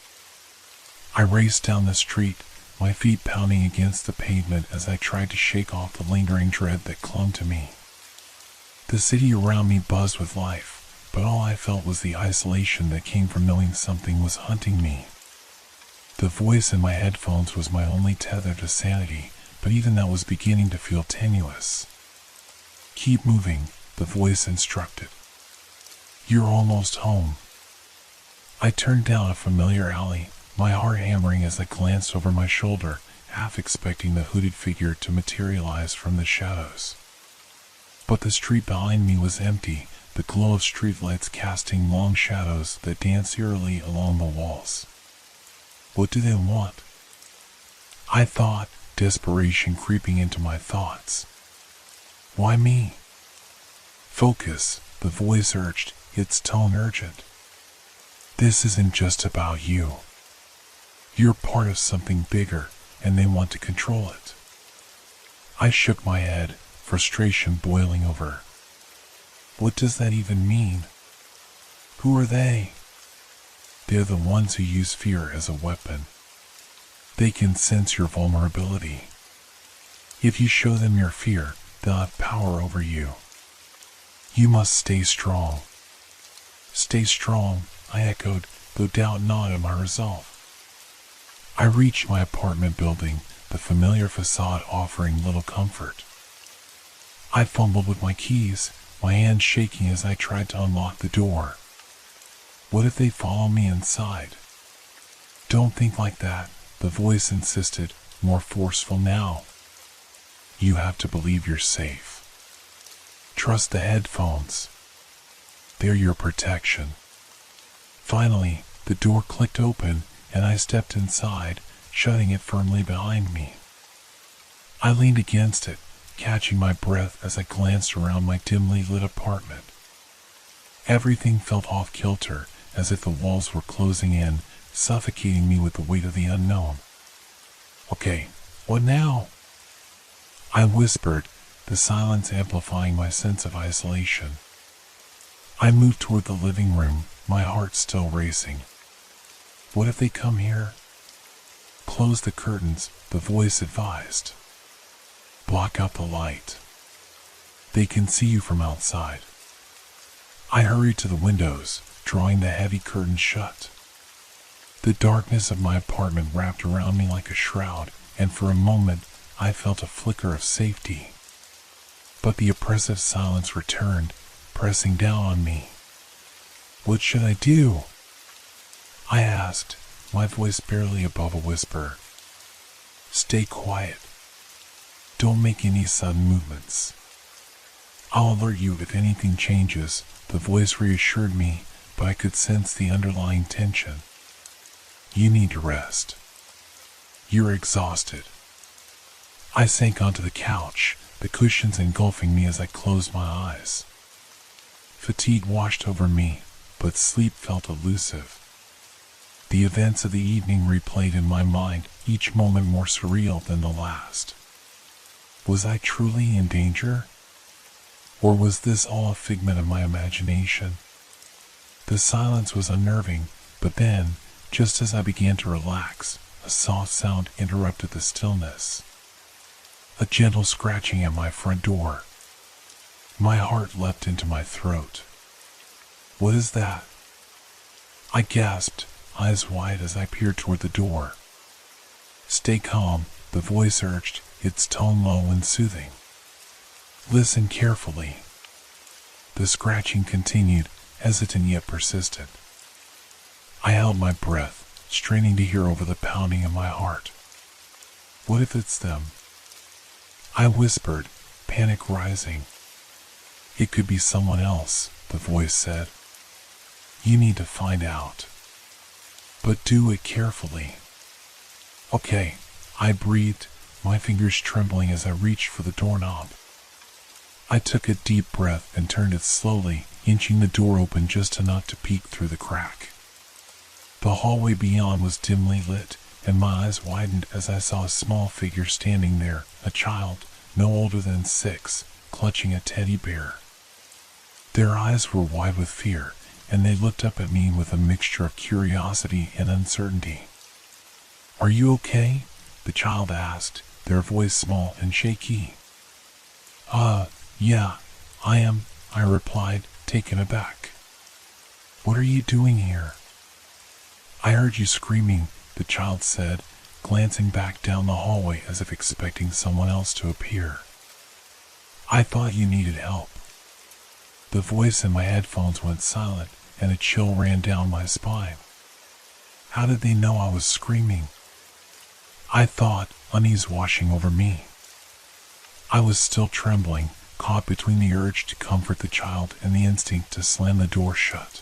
I raced down the street, my feet pounding against the pavement as I tried to shake off the lingering dread that clung to me. The city around me buzzed with life, but all I felt was the isolation that came from knowing something was hunting me. The voice in my headphones was my only tether to sanity, but even that was beginning to feel tenuous. Keep moving, the voice instructed. You're almost home. I turned down a familiar alley, my heart hammering as I glanced over my shoulder, half expecting the hooded figure to materialize from the shadows. But the street behind me was empty, the glow of streetlights casting long shadows that danced eerily along the walls. What do they want? I thought, desperation creeping into my thoughts. Why me? Focus, the voice urged, its tone urgent. This isn't just about you. You're part of something bigger, and they want to control it. I shook my head, frustration boiling over. What does that even mean? Who are they? They're the ones who use fear as a weapon. They can sense your vulnerability. If you show them your fear, they'll have power over you. You must stay strong. Stay strong, I echoed, though doubt gnawed at my resolve. I reached my apartment building, the familiar facade offering little comfort. I fumbled with my keys, my hands shaking as I tried to unlock the door. What if they follow me inside? Don't think like that, the voice insisted, more forceful now. You have to believe you're safe. Trust the headphones. They're your protection. Finally, the door clicked open and I stepped inside, shutting it firmly behind me. I leaned against it, catching my breath as I glanced around my dimly lit apartment. Everything felt off-kilter, as if the walls were closing in, suffocating me with the weight of the unknown. Okay, what now? I whispered, the silence amplifying my sense of isolation. I moved toward the living room, my heart still racing. What if they come here? Close the curtains, the voice advised. Block out the light. They can see you from outside. I hurried to the windows, drawing the heavy curtains shut. The darkness of my apartment wrapped around me like a shroud, and for a moment I felt a flicker of safety. But the oppressive silence returned, pressing down on me. What should I do? I asked, my voice barely above a whisper. Stay quiet. Don't make any sudden movements. I'll alert you if anything changes, the voice reassured me, but I could sense the underlying tension. You need to rest. You're exhausted. I sank onto the couch, the cushions engulfing me as I closed my eyes. Fatigue washed over me, but sleep felt elusive. The events of the evening replayed in my mind, each moment more surreal than the last. Was I truly in danger? Or was this all a figment of my imagination? The silence was unnerving, but then, just as I began to relax, a soft sound interrupted the stillness. A gentle scratching at my front door. My heart leapt into my throat. What is that? I gasped, eyes wide as I peered toward the door. Stay calm, the voice urged, its tone low and soothing. Listen carefully. The scratching continued, hesitant yet persistent. I held my breath, straining to hear over the pounding of my heart. What if it's them? I whispered, panic rising. It could be someone else, the voice said. You need to find out. But do it carefully. Okay, I breathed, my fingers trembling as I reached for the doorknob. I took a deep breath and turned it slowly, inching the door open just enough to peek through the crack. The hallway beyond was dimly lit, and my eyes widened as I saw a small figure standing there, a child, no older than 6, clutching a teddy bear. Their eyes were wide with fear, and they looked up at me with a mixture of curiosity and uncertainty. Are you okay? The child asked, their voice small and shaky. Yeah, I am, I replied, taken aback. What are you doing here? I heard you screaming, the child said, glancing back down the hallway as if expecting someone else to appear. I thought you needed help. The voice in my headphones went silent, and a chill ran down my spine. How did they know I was screaming? I thought, unease washing over me. I was still trembling, caught between the urge to comfort the child and the instinct to slam the door shut.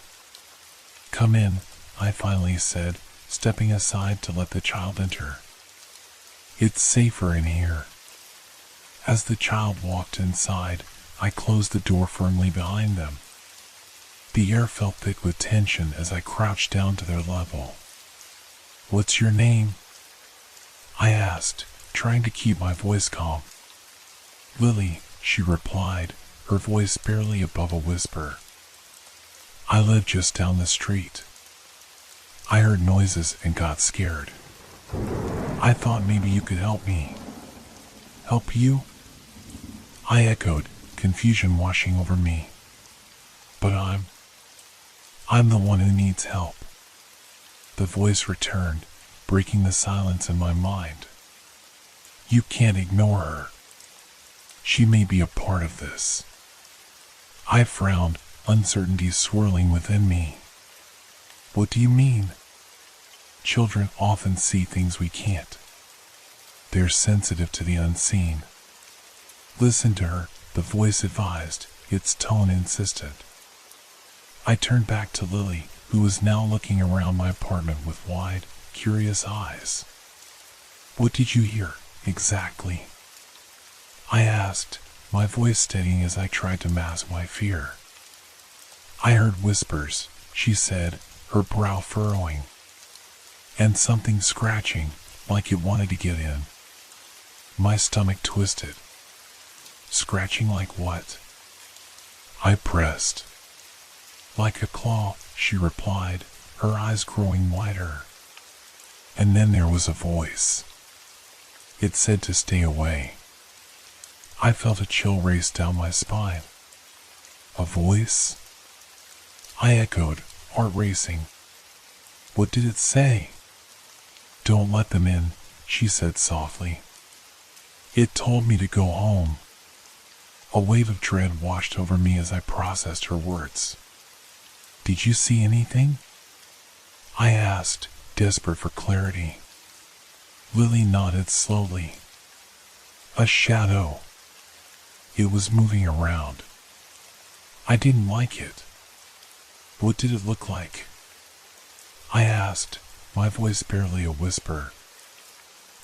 Come in, I finally said, stepping aside to let the child enter. It's safer in here. As the child walked inside, I closed the door firmly behind them. The air felt thick with tension as I crouched down to their level. "What's your name?" I asked, trying to keep my voice calm. "Lily," she replied, her voice barely above a whisper. "I live just down the street." I heard noises and got scared. "I thought maybe you could help me." "Help you?" I echoed, confusion washing over me. "But I'm the one who needs help." The voice returned, breaking the silence in my mind. "You can't ignore her. She may be a part of this." I frowned, uncertainty swirling within me. "What do you mean?" "Children often see things we can't. They're sensitive to the unseen." "Listen to her," the voice advised, its tone insistent. I turned back to Lily, who was now looking around my apartment with wide, curious eyes. "What did you hear, exactly?" I asked, my voice steadying as I tried to mask my fear. "I heard whispers," she said, her brow furrowing. "And something scratching, like it wanted to get in." My stomach twisted. "Scratching like what?" I pressed. "Like a claw," she replied, her eyes growing wider. And then there was a voice. It said to stay away. I felt a chill race down my spine. "A voice?" I echoed, heart racing. "What did it say?" "Don't let them in," she said softly. "It told me to go home." A wave of dread washed over me as I processed her words. "Did you see anything?" I asked, desperate for clarity. Lily nodded slowly. "A shadow. It was moving around. I didn't like it." "What did it look like?" I asked, my voice barely a whisper.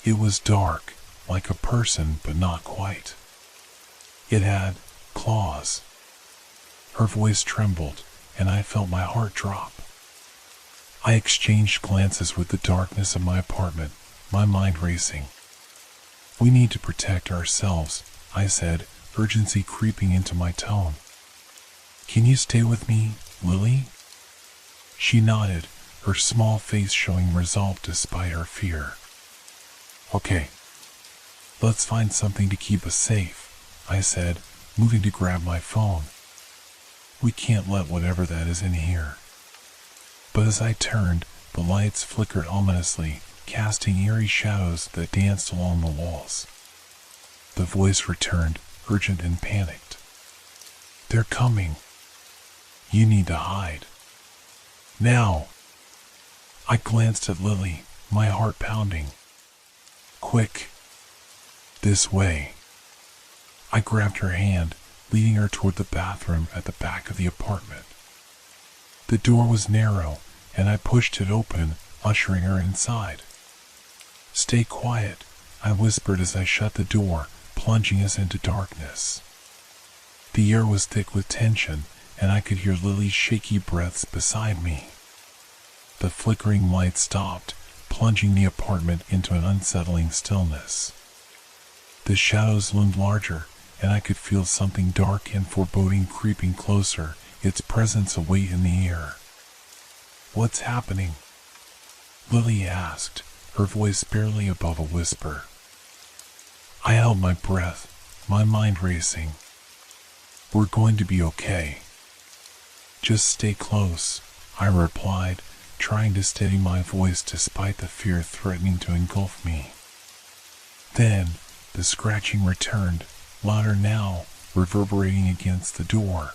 "It was dark, like a person, but not quite. It had claws." Her voice trembled, and I felt my heart drop. I exchanged glances with the darkness of my apartment, my mind racing. "We need to protect ourselves," I said, urgency creeping into my tone. "Can you stay with me, Lily?" She nodded, her small face showing resolve despite her fear. "Okay. Let's find something to keep us safe," I said, moving to grab my phone. "We can't let whatever that is in here." But as I turned, the lights flickered ominously, casting eerie shadows that danced along the walls. The voice returned, urgent and panicked. "They're coming. You need to hide. Now." I glanced at Lily, my heart pounding. "Quick. This way." I grabbed her hand, leading her toward the bathroom at the back of the apartment. The door was narrow, and I pushed it open, ushering her inside. "Stay quiet," I whispered as I shut the door, plunging us into darkness. The air was thick with tension, and I could hear Lily's shaky breaths beside me. The flickering light stopped, plunging the apartment into an unsettling stillness. The shadows loomed larger, and I could feel something dark and foreboding creeping closer, its presence a weight in the air. "What's happening?" Lily asked, her voice barely above a whisper. I held my breath, my mind racing. "We're going to be okay. Just stay close," I replied, trying to steady my voice despite the fear threatening to engulf me. Then, the scratching returned, louder now, reverberating against the door.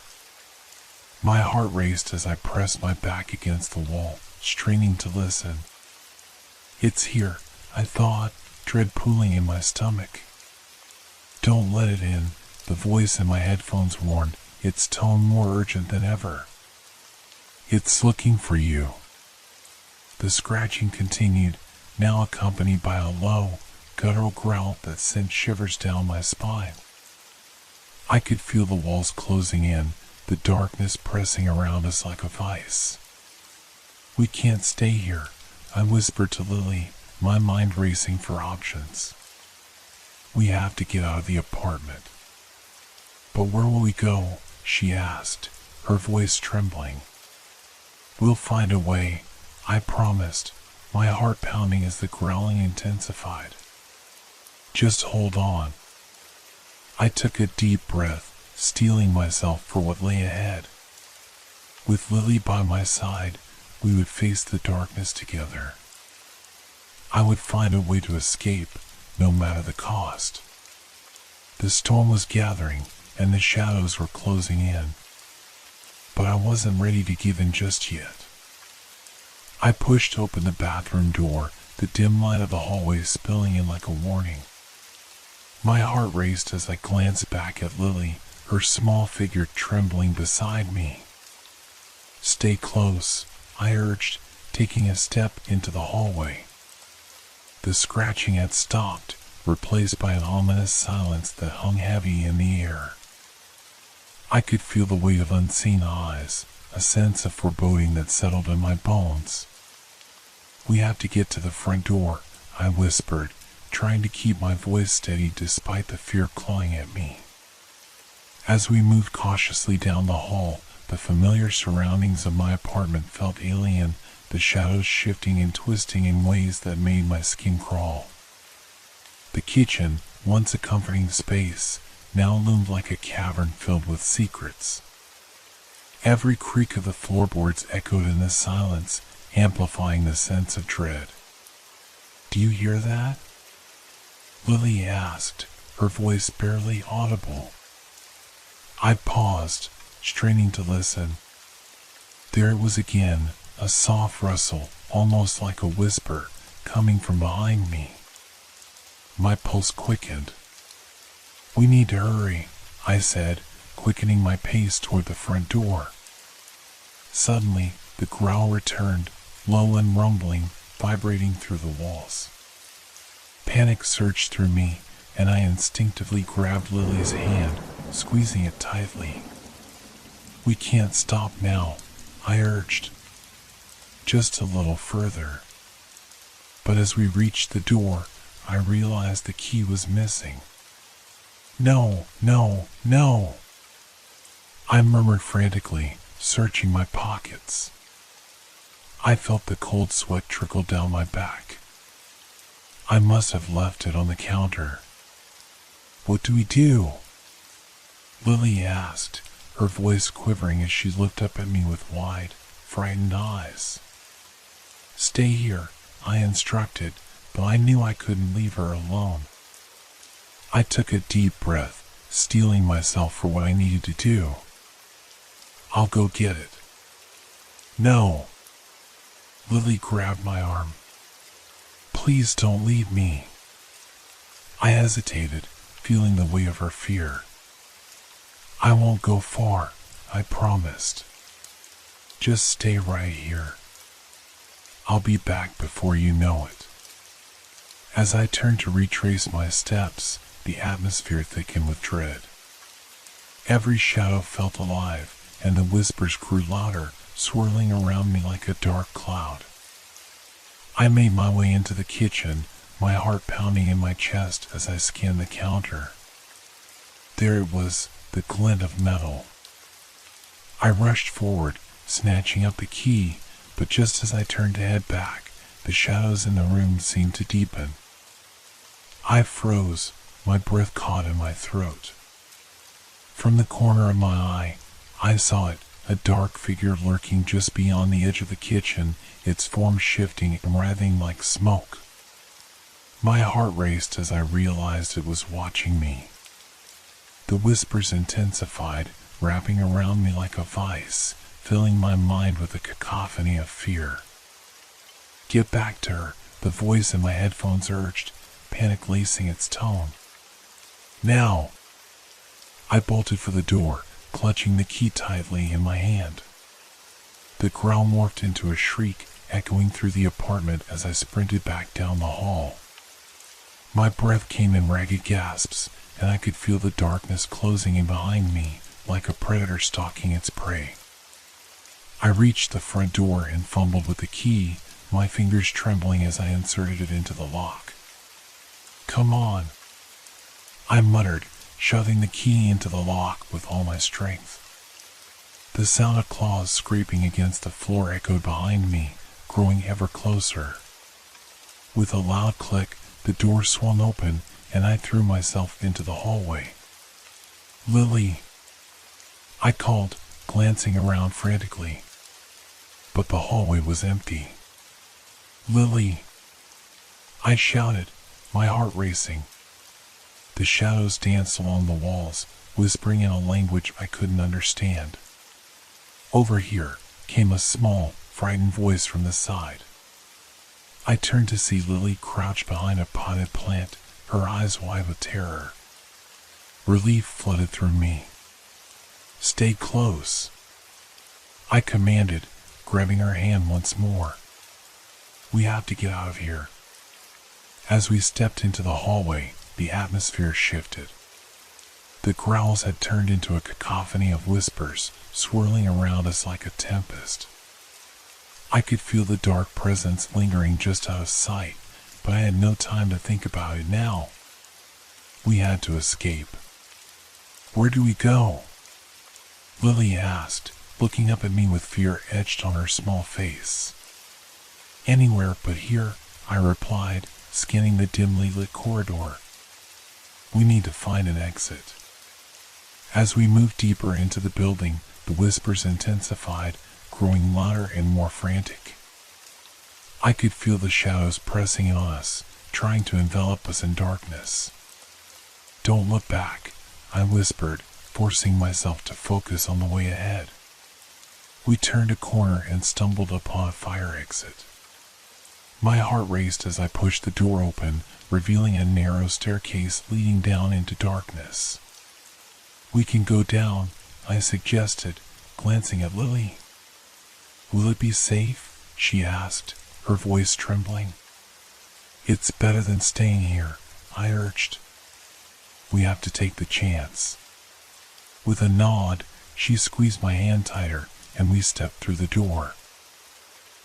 My heart raced as I pressed my back against the wall, straining to listen. "It's here," I thought, dread pooling in my stomach. "Don't let it in," the voice in my headphones warned, its tone more urgent than ever. "It's looking for you." The scratching continued, now accompanied by a low, guttural growl that sent shivers down my spine. I could feel the walls closing in, the darkness pressing around us like a vice. "We can't stay here," I whispered to Lily, my mind racing for options. "We have to get out of the apartment." "But where will we go?" she asked, her voice trembling. "We'll find a way," I promised, my heart pounding as the growling intensified. "Just hold on." I took a deep breath, steeling myself for what lay ahead. With Lily by my side, we would face the darkness together. I would find a way to escape, no matter the cost. The storm was gathering, and the shadows were closing in. But I wasn't ready to give in just yet. I pushed open the bathroom door, the dim light of the hallway spilling in like a warning. My heart raced as I glanced back at Lily, her small figure trembling beside me. "Stay close," I urged, taking a step into the hallway. The scratching had stopped, replaced by an ominous silence that hung heavy in the air. I could feel the weight of unseen eyes, a sense of foreboding that settled in my bones. "We have to get to the front door," I whispered, trying to keep my voice steady despite the fear clawing at me. As we moved cautiously down the hall, the familiar surroundings of my apartment felt alien, the shadows shifting and twisting in ways that made my skin crawl. The kitchen, once a comforting space, now loomed like a cavern filled with secrets. Every creak of the floorboards echoed in the silence, amplifying the sense of dread. "Do you hear that?" Lily asked, her voice barely audible. I paused, straining to listen. There it was again, a soft rustle, almost like a whisper, coming from behind me. My pulse quickened. "We need to hurry," I said, quickening my pace toward the front door. Suddenly, the growl returned, low and rumbling, vibrating through the walls. Panic surged through me, and I instinctively grabbed Lily's hand, squeezing it tightly. "We can't stop now," I urged. "Just a little further." But as we reached the door, I realized the key was missing. "No, no, no!" I murmured frantically, searching my pockets. I felt the cold sweat trickle down my back. I must have left it on the counter. "What do we do?" Lily asked, her voice quivering as she looked up at me with wide, frightened eyes. "Stay here," I instructed, but I knew I couldn't leave her alone. I took a deep breath, steeling myself for what I needed to do. "I'll go get it." "No." Lily grabbed my arm. "Please don't leave me." I hesitated, feeling the weight of her fear. "I won't go far," I promised. "Just stay right here. I'll be back before you know it." As I turned to retrace my steps, the atmosphere thickened with dread. Every shadow felt alive, and the whispers grew louder, swirling around me like a dark cloud. I made my way into the kitchen, my heart pounding in my chest as I scanned the counter. There it was, the glint of metal. I rushed forward, snatching up the key, but just as I turned to head back, the shadows in the room seemed to deepen. I froze, my breath caught in my throat. From the corner of my eye, I saw it, a dark figure lurking just beyond the edge of the kitchen, its form shifting and writhing like smoke. My heart raced as I realized it was watching me. The whispers intensified, wrapping around me like a vice, filling my mind with a cacophony of fear. "Get back to her," the voice in my headphones urged, panic lacing its tone. "Now!" I bolted for the door, clutching the key tightly in my hand. The growl morphed into a shriek, echoing through the apartment as I sprinted back down the hall. My breath came in ragged gasps, and I could feel the darkness closing in behind me, like a predator stalking its prey. I reached the front door and fumbled with the key, my fingers trembling as I inserted it into the lock. "Come on," I muttered, shoving the key into the lock with all my strength. The sound of claws scraping against the floor echoed behind me, growing ever closer. With a loud click, the door swung open and I threw myself into the hallway. "Lily," I called, glancing around frantically. But the hallway was empty. "Lily," I shouted, my heart racing. The shadows danced along the walls, whispering in a language I couldn't understand. "Over here," came a small, frightened voice from the side. I turned to see Lily crouched behind a potted plant, her eyes wide with terror. Relief flooded through me. "Stay close," I commanded, grabbing her hand once more. "We have to get out of here." As we stepped into the hallway, the atmosphere shifted. The growls had turned into a cacophony of whispers, swirling around us like a tempest. I could feel the dark presence lingering just out of sight, but I had no time to think about it now. We had to escape. "Where do we go?" Lily asked, looking up at me with fear etched on her small face. "Anywhere but here," I replied, scanning the dimly lit corridor. "We need to find an exit." As we moved deeper into the building, the whispers intensified, growing louder and more frantic. I could feel the shadows pressing on us, trying to envelop us in darkness. "Don't look back," I whispered, forcing myself to focus on the way ahead. We turned a corner and stumbled upon a fire exit. My heart raced as I pushed the door open, revealing a narrow staircase leading down into darkness. "We can go down," I suggested, glancing at Lily. "Will it be safe?" she asked, her voice trembling. "It's better than staying here," I urged. "We have to take the chance." With a nod, she squeezed my hand tighter, and we stepped through the door.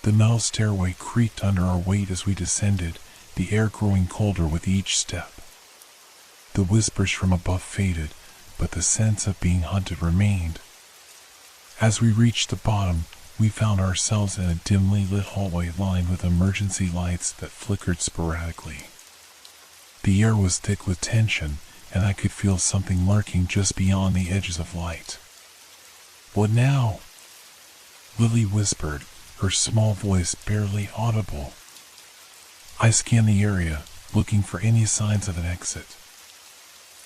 The metal stairway creaked under our weight as we descended, the air growing colder with each step. The whispers from above faded, but the sense of being hunted remained. As we reached the bottom, we found ourselves in a dimly lit hallway lined with emergency lights that flickered sporadically. The air was thick with tension, and I could feel something lurking just beyond the edges of light. "What now?" Lily whispered, her small voice barely audible. I scanned the area, looking for any signs of an exit.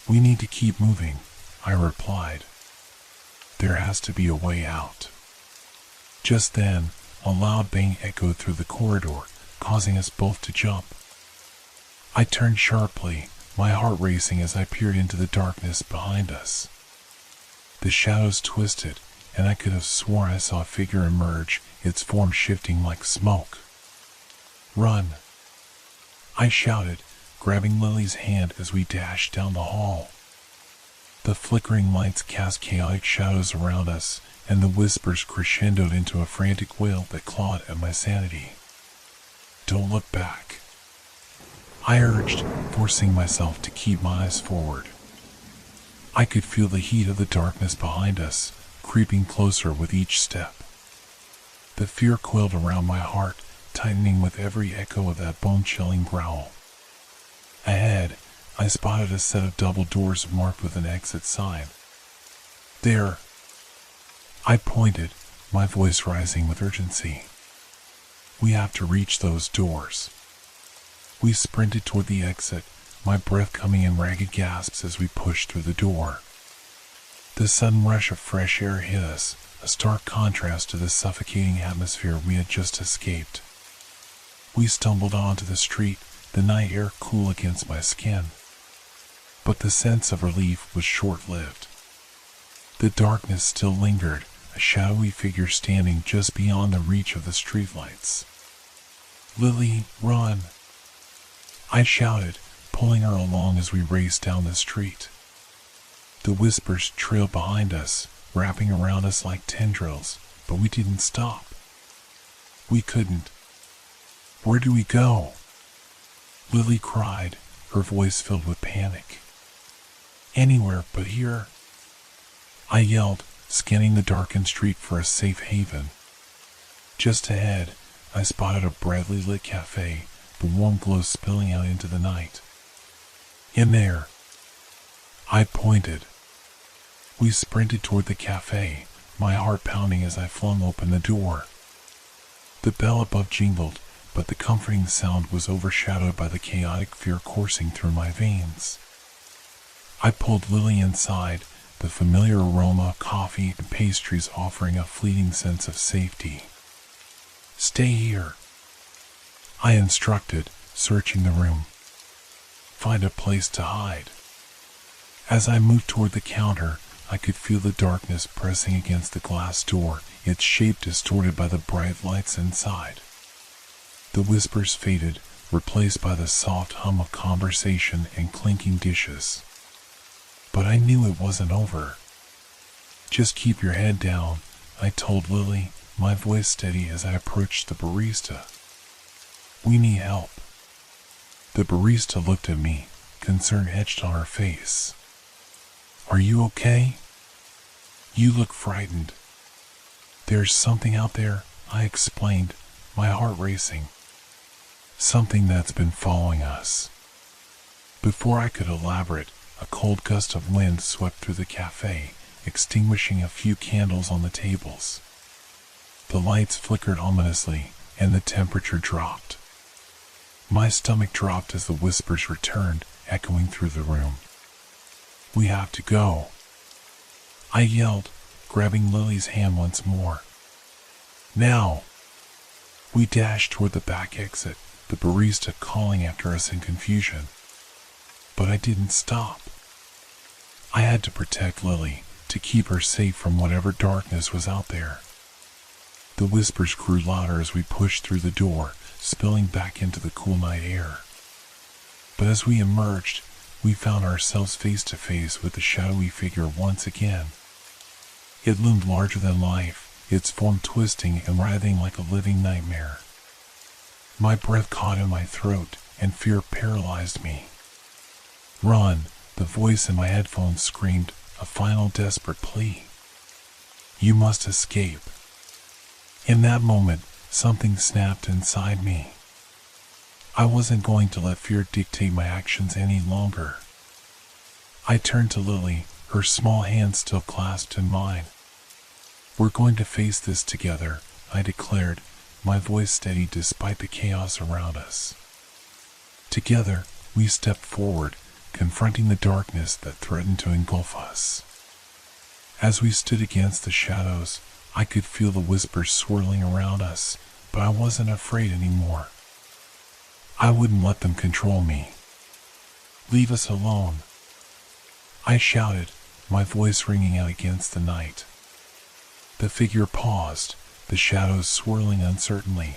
"We need to keep moving," I replied. "There has to be a way out." Just then, a loud bang echoed through the corridor, causing us both to jump. I turned sharply, my heart racing as I peered into the darkness behind us. The shadows twisted, and I could have sworn I saw a figure emerge, its form shifting like smoke. "Run!" I shouted, grabbing Lily's hand as we dashed down the hall. The flickering lights cast chaotic shadows around us, and the whispers crescendoed into a frantic wail that clawed at my sanity. "Don't look back," I urged, forcing myself to keep my eyes forward. I could feel the heat of the darkness behind us, creeping closer with each step. The fear coiled around my heart, tightening with every echo of that bone-chilling growl. Ahead, I spotted a set of double doors marked with an exit sign. "There!" I pointed, my voice rising with urgency. "We have to reach those doors." We sprinted toward the exit, my breath coming in ragged gasps as we pushed through the door. The sudden rush of fresh air hit us, a stark contrast to the suffocating atmosphere we had just escaped. We stumbled onto the street, the night air cool against my skin. But the sense of relief was short-lived. The darkness still lingered, a shadowy figure standing just beyond the reach of the streetlights. "Lily, run!" I shouted, pulling her along as we raced down the street. The whispers trailed behind us, wrapping around us like tendrils, but we didn't stop. We couldn't. Where do we go? Lily cried, her voice filled with panic. Anywhere but here, I yelled, scanning the darkened street for a safe haven. Just ahead, I spotted a brightly lit cafe, the warm glow spilling out into the night. In there, I pointed. We sprinted toward the cafe, my heart pounding as I flung open the door. The bell above jingled, but the comforting sound was overshadowed by the chaotic fear coursing through my veins. I pulled Lily inside, the familiar aroma of coffee and pastries offering a fleeting sense of safety. Stay here, I instructed, searching the room. Find a place to hide. As I moved toward the counter, I could feel the darkness pressing against the glass door, its shape distorted by the bright lights inside. The whispers faded, replaced by the soft hum of conversation and clinking dishes. But I knew it wasn't over. Just keep your head down, I told Lily, my voice steady as I approached the barista. We need help. The barista looked at me, concern etched on her face. Are you okay? You look frightened. There's something out there, I explained, my heart racing. Something that's been following us. Before I could elaborate, a cold gust of wind swept through the cafe, extinguishing a few candles on the tables. The lights flickered ominously, and the temperature dropped. My stomach dropped as the whispers returned, echoing through the room. We have to go, I yelled, grabbing Lily's hand once more. Now! We dashed toward the back exit, the barista calling after us in confusion. But I didn't stop. I had to protect Lily, to keep her safe from whatever darkness was out there. The whispers grew louder as we pushed through the door, spilling back into the cool night air. But as we emerged, we found ourselves face to face with the shadowy figure once again. It loomed larger than life, its form twisting and writhing like a living nightmare. My breath caught in my throat, and fear paralyzed me. Run, the voice in my headphones screamed, a final desperate plea. You must escape. In that moment, something snapped inside me. I wasn't going to let fear dictate my actions any longer. I turned to Lily, her small hand still clasped in mine. We're going to face this together, I declared, my voice steady despite the chaos around us. Together, we stepped forward, confronting the darkness that threatened to engulf us. As we stood against the shadows, I could feel the whispers swirling around us, but I wasn't afraid anymore. I wouldn't let them control me. Leave us alone, I shouted, my voice ringing out against the night. The figure paused, the shadows swirling uncertainly.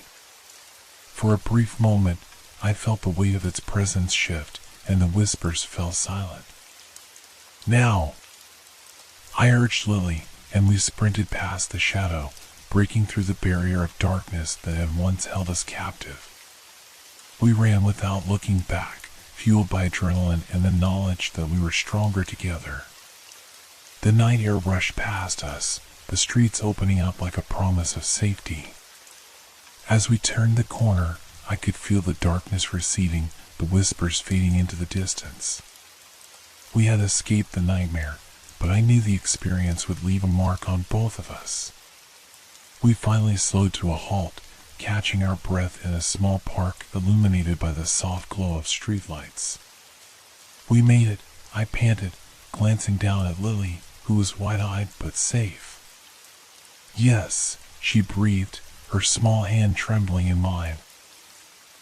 For a brief moment, I felt the weight of its presence shift, and the whispers fell silent. Now! I urged Lily, and we sprinted past the shadow, breaking through the barrier of darkness that had once held us captive. We ran without looking back, fueled by adrenaline and the knowledge that we were stronger together. The night air rushed past us, the streets opening up like a promise of safety. As we turned the corner, I could feel the darkness receding, the whispers fading into the distance. We had escaped the nightmare, but I knew the experience would leave a mark on both of us. We finally slowed to a halt, catching our breath in a small park illuminated by the soft glow of streetlights. We made it, I panted, glancing down at Lily, who was wide-eyed but safe. Yes, she breathed, her small hand trembling in mine.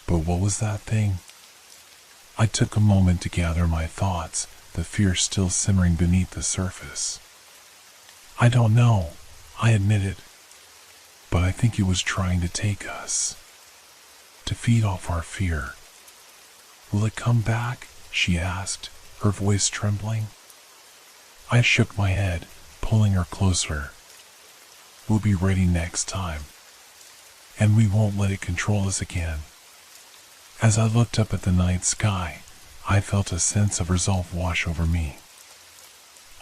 But what was that thing? I took a moment to gather my thoughts, the fear still simmering beneath the surface. I don't know, I admitted. But I think it was trying to take us. To feed off our fear. Will it come back? She asked, her voice trembling. I shook my head, pulling her closer. We'll be ready next time, and we won't let it control us again. As I looked up at the night sky, I felt a sense of resolve wash over me.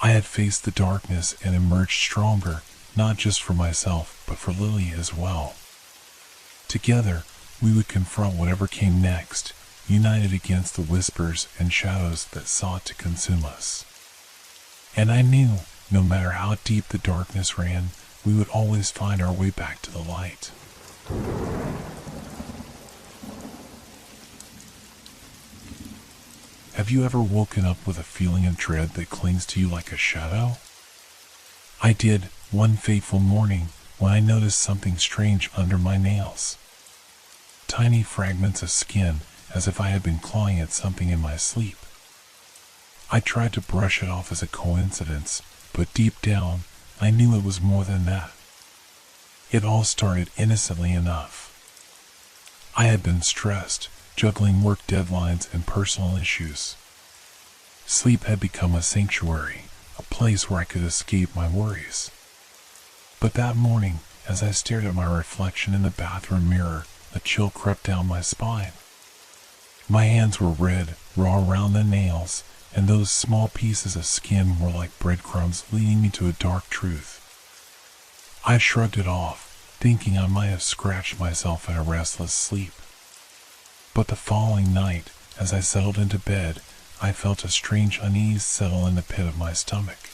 I had faced the darkness and emerged stronger, not just for myself, but for Lily as well. Together, we would confront whatever came next, united against the whispers and shadows that sought to consume us. And I knew, no matter how deep the darkness ran, we would always find our way back to the light. Have you ever woken up with a feeling of dread that clings to you like a shadow? I did one fateful morning when I noticed something strange under my nails. Tiny fragments of skin, as if I had been clawing at something in my sleep. I tried to brush it off as a coincidence, but deep down, I knew it was more than that. It all started innocently enough. I had been stressed, juggling work deadlines and personal issues. Sleep had become a sanctuary, a place where I could escape my worries. But that morning, as I stared at my reflection in the bathroom mirror, a chill crept down my spine. My hands were red, raw around the nails, and those small pieces of skin were like breadcrumbs leading me to a dark truth. I shrugged it off, thinking I might have scratched myself in a restless sleep. But the following night, as I settled into bed, I felt a strange unease settle in the pit of my stomach.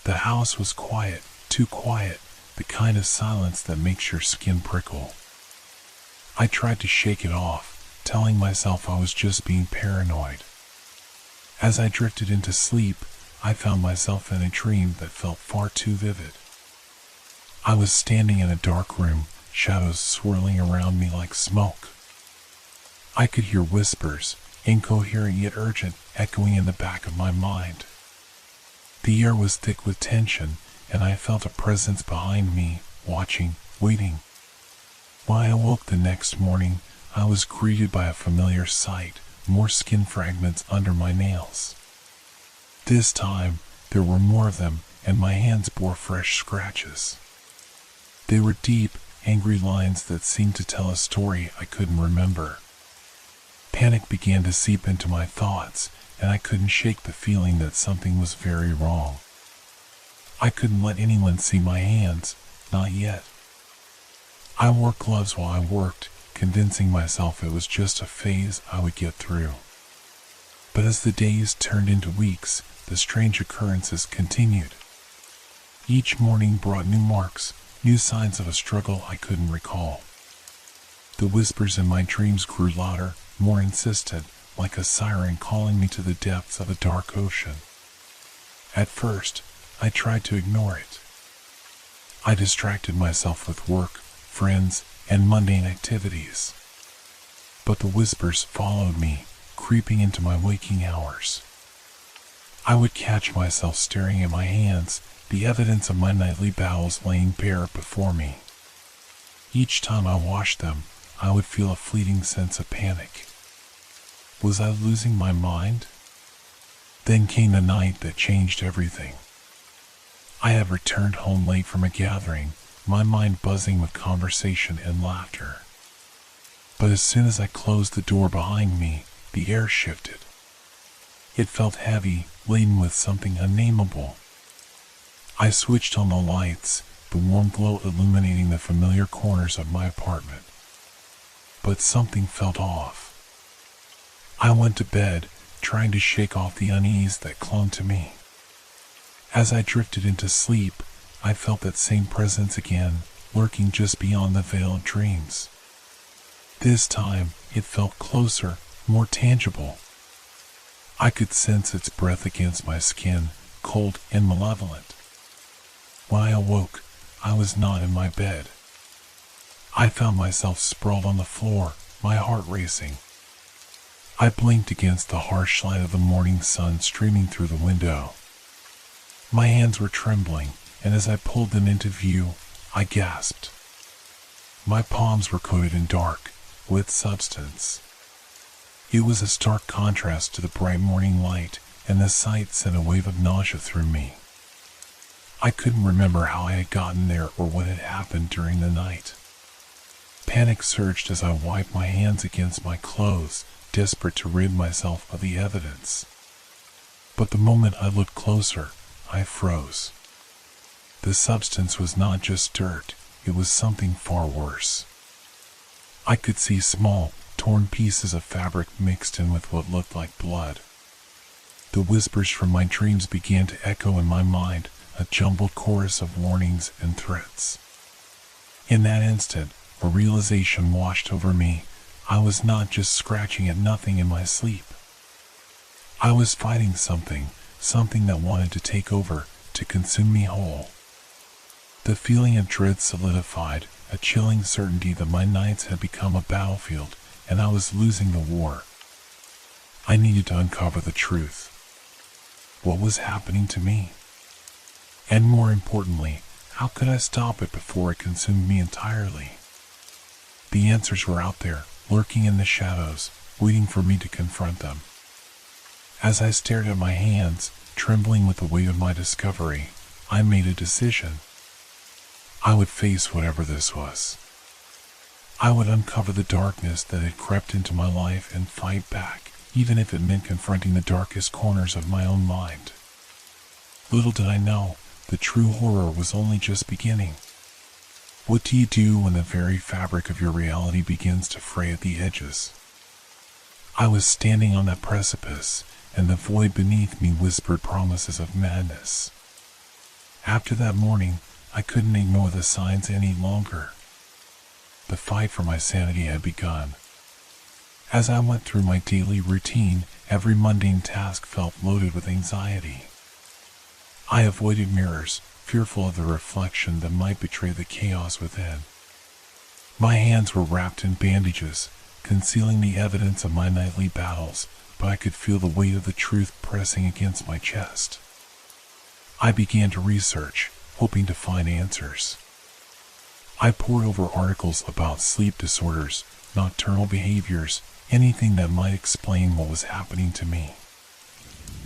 The house was quiet, too quiet, the kind of silence that makes your skin prickle. I tried to shake it off, telling myself I was just being paranoid. As I drifted into sleep, I found myself in a dream that felt far too vivid. I was standing in a dark room, shadows swirling around me like smoke. I could hear whispers, incoherent yet urgent, echoing in the back of my mind. The air was thick with tension, and I felt a presence behind me, watching, waiting. When I awoke the next morning, I was greeted by a familiar sight, more skin fragments under my nails. This time, there were more of them, and my hands bore fresh scratches. They were deep, angry lines that seemed to tell a story I couldn't remember. Panic began to seep into my thoughts, and I couldn't shake the feeling that something was very wrong. I couldn't let anyone see my hands, not yet. I wore gloves while I worked, convincing myself it was just a phase I would get through. But as the days turned into weeks, the strange occurrences continued. Each morning brought new marks, new signs of a struggle I couldn't recall. The whispers in my dreams grew louder, more insistent, like a siren calling me to the depths of a dark ocean. At first, I tried to ignore it. I distracted myself with work, friends, and mundane activities. But the whispers followed me, creeping into my waking hours. I would catch myself staring at my hands, the evidence of my nightly battles laying bare before me. Each time I washed them, I would feel a fleeting sense of panic. Was I losing my mind? Then came the night that changed everything. I had returned home late from a gathering, my mind buzzing with conversation and laughter. But as soon as I closed the door behind me, the air shifted. It felt heavy, laden with something unnameable. I switched on the lights, the warm glow illuminating the familiar corners of my apartment. But something felt off. I went to bed, trying to shake off the unease that clung to me. As I drifted into sleep, I felt that same presence again, lurking just beyond the veil of dreams. This time, it felt closer, more tangible. I could sense its breath against my skin, cold and malevolent. When I awoke, I was not in my bed. I found myself sprawled on the floor, my heart racing. I blinked against the harsh light of the morning sun streaming through the window. My hands were trembling, and as I pulled them into view, I gasped. My palms were coated in dark, wet substance. It was a stark contrast to the bright morning light, and the sight sent a wave of nausea through me. I couldn't remember how I had gotten there or what had happened during the night. Panic surged as I wiped my hands against my clothes, desperate to rid myself of the evidence. But the moment I looked closer, I froze. The substance was not just dirt, it was something far worse. I could see small, torn pieces of fabric mixed in with what looked like blood. The whispers from my dreams began to echo in my mind, a jumbled chorus of warnings and threats. In that instant, a realization washed over me. I was not just scratching at nothing in my sleep. I was fighting something that wanted to take over, to consume me whole. The feeling of dread solidified, a chilling certainty that my nights had become a battlefield, and I was losing the war. I needed to uncover the truth. What was happening to me? And more importantly, how could I stop it before it consumed me entirely? The answers were out there, lurking in the shadows, waiting for me to confront them. As I stared at my hands, trembling with the weight of my discovery, I made a decision. I would face whatever this was. I would uncover the darkness that had crept into my life and fight back, even if it meant confronting the darkest corners of my own mind. Little did I know, the true horror was only just beginning. What do you do when the very fabric of your reality begins to fray at the edges? I was standing on that precipice, and the void beneath me whispered promises of madness. After that morning, I couldn't ignore the signs any longer. The fight for my sanity had begun. As I went through my daily routine, every mundane task felt loaded with anxiety. I avoided mirrors, fearful of the reflection that might betray the chaos within. My hands were wrapped in bandages, concealing the evidence of my nightly battles, but I could feel the weight of the truth pressing against my chest. I began to research, hoping to find answers. I pored over articles about sleep disorders, nocturnal behaviors, anything that might explain what was happening to me.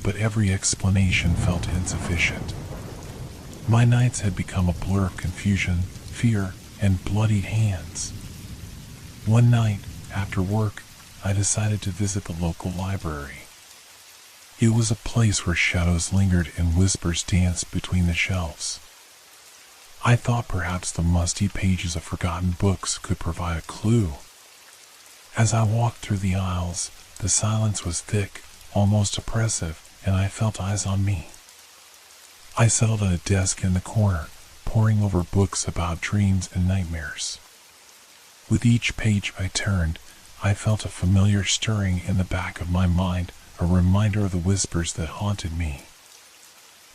But every explanation felt insufficient. My nights had become a blur of confusion, fear, and bloodied hands. One night, after work, I decided to visit the local library. It was a place where shadows lingered and whispers danced between the shelves. I thought perhaps the musty pages of forgotten books could provide a clue. As I walked through the aisles, the silence was thick, almost oppressive, and I felt eyes on me. I settled at a desk in the corner, poring over books about dreams and nightmares. With each page I turned, I felt a familiar stirring in the back of my mind, a reminder of the whispers that haunted me.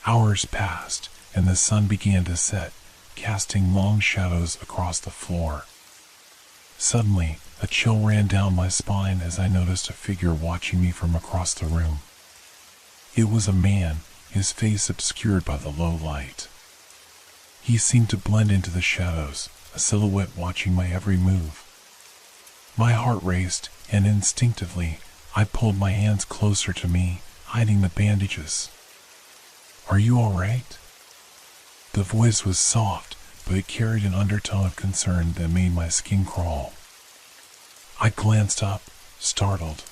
Hours passed, and the sun began to set, casting long shadows across the floor. Suddenly, a chill ran down my spine as I noticed a figure watching me from across the room. It was a man, his face obscured by the low light. He seemed to blend into the shadows, a silhouette watching my every move. My heart raced, and instinctively, I pulled my hands closer to me, hiding the bandages. "Are you all right?" The voice was soft, but it carried an undertone of concern that made my skin crawl. I glanced up, startled.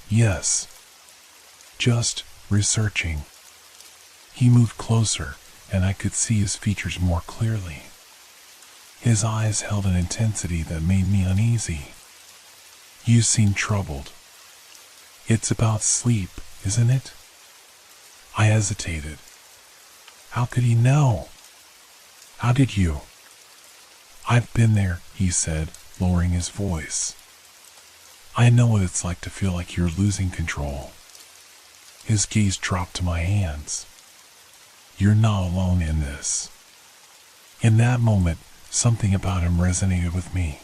Yes. Just researching." He moved closer, and I could see his features more clearly. His eyes held an intensity that made me uneasy. "You seem troubled. It's about sleep, isn't it?" I hesitated. How could he know? How did you? "I've been there," he said, lowering his voice. "I know what it's like to feel like you're losing control." His gaze dropped to my hands. "You're not alone in this." In that moment, something about him resonated with me.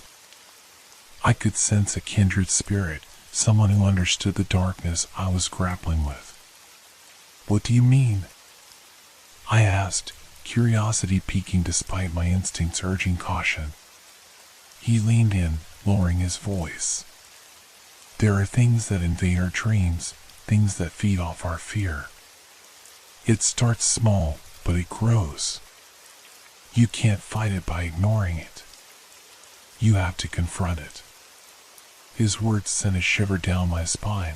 I could sense a kindred spirit, someone who understood the darkness I was grappling with. "What do you mean?" I asked, curiosity piquing despite my instincts urging caution. He leaned in, lowering his voice. "There are things that invade our dreams, things that feed off our fear. It starts small, but it grows. You can't fight it by ignoring it. You have to confront it. His words sent a shiver down my spine.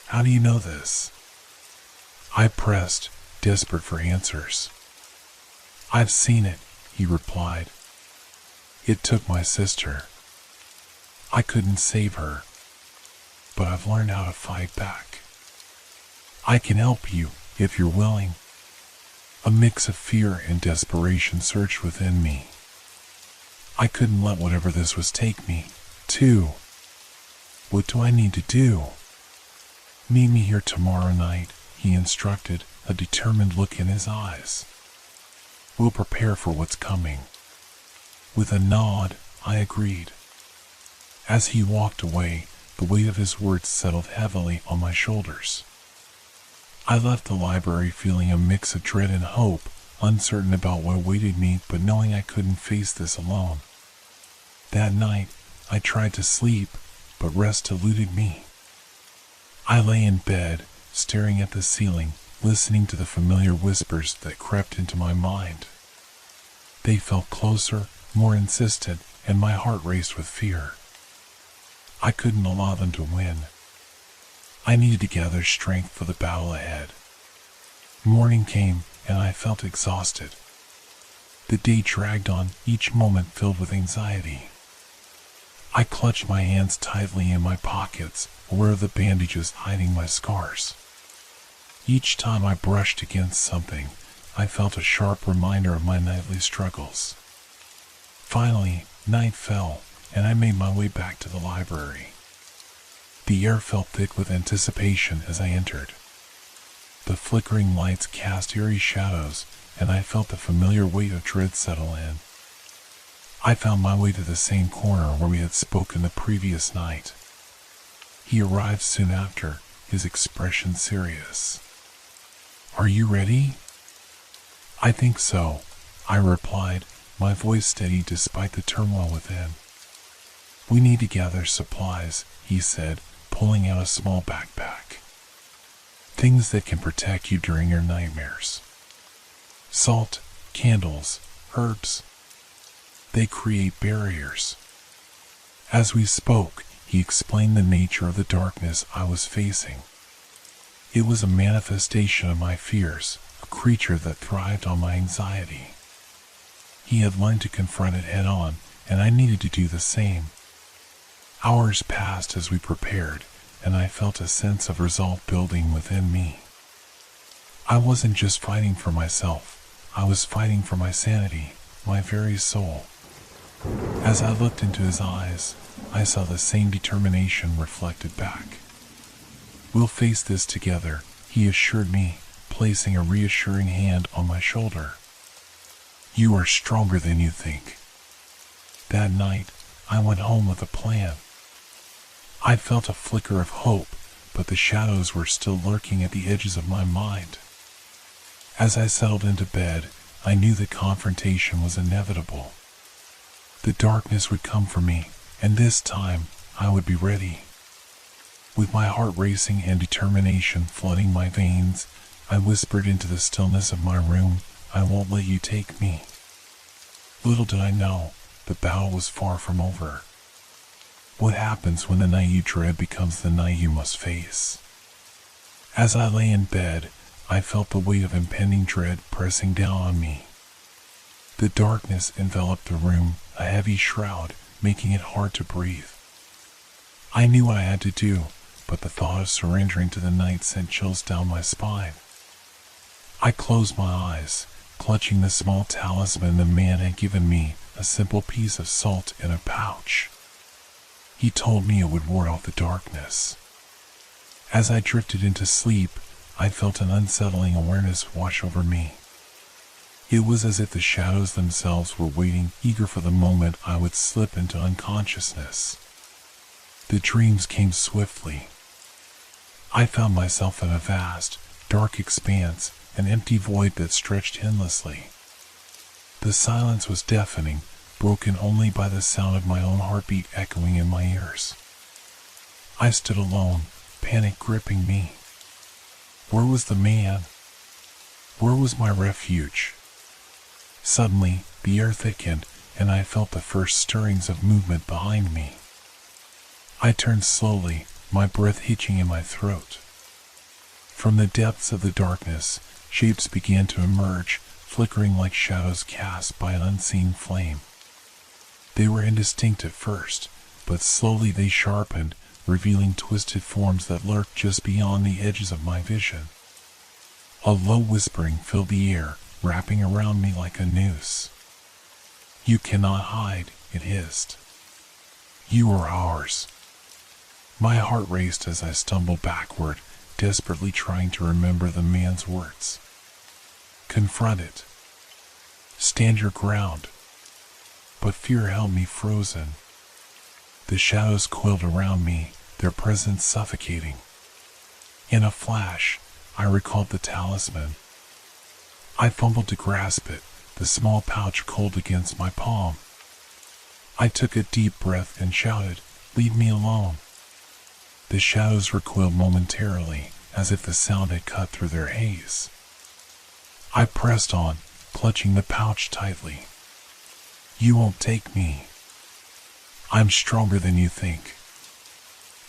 How do you know this? I pressed, desperate for answers. I've seen it, he replied. It took my sister. I couldn't save her, but I've learned how to fight back. I can help you, if you're willing. A mix of fear and desperation surged within me. I couldn't let whatever this was take me, too. What do I need to do? Meet me here tomorrow night, he instructed, a determined look in his eyes. We'll prepare for what's coming. With a nod, I agreed. As he walked away, the weight of his words settled heavily on my shoulders. I left the library feeling a mix of dread and hope, uncertain about what awaited me, but knowing I couldn't face this alone. That night, I tried to sleep, but rest eluded me. I lay in bed, staring at the ceiling, listening to the familiar whispers that crept into my mind. They felt closer, more insistent, and my heart raced with fear. I couldn't allow them to win. I needed to gather strength for the battle ahead. Morning came, and I felt exhausted. The day dragged on, each moment filled with anxiety. I clutched my hands tightly in my pockets, aware of the bandages hiding my scars. Each time I brushed against something, I felt a sharp reminder of my nightly struggles. Finally, night fell, and I made my way back to the library. The air felt thick with anticipation as I entered. The flickering lights cast eerie shadows, and I felt the familiar weight of dread settle in. I found my way to the same corner where we had spoken the previous night. He arrived soon after, his expression serious. Are you ready? I think so, I replied, my voice steady despite the turmoil within. We need to gather supplies, he said, pulling out a small backpack. Things that can protect you during your nightmares. Salt, candles, herbs. They create barriers. As we spoke, he explained the nature of the darkness I was facing. It was a manifestation of my fears, a creature that thrived on my anxiety. He had learned to confront it head on, and I needed to do the same. Hours passed as we prepared, and I felt a sense of resolve building within me. I wasn't just fighting for myself, I was fighting for my sanity, my very soul. As I looked into his eyes, I saw the same determination reflected back. We'll face this together, he assured me, placing a reassuring hand on my shoulder. You are stronger than you think. That night, I went home with a plan. I felt a flicker of hope, but the shadows were still lurking at the edges of my mind. As I settled into bed, I knew the confrontation was inevitable. The darkness would come for me, and this time, I would be ready. With my heart racing and determination flooding my veins, I whispered into the stillness of my room, I won't let you take me. Little did I know, the battle was far from over. What happens when the night you dread becomes the night you must face? As I lay in bed, I felt the weight of impending dread pressing down on me. The darkness enveloped the room, a heavy shroud, making it hard to breathe. I knew what I had to do, but the thought of surrendering to the night sent chills down my spine. I closed my eyes, clutching the small talisman the man had given me, a simple piece of salt in a pouch. He told me it would ward off the darkness. As I drifted into sleep, I felt an unsettling awareness wash over me. It was as if the shadows themselves were waiting, eager for the moment I would slip into unconsciousness. The dreams came swiftly. I found myself in a vast, dark expanse, an empty void that stretched endlessly. The silence was deafening, broken only by the sound of my own heartbeat echoing in my ears. I stood alone, panic gripping me. Where was the man? Where was my refuge? Suddenly, the air thickened, and I felt the first stirrings of movement behind me. I turned slowly, my breath hitching in my throat. From the depths of the darkness, shapes began to emerge, flickering like shadows cast by an unseen flame. They were indistinct at first, but slowly they sharpened, revealing twisted forms that lurked just beyond the edges of my vision. A low whispering filled the air, wrapping around me like a noose. "You cannot hide," it hissed. "You are ours." My heart raced as I stumbled backward, desperately trying to remember the man's words. Confront it. Stand your ground. But fear held me frozen. The shadows coiled around me, their presence suffocating. In a flash, I recalled the talisman. I fumbled to grasp it, the small pouch cold against my palm. I took a deep breath and shouted, "Leave me alone." The shadows recoiled momentarily, as if the sound had cut through their haze. I pressed on, clutching the pouch tightly. "You won't take me. I'm stronger than you think."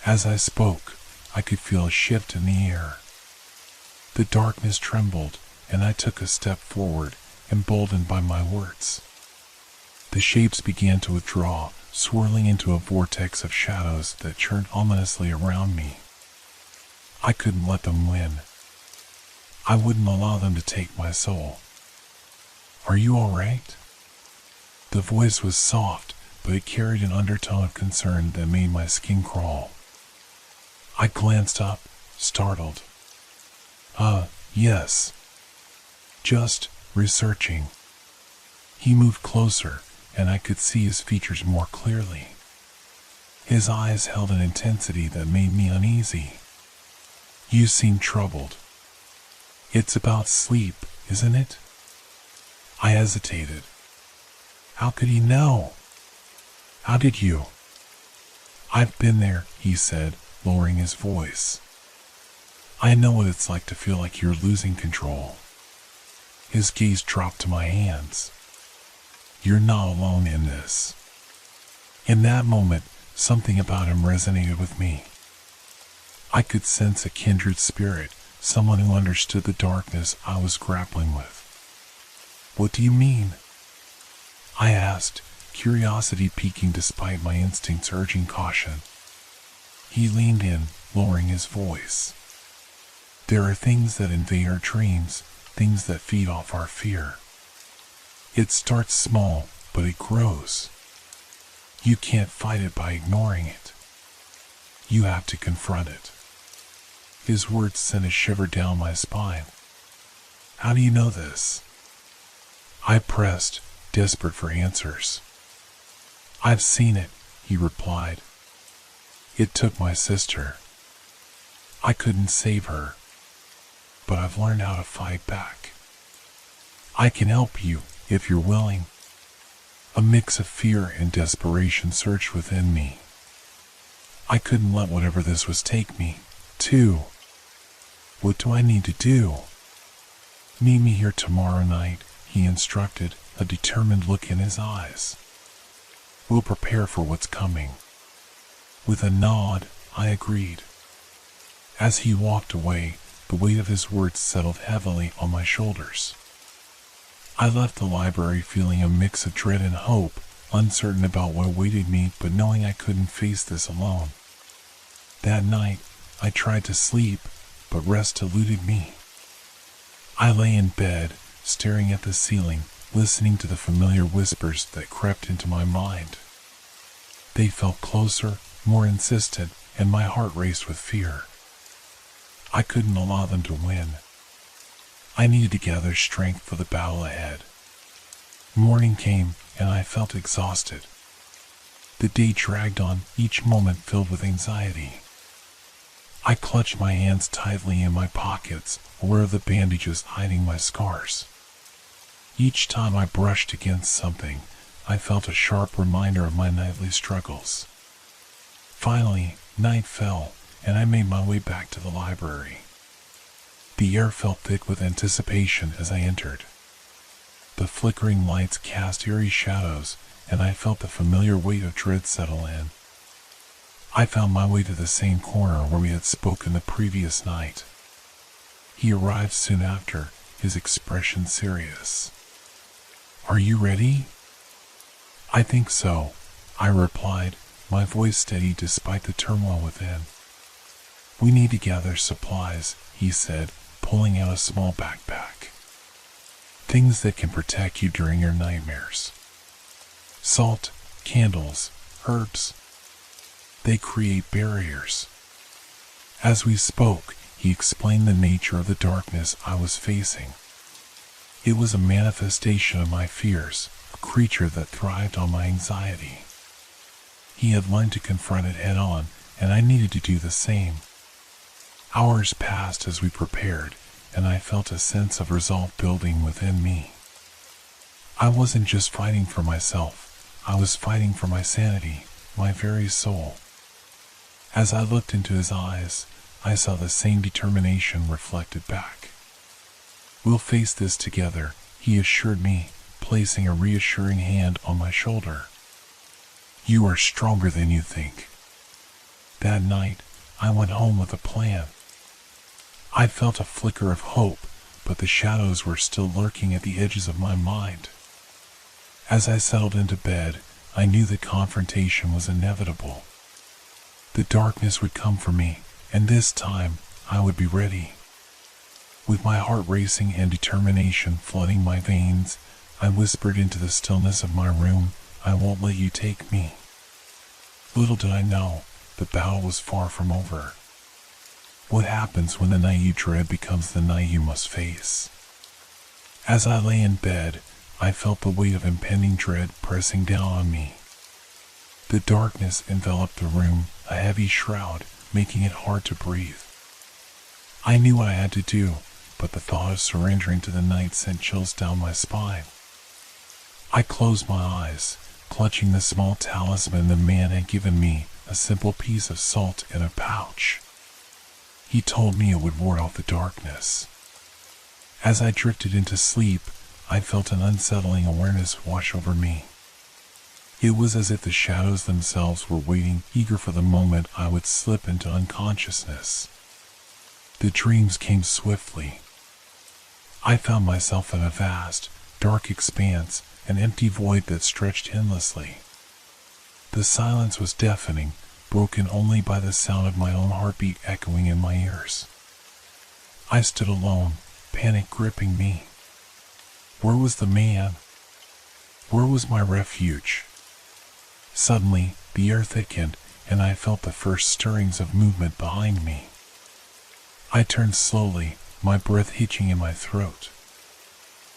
As I spoke, I could feel a shift in the air. The darkness trembled, and I took a step forward, emboldened by my words. The shapes began to withdraw, swirling into a vortex of shadows that churned ominously around me. I couldn't let them win. I wouldn't allow them to take my soul. "Are you all right?" The voice was soft, but it carried an undertone of concern that made my skin crawl. I glanced up, startled. Yes. Just researching." He moved closer, and I could see his features more clearly. His eyes held an intensity that made me uneasy. "You seem troubled. It's about sleep, isn't it?" I hesitated. How could he know? How did you? "I've been there," he said, lowering his voice. "I know what it's like to feel like you're losing control." His gaze dropped to my hands. "You're not alone in this." In that moment, something about him resonated with me. I could sense a kindred spirit, someone who understood the darkness I was grappling with. "What do you mean?" I asked, curiosity piquing despite my instincts urging caution. He leaned in, lowering his voice. "There are things that invade our dreams, things that feed off our fear. It starts small, but it grows. You can't fight it by ignoring it. You have to confront it." His words sent a shiver down my spine. "How do you know this?" I pressed, desperate for answers. "I've seen it," he replied. "It took my sister. I couldn't save her, but I've learned how to fight back. I can help you, if you're willing." A mix of fear and desperation surged within me. I couldn't let whatever this was take me, too. "What do I need to do?" "Meet me here tomorrow night," he instructed, a determined look in his eyes. "We'll prepare for what's coming." With a nod, I agreed. As he walked away, the weight of his words settled heavily on my shoulders. I left the library feeling a mix of dread and hope, uncertain about what awaited me but knowing I couldn't face this alone. That night, I tried to sleep, but rest eluded me. I lay in bed, staring at the ceiling, listening to the familiar whispers that crept into my mind. They felt closer, more insistent, and my heart raced with fear. I couldn't allow them to win. I needed to gather strength for the battle ahead. Morning came, and I felt exhausted. The day dragged on, each moment filled with anxiety. I clutched my hands tightly in my pockets, aware of the bandages hiding my scars. Each time I brushed against something, I felt a sharp reminder of my nightly struggles. Finally, night fell, and I made my way back to the library. The air felt thick with anticipation as I entered. The flickering lights cast eerie shadows, and I felt the familiar weight of dread settle in. I found my way to the same corner where we had spoken the previous night. He arrived soon after, his expression serious. "Are you ready?" "I think so," I replied, my voice steady despite the turmoil within. "We need to gather supplies," he said, pulling out a small backpack. "Things that can protect you during your nightmares. Salt, candles, herbs. They create barriers." As we spoke, he explained the nature of the darkness I was facing. It was a manifestation of my fears, a creature that thrived on my anxiety. He had learned to confront it head on, and I needed to do the same. Hours passed as we prepared, and I felt a sense of resolve building within me. I wasn't just fighting for myself, I was fighting for my sanity, my very soul. As I looked into his eyes, I saw the same determination reflected back. "We'll face this together," he assured me, placing a reassuring hand on my shoulder. "You are stronger than you think." That night, I went home with a plan. I felt a flicker of hope, but the shadows were still lurking at the edges of my mind. As I settled into bed, I knew the confrontation was inevitable. The darkness would come for me, and this time I would be ready. With my heart racing and determination flooding my veins, I whispered into the stillness of my room, "I won't let you take me." Little did I know, the battle was far from over. What happens when the night you dread becomes the night you must face? As I lay in bed, I felt the weight of impending dread pressing down on me. The darkness enveloped the room, a heavy shroud, making it hard to breathe. I knew what I had to do, but the thought of surrendering to the night sent chills down my spine. I closed my eyes, clutching the small talisman the man had given me, a simple piece of salt in a pouch. He told me it would ward off the darkness. As I drifted into sleep, I felt an unsettling awareness wash over me. It was as if the shadows themselves were waiting, eager for the moment I would slip into unconsciousness. The dreams came swiftly. I found myself in a vast, dark expanse, an empty void that stretched endlessly. The silence was deafening, broken only by the sound of my own heartbeat echoing in my ears. I stood alone, panic gripping me. Where was the man? Where was my refuge? Suddenly, the air thickened, and I felt the first stirrings of movement behind me. I turned slowly, my breath hitching in my throat.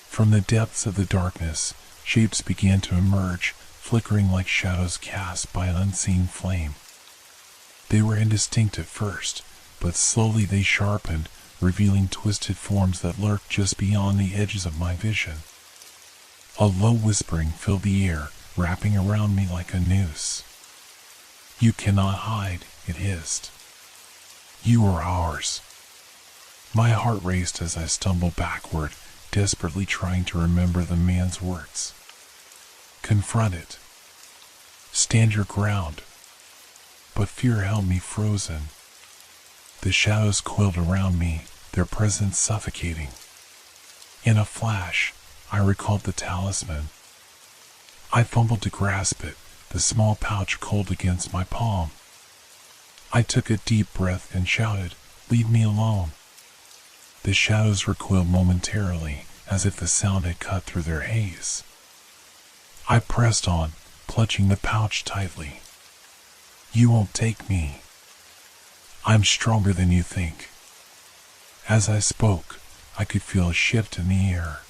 From the depths of the darkness, shapes began to emerge, flickering like shadows cast by an unseen flame. They were indistinct at first, but slowly they sharpened, revealing twisted forms that lurked just beyond the edges of my vision. A low whispering filled the air, wrapping around me like a noose. "You cannot hide," it hissed. "You are ours." My heart raced as I stumbled backward, desperately trying to remember the man's words. "Confront it. Stand your ground." But fear held me frozen. The shadows coiled around me, their presence suffocating. In a flash, I recalled the talisman. I fumbled to grasp it, the small pouch cold against my palm. I took a deep breath and shouted, "Leave me alone." The shadows recoiled momentarily, as if the sound had cut through their haze. I pressed on, clutching the pouch tightly. "You won't take me. I'm stronger than you think." As I spoke, I could feel a shift in the air.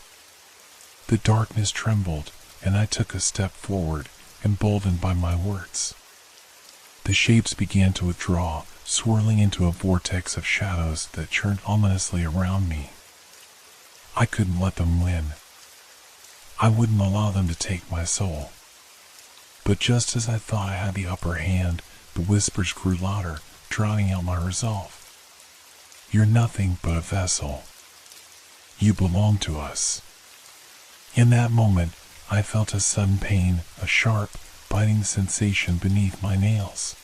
The darkness trembled, and I took a step forward, emboldened by my words. The shapes began to withdraw, swirling into a vortex of shadows that churned ominously around me. I couldn't let them win. I wouldn't allow them to take my soul. But just as I thought I had the upper hand, the whispers grew louder, drowning out my resolve. You're nothing but a vessel. You belong to us. In that moment, I felt a sudden pain, a sharp, biting sensation beneath my nails.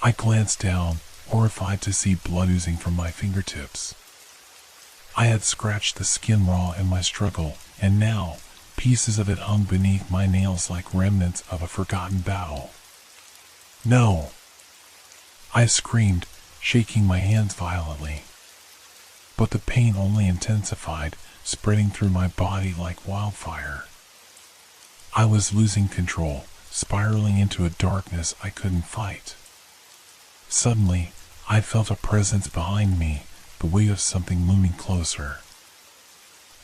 I glanced down, horrified to see blood oozing from my fingertips. I had scratched the skin raw in my struggle, and now, pieces of it hung beneath my nails like remnants of a forgotten battle. No! I screamed, shaking my hands violently. But the pain only intensified, spreading through my body like wildfire. I was losing control, spiraling into a darkness I couldn't fight. Suddenly, I felt a presence behind me, the weight of something looming closer.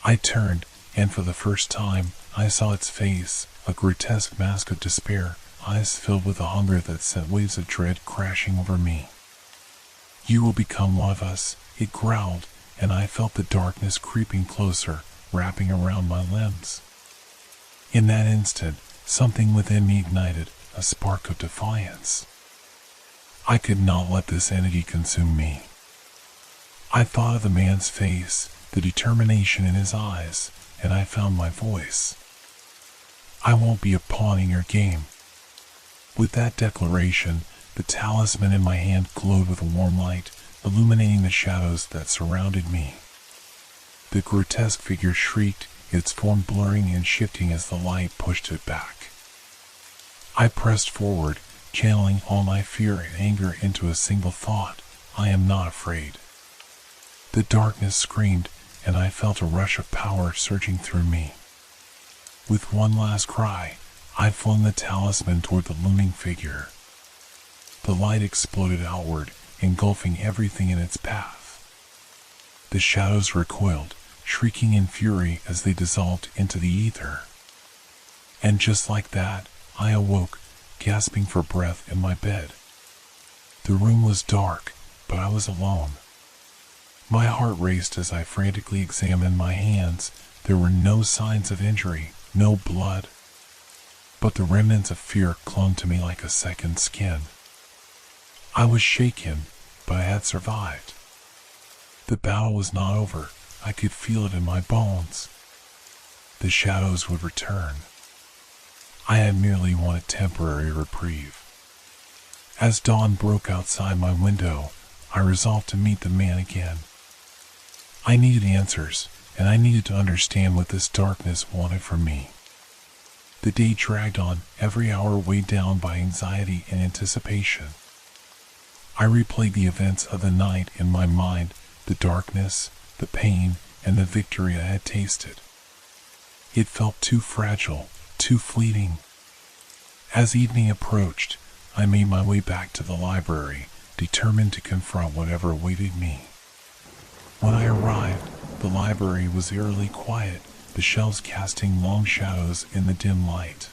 I turned, and for the first time, I saw its face, a grotesque mask of despair, eyes filled with a hunger that sent waves of dread crashing over me. You will become one of us, it growled, and I felt the darkness creeping closer, wrapping around my limbs. In that instant, something within me ignited, a spark of defiance. I could not let this entity consume me. I thought of the man's face, the determination in his eyes, and I found my voice. I won't be a pawn in your game. With that declaration, the talisman in my hand glowed with a warm light, illuminating the shadows that surrounded me. The grotesque figure shrieked, its form blurring and shifting as the light pushed it back. I pressed forward, channeling all my fear and anger into a single thought: I am not afraid. The darkness screamed, and I felt a rush of power surging through me. With one last cry, I flung the talisman toward the looming figure. The light exploded outward, engulfing everything in its path. The shadows recoiled, shrieking in fury as they dissolved into the ether. And just like that, I awoke, gasping for breath in my bed. The room was dark, but I was alone. My heart raced as I frantically examined my hands. There were no signs of injury, no blood. But the remnants of fear clung to me like a second skin. I was shaken, but I had survived. The battle was not over. I could feel it in my bones. The shadows would return. I had merely won a temporary reprieve. As dawn broke outside my window, I resolved to meet the man again. I needed answers, and I needed to understand what this darkness wanted from me. The day dragged on, every hour weighed down by anxiety and anticipation. I replayed the events of the night in my mind, the darkness, the pain, and the victory I had tasted. It felt too fragile, too fleeting. As evening approached, I made my way back to the library, determined to confront whatever awaited me. When I arrived, the library was eerily quiet, the shelves casting long shadows in the dim light.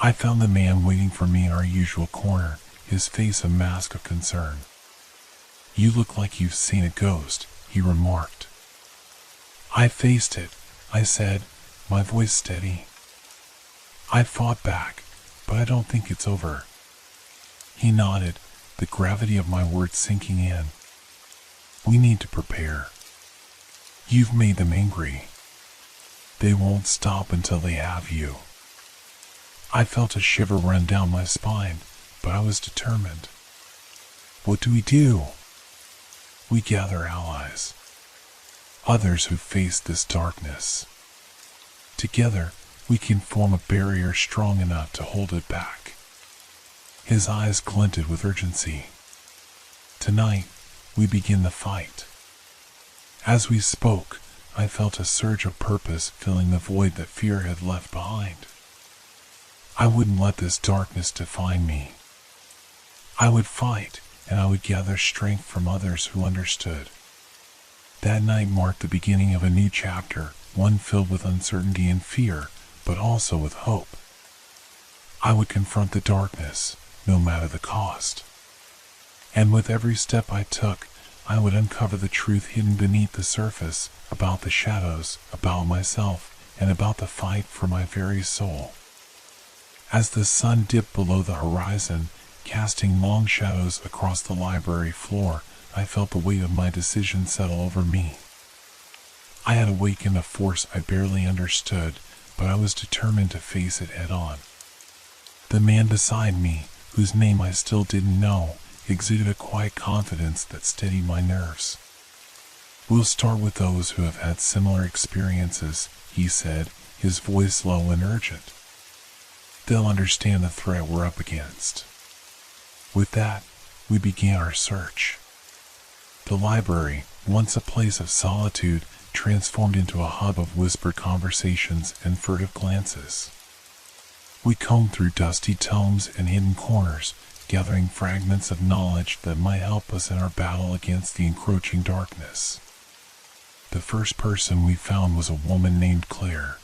I found the man waiting for me in our usual corner, his face a mask of concern. "You look like you've seen a ghost," he remarked. "I faced it," I said, my voice steady. "I fought back, but I don't think it's over." He nodded, the gravity of my words sinking in. "We need to prepare. You've made them angry. They won't stop until they have you." I felt a shiver run down my spine, but I was determined. "What do we do?" "We gather allies. Others who face this darkness. Together, we can form a barrier strong enough to hold it back." His eyes glinted with urgency. "Tonight, we begin the fight." As we spoke, I felt a surge of purpose filling the void that fear had left behind. I wouldn't let this darkness define me. I would fight, and I would gather strength from others who understood. That night marked the beginning of a new chapter, one filled with uncertainty and fear, but also with hope. I would confront the darkness, no matter the cost. And with every step I took, I would uncover the truth hidden beneath the surface, about the shadows, about myself, and about the fight for my very soul. As the sun dipped below the horizon, casting long shadows across the library floor. I felt the weight of my decision settle over me. I had awakened a force I barely understood, but I was determined to face it head on. The man beside me, whose name I still didn't know, exuded a quiet confidence that steadied my nerves. "We'll start with those who have had similar experiences," he said, his voice low and urgent. "They'll understand the threat we're up against." With that, we began our search. The library, once a place of solitude, transformed into a hub of whispered conversations and furtive glances. We combed through dusty tomes and hidden corners, gathering fragments of knowledge that might help us in our battle against the encroaching darkness. The first person we found was a woman named Claire.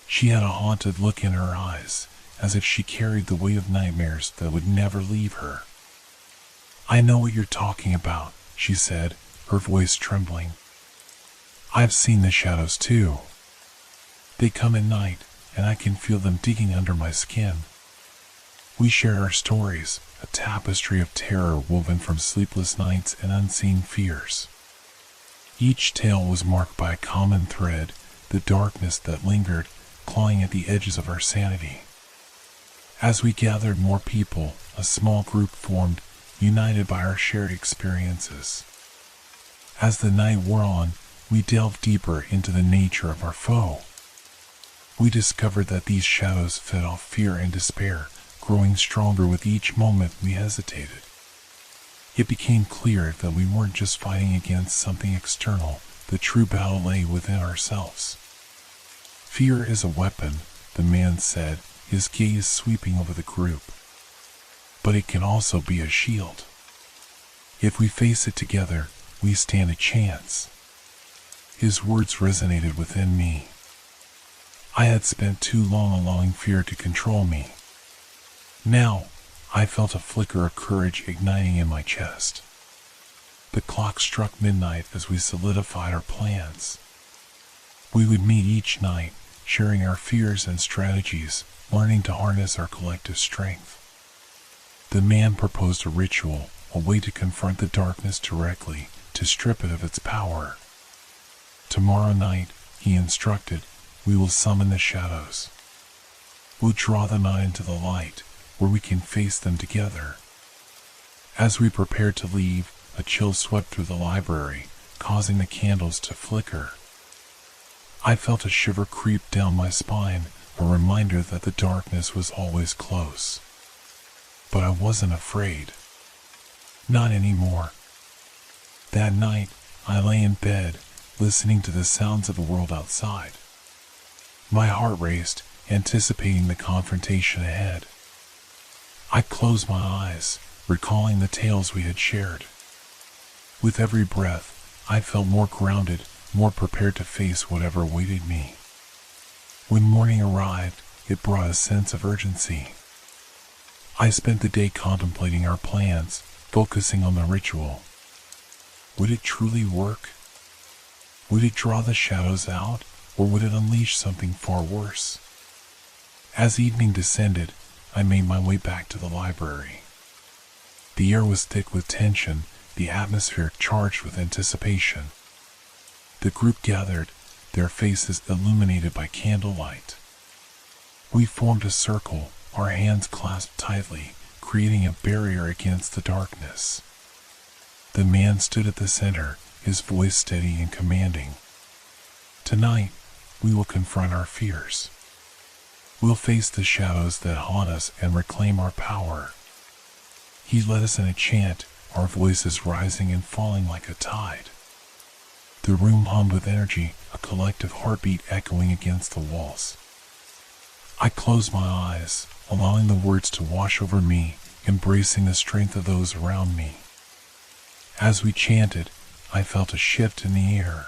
She had a haunted look in her eyes, as if she carried the weight of nightmares that would never leave her. "I know what you're talking about," she said, her voice trembling. "I've seen the shadows too. They come at night, and I can feel them digging under my skin." We shared our stories, a tapestry of terror woven from sleepless nights and unseen fears. Each tale was marked by a common thread, the darkness that lingered, clawing at the edges of our sanity. As we gathered more people, a small group formed, united by our shared experiences. As the night wore on, we delved deeper into the nature of our foe. We discovered that these shadows fed off fear and despair, growing stronger with each moment we hesitated. It became clear that we weren't just fighting against something external, the true battle lay within ourselves. "Fear is a weapon," the man said, his gaze sweeping over the group. "But it can also be a shield. If we face it together, we stand a chance." His words resonated within me. I had spent too long allowing fear to control me. Now, I felt a flicker of courage igniting in my chest. The clock struck midnight as we solidified our plans. We would meet each night, sharing our fears and strategies, learning to harness our collective strength. The man proposed a ritual, a way to confront the darkness directly, to strip it of its power. "Tomorrow night," he instructed, "we will summon the shadows. We'll draw them out into the light, where we can face them together." As we prepared to leave, a chill swept through the library, causing the candles to flicker. I felt a shiver creep down my spine, a reminder that the darkness was always close. But I wasn't afraid. Not anymore. That night, I lay in bed, listening to the sounds of the world outside. My heart raced, anticipating the confrontation ahead. I closed my eyes, recalling the tales we had shared. With every breath, I felt more grounded, more prepared to face whatever awaited me. When morning arrived, it brought a sense of urgency. I spent the day contemplating our plans, focusing on the ritual. Would it truly work? Would it draw the shadows out, or would it unleash something far worse? As evening descended, I made my way back to the library. The air was thick with tension, the atmosphere charged with anticipation. The group gathered, their faces illuminated by candlelight. We formed a circle, our hands clasped tightly, creating a barrier against the darkness. The man stood at the center, his voice steady and commanding. "Tonight, we will confront our fears. We'll face the shadows that haunt us and reclaim our power." He led us in a chant, our voices rising and falling like a tide. The room hummed with energy, a collective heartbeat echoing against the walls. I closed my eyes, allowing the words to wash over me, embracing the strength of those around me. As we chanted, I felt a shift in the air.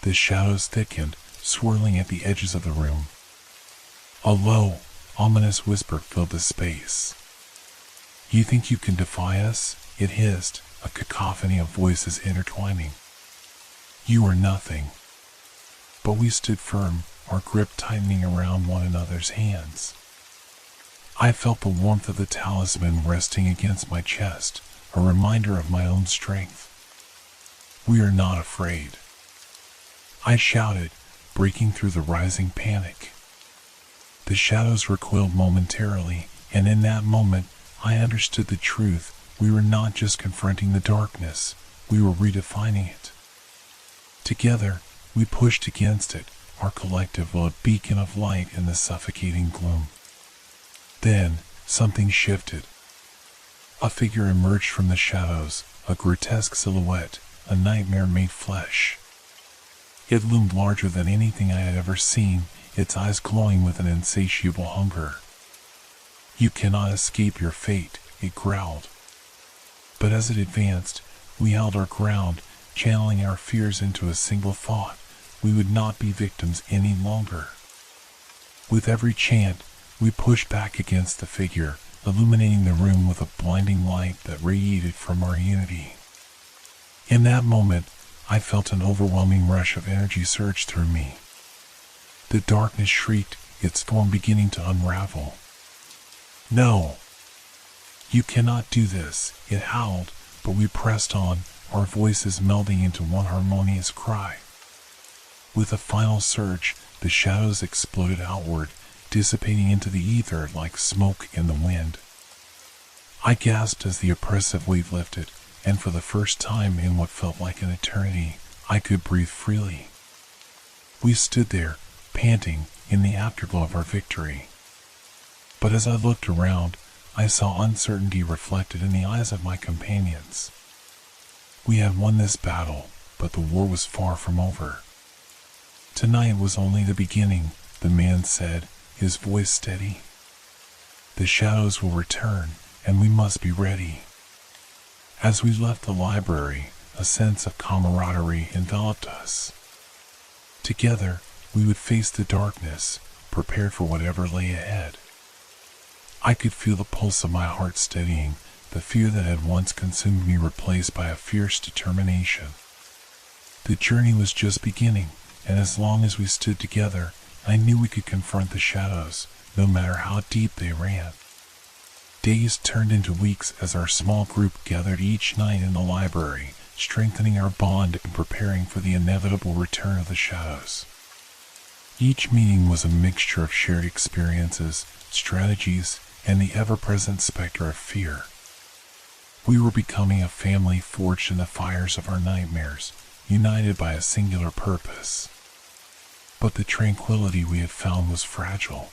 The shadows thickened, swirling at the edges of the room. A low, ominous whisper filled the space. "You think you can defy us?" it hissed, a cacophony of voices intertwining. "You are nothing." But we stood firm, our grip tightening around one another's hands. I felt the warmth of the talisman resting against my chest, a reminder of my own strength. "We are not afraid," I shouted, breaking through the rising panic. The shadows recoiled momentarily, and in that moment, I understood the truth. We were not just confronting the darkness, we were redefining it. Together, we pushed against it, our collective a beacon of light in the suffocating gloom. Then, something shifted. A figure emerged from the shadows, a grotesque silhouette, a nightmare made flesh. It loomed larger than anything I had ever seen, its eyes glowing with an insatiable hunger. "You cannot escape your fate," it growled. But as it advanced, we held our ground, channeling our fears into a single thought: we would not be victims any longer. With every chant, we pushed back against the figure, illuminating the room with a blinding light that radiated from our unity. In that moment, I felt an overwhelming rush of energy surge through me. The darkness shrieked, its form beginning to unravel. "No! You cannot do this," it howled, but we pressed on, our voices melding into one harmonious cry. With a final surge, the shadows exploded outward, dissipating into the ether like smoke in the wind. I gasped as the oppressive weight lifted, and for the first time in what felt like an eternity, I could breathe freely. We stood there, panting, in the afterglow of our victory. But as I looked around, I saw uncertainty reflected in the eyes of my companions. We had won this battle, but the war was far from over. "Tonight was only the beginning," the man said, his voice steady. "The shadows will return, and we must be ready." As we left the library, a sense of camaraderie enveloped us. Together, we would face the darkness, prepared for whatever lay ahead. I could feel the pulse of my heart steadying, the fear that had once consumed me replaced by a fierce determination. The journey was just beginning, and as long as we stood together, I knew we could confront the shadows, no matter how deep they ran. Days turned into weeks as our small group gathered each night in the library, strengthening our bond and preparing for the inevitable return of the shadows. Each meeting was a mixture of shared experiences, strategies, and the ever-present specter of fear. We were becoming a family forged in the fires of our nightmares, united by a singular purpose. But the tranquility we had found was fragile.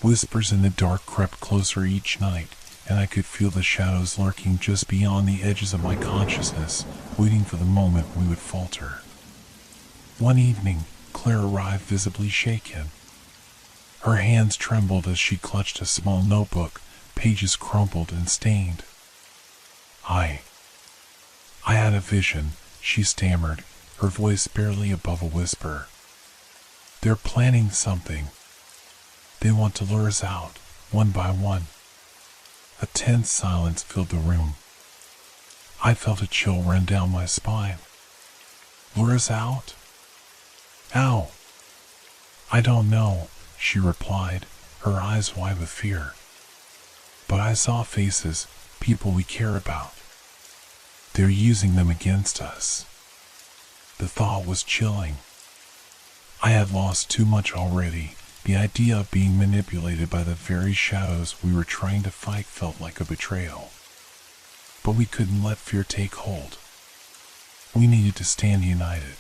Whispers in the dark crept closer each night, and I could feel the shadows lurking just beyond the edges of my consciousness, waiting for the moment we would falter. One evening, Claire arrived visibly shaken. Her hands trembled as she clutched a small notebook, pages crumpled and stained. I had a vision," she stammered, her voice barely above a whisper. "They're planning something. They want to lure us out, one by one." A tense silence filled the room. I felt a chill run down my spine. "Lure us out? How?" "I don't know," she replied, her eyes wide with fear. "But I saw faces, people we care about. They're using them against us." The thought was chilling. I had lost too much already. The idea of being manipulated by the very shadows we were trying to fight felt like a betrayal. But we couldn't let fear take hold. We needed to stand united.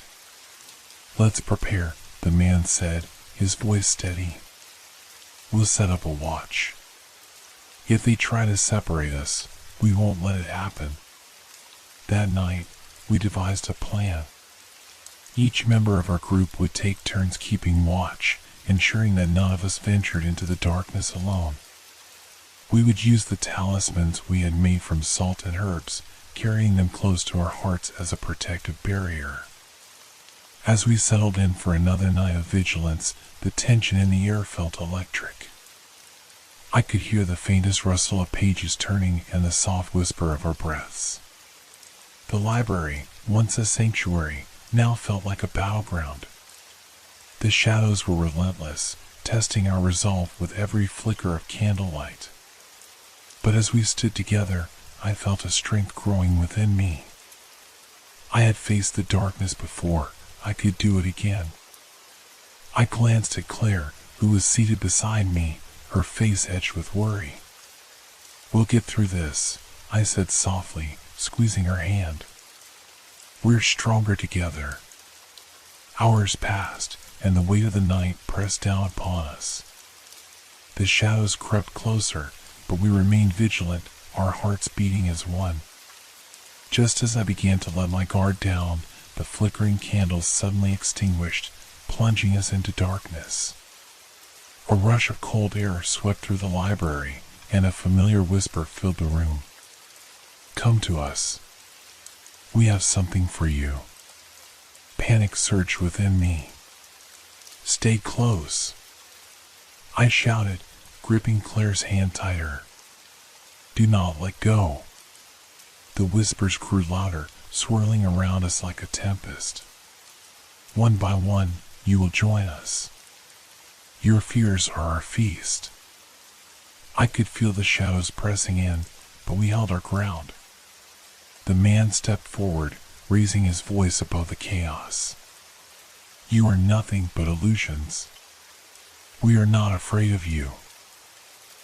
"Let's prepare," the man said, his voice steady. "We'll set up a watch. If they try to separate us, we won't let it happen." That night, we devised a plan. Each member of our group would take turns keeping watch, ensuring that none of us ventured into the darkness alone. We would use the talismans we had made from salt and herbs, carrying them close to our hearts as a protective barrier. As we settled in for another night of vigilance, the tension in the air felt electric. I could hear the faintest rustle of pages turning and the soft whisper of our breaths. The library, once a sanctuary, now felt like a battleground. The shadows were relentless, testing our resolve with every flicker of candlelight. But as we stood together, I felt a strength growing within me. I had faced the darkness before. I could do it again. I glanced at Claire, who was seated beside me, her face etched with worry. "We'll get through this," I said softly, squeezing her hand. "We're stronger together." Hours passed, and the weight of the night pressed down upon us. The shadows crept closer, but we remained vigilant, our hearts beating as one. Just as I began to let my guard down, the flickering candles suddenly extinguished, plunging us into darkness. A rush of cold air swept through the library, and a familiar whisper filled the room. "Come to us. We have something for you." Panic surged within me. "Stay close," I shouted, gripping Claire's hand tighter. "Do not let go." The whispers grew louder, swirling around us like a tempest. "One by one, you will join us. Your fears are our feast." I could feel the shadows pressing in, but we held our ground. The man stepped forward, raising his voice above the chaos. "You are nothing but illusions. We are not afraid of you."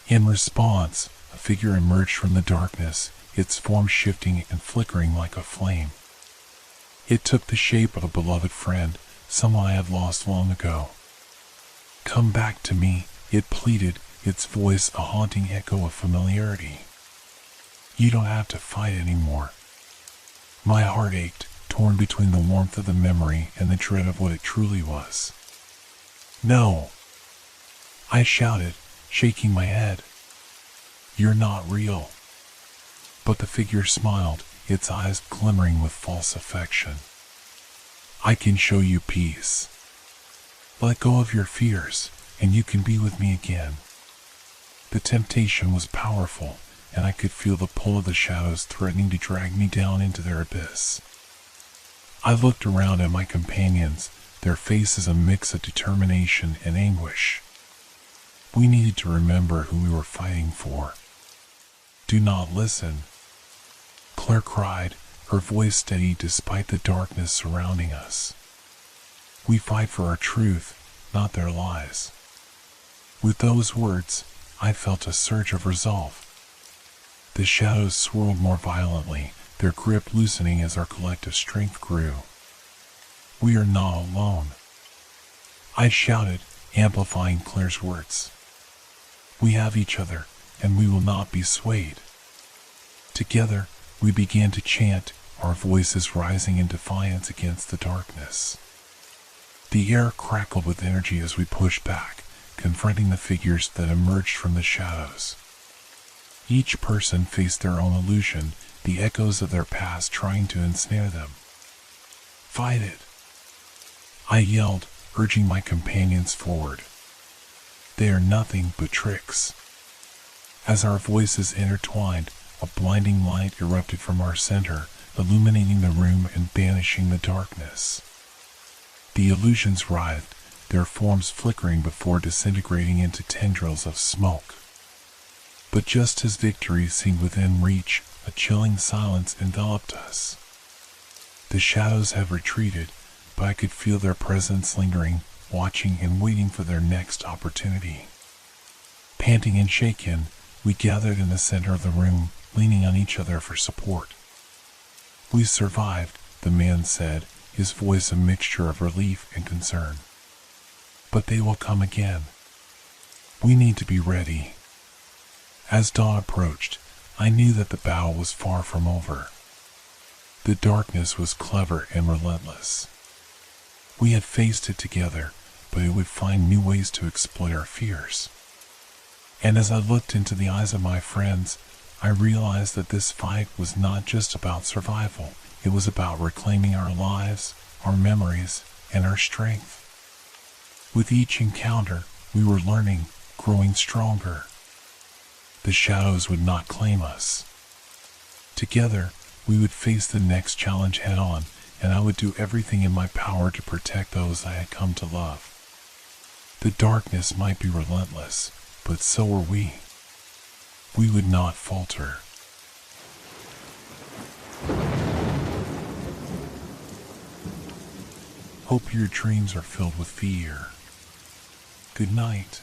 In response, a figure emerged from the darkness, its form shifting and flickering like a flame. It took the shape of a beloved friend, someone I had lost long ago. "Come back to me," it pleaded, its voice a haunting echo of familiarity. "You don't have to fight anymore." My heart ached, torn between the warmth of the memory and the dread of what it truly was. "No," I shouted, shaking my head. "You're not real." But the figure smiled, its eyes glimmering with false affection. "I can show you peace. Let go of your fears, and you can be with me again." The temptation was powerful, and I could feel the pull of the shadows threatening to drag me down into their abyss. I looked around at my companions, their faces a mix of determination and anguish. We needed to remember who we were fighting for. "Do not listen," Claire cried, her voice steady despite the darkness surrounding us. "We fight for our truth, not their lies." With those words, I felt a surge of resolve. The shadows swirled more violently, their grip loosening as our collective strength grew. "We are not alone," I shouted, amplifying Claire's words. "We have each other, and we will not be swayed." Together, we began to chant, our voices rising in defiance against the darkness. The air crackled with energy as we pushed back, confronting the figures that emerged from the shadows. Each person faced their own illusion, the echoes of their past trying to ensnare them. "Fight it!" I yelled, urging my companions forward. "They are nothing but tricks." As our voices intertwined, a blinding light erupted from our center, illuminating the room and banishing the darkness. The illusions writhed, their forms flickering before disintegrating into tendrils of smoke. But just as victory seemed within reach, a chilling silence enveloped us. The shadows had retreated, but I could feel their presence lingering, watching and waiting for their next opportunity. Panting and shaken, we gathered in the center of the room, leaning on each other for support. "We survived," the man said, his voice a mixture of relief and concern. "But they will come again. We need to be ready." As dawn approached, I knew that the battle was far from over. The darkness was clever and relentless. We had faced it together, but it would find new ways to exploit our fears. And as I looked into the eyes of my friends, I realized that this fight was not just about survival. It was about reclaiming our lives, our memories, and our strength. With each encounter, we were learning, growing stronger. The shadows would not claim us. Together, we would face the next challenge head-on, and I would do everything in my power to protect those I had come to love. The darkness might be relentless, but so are we. We would not falter. Hope your dreams are filled with fear. Good night.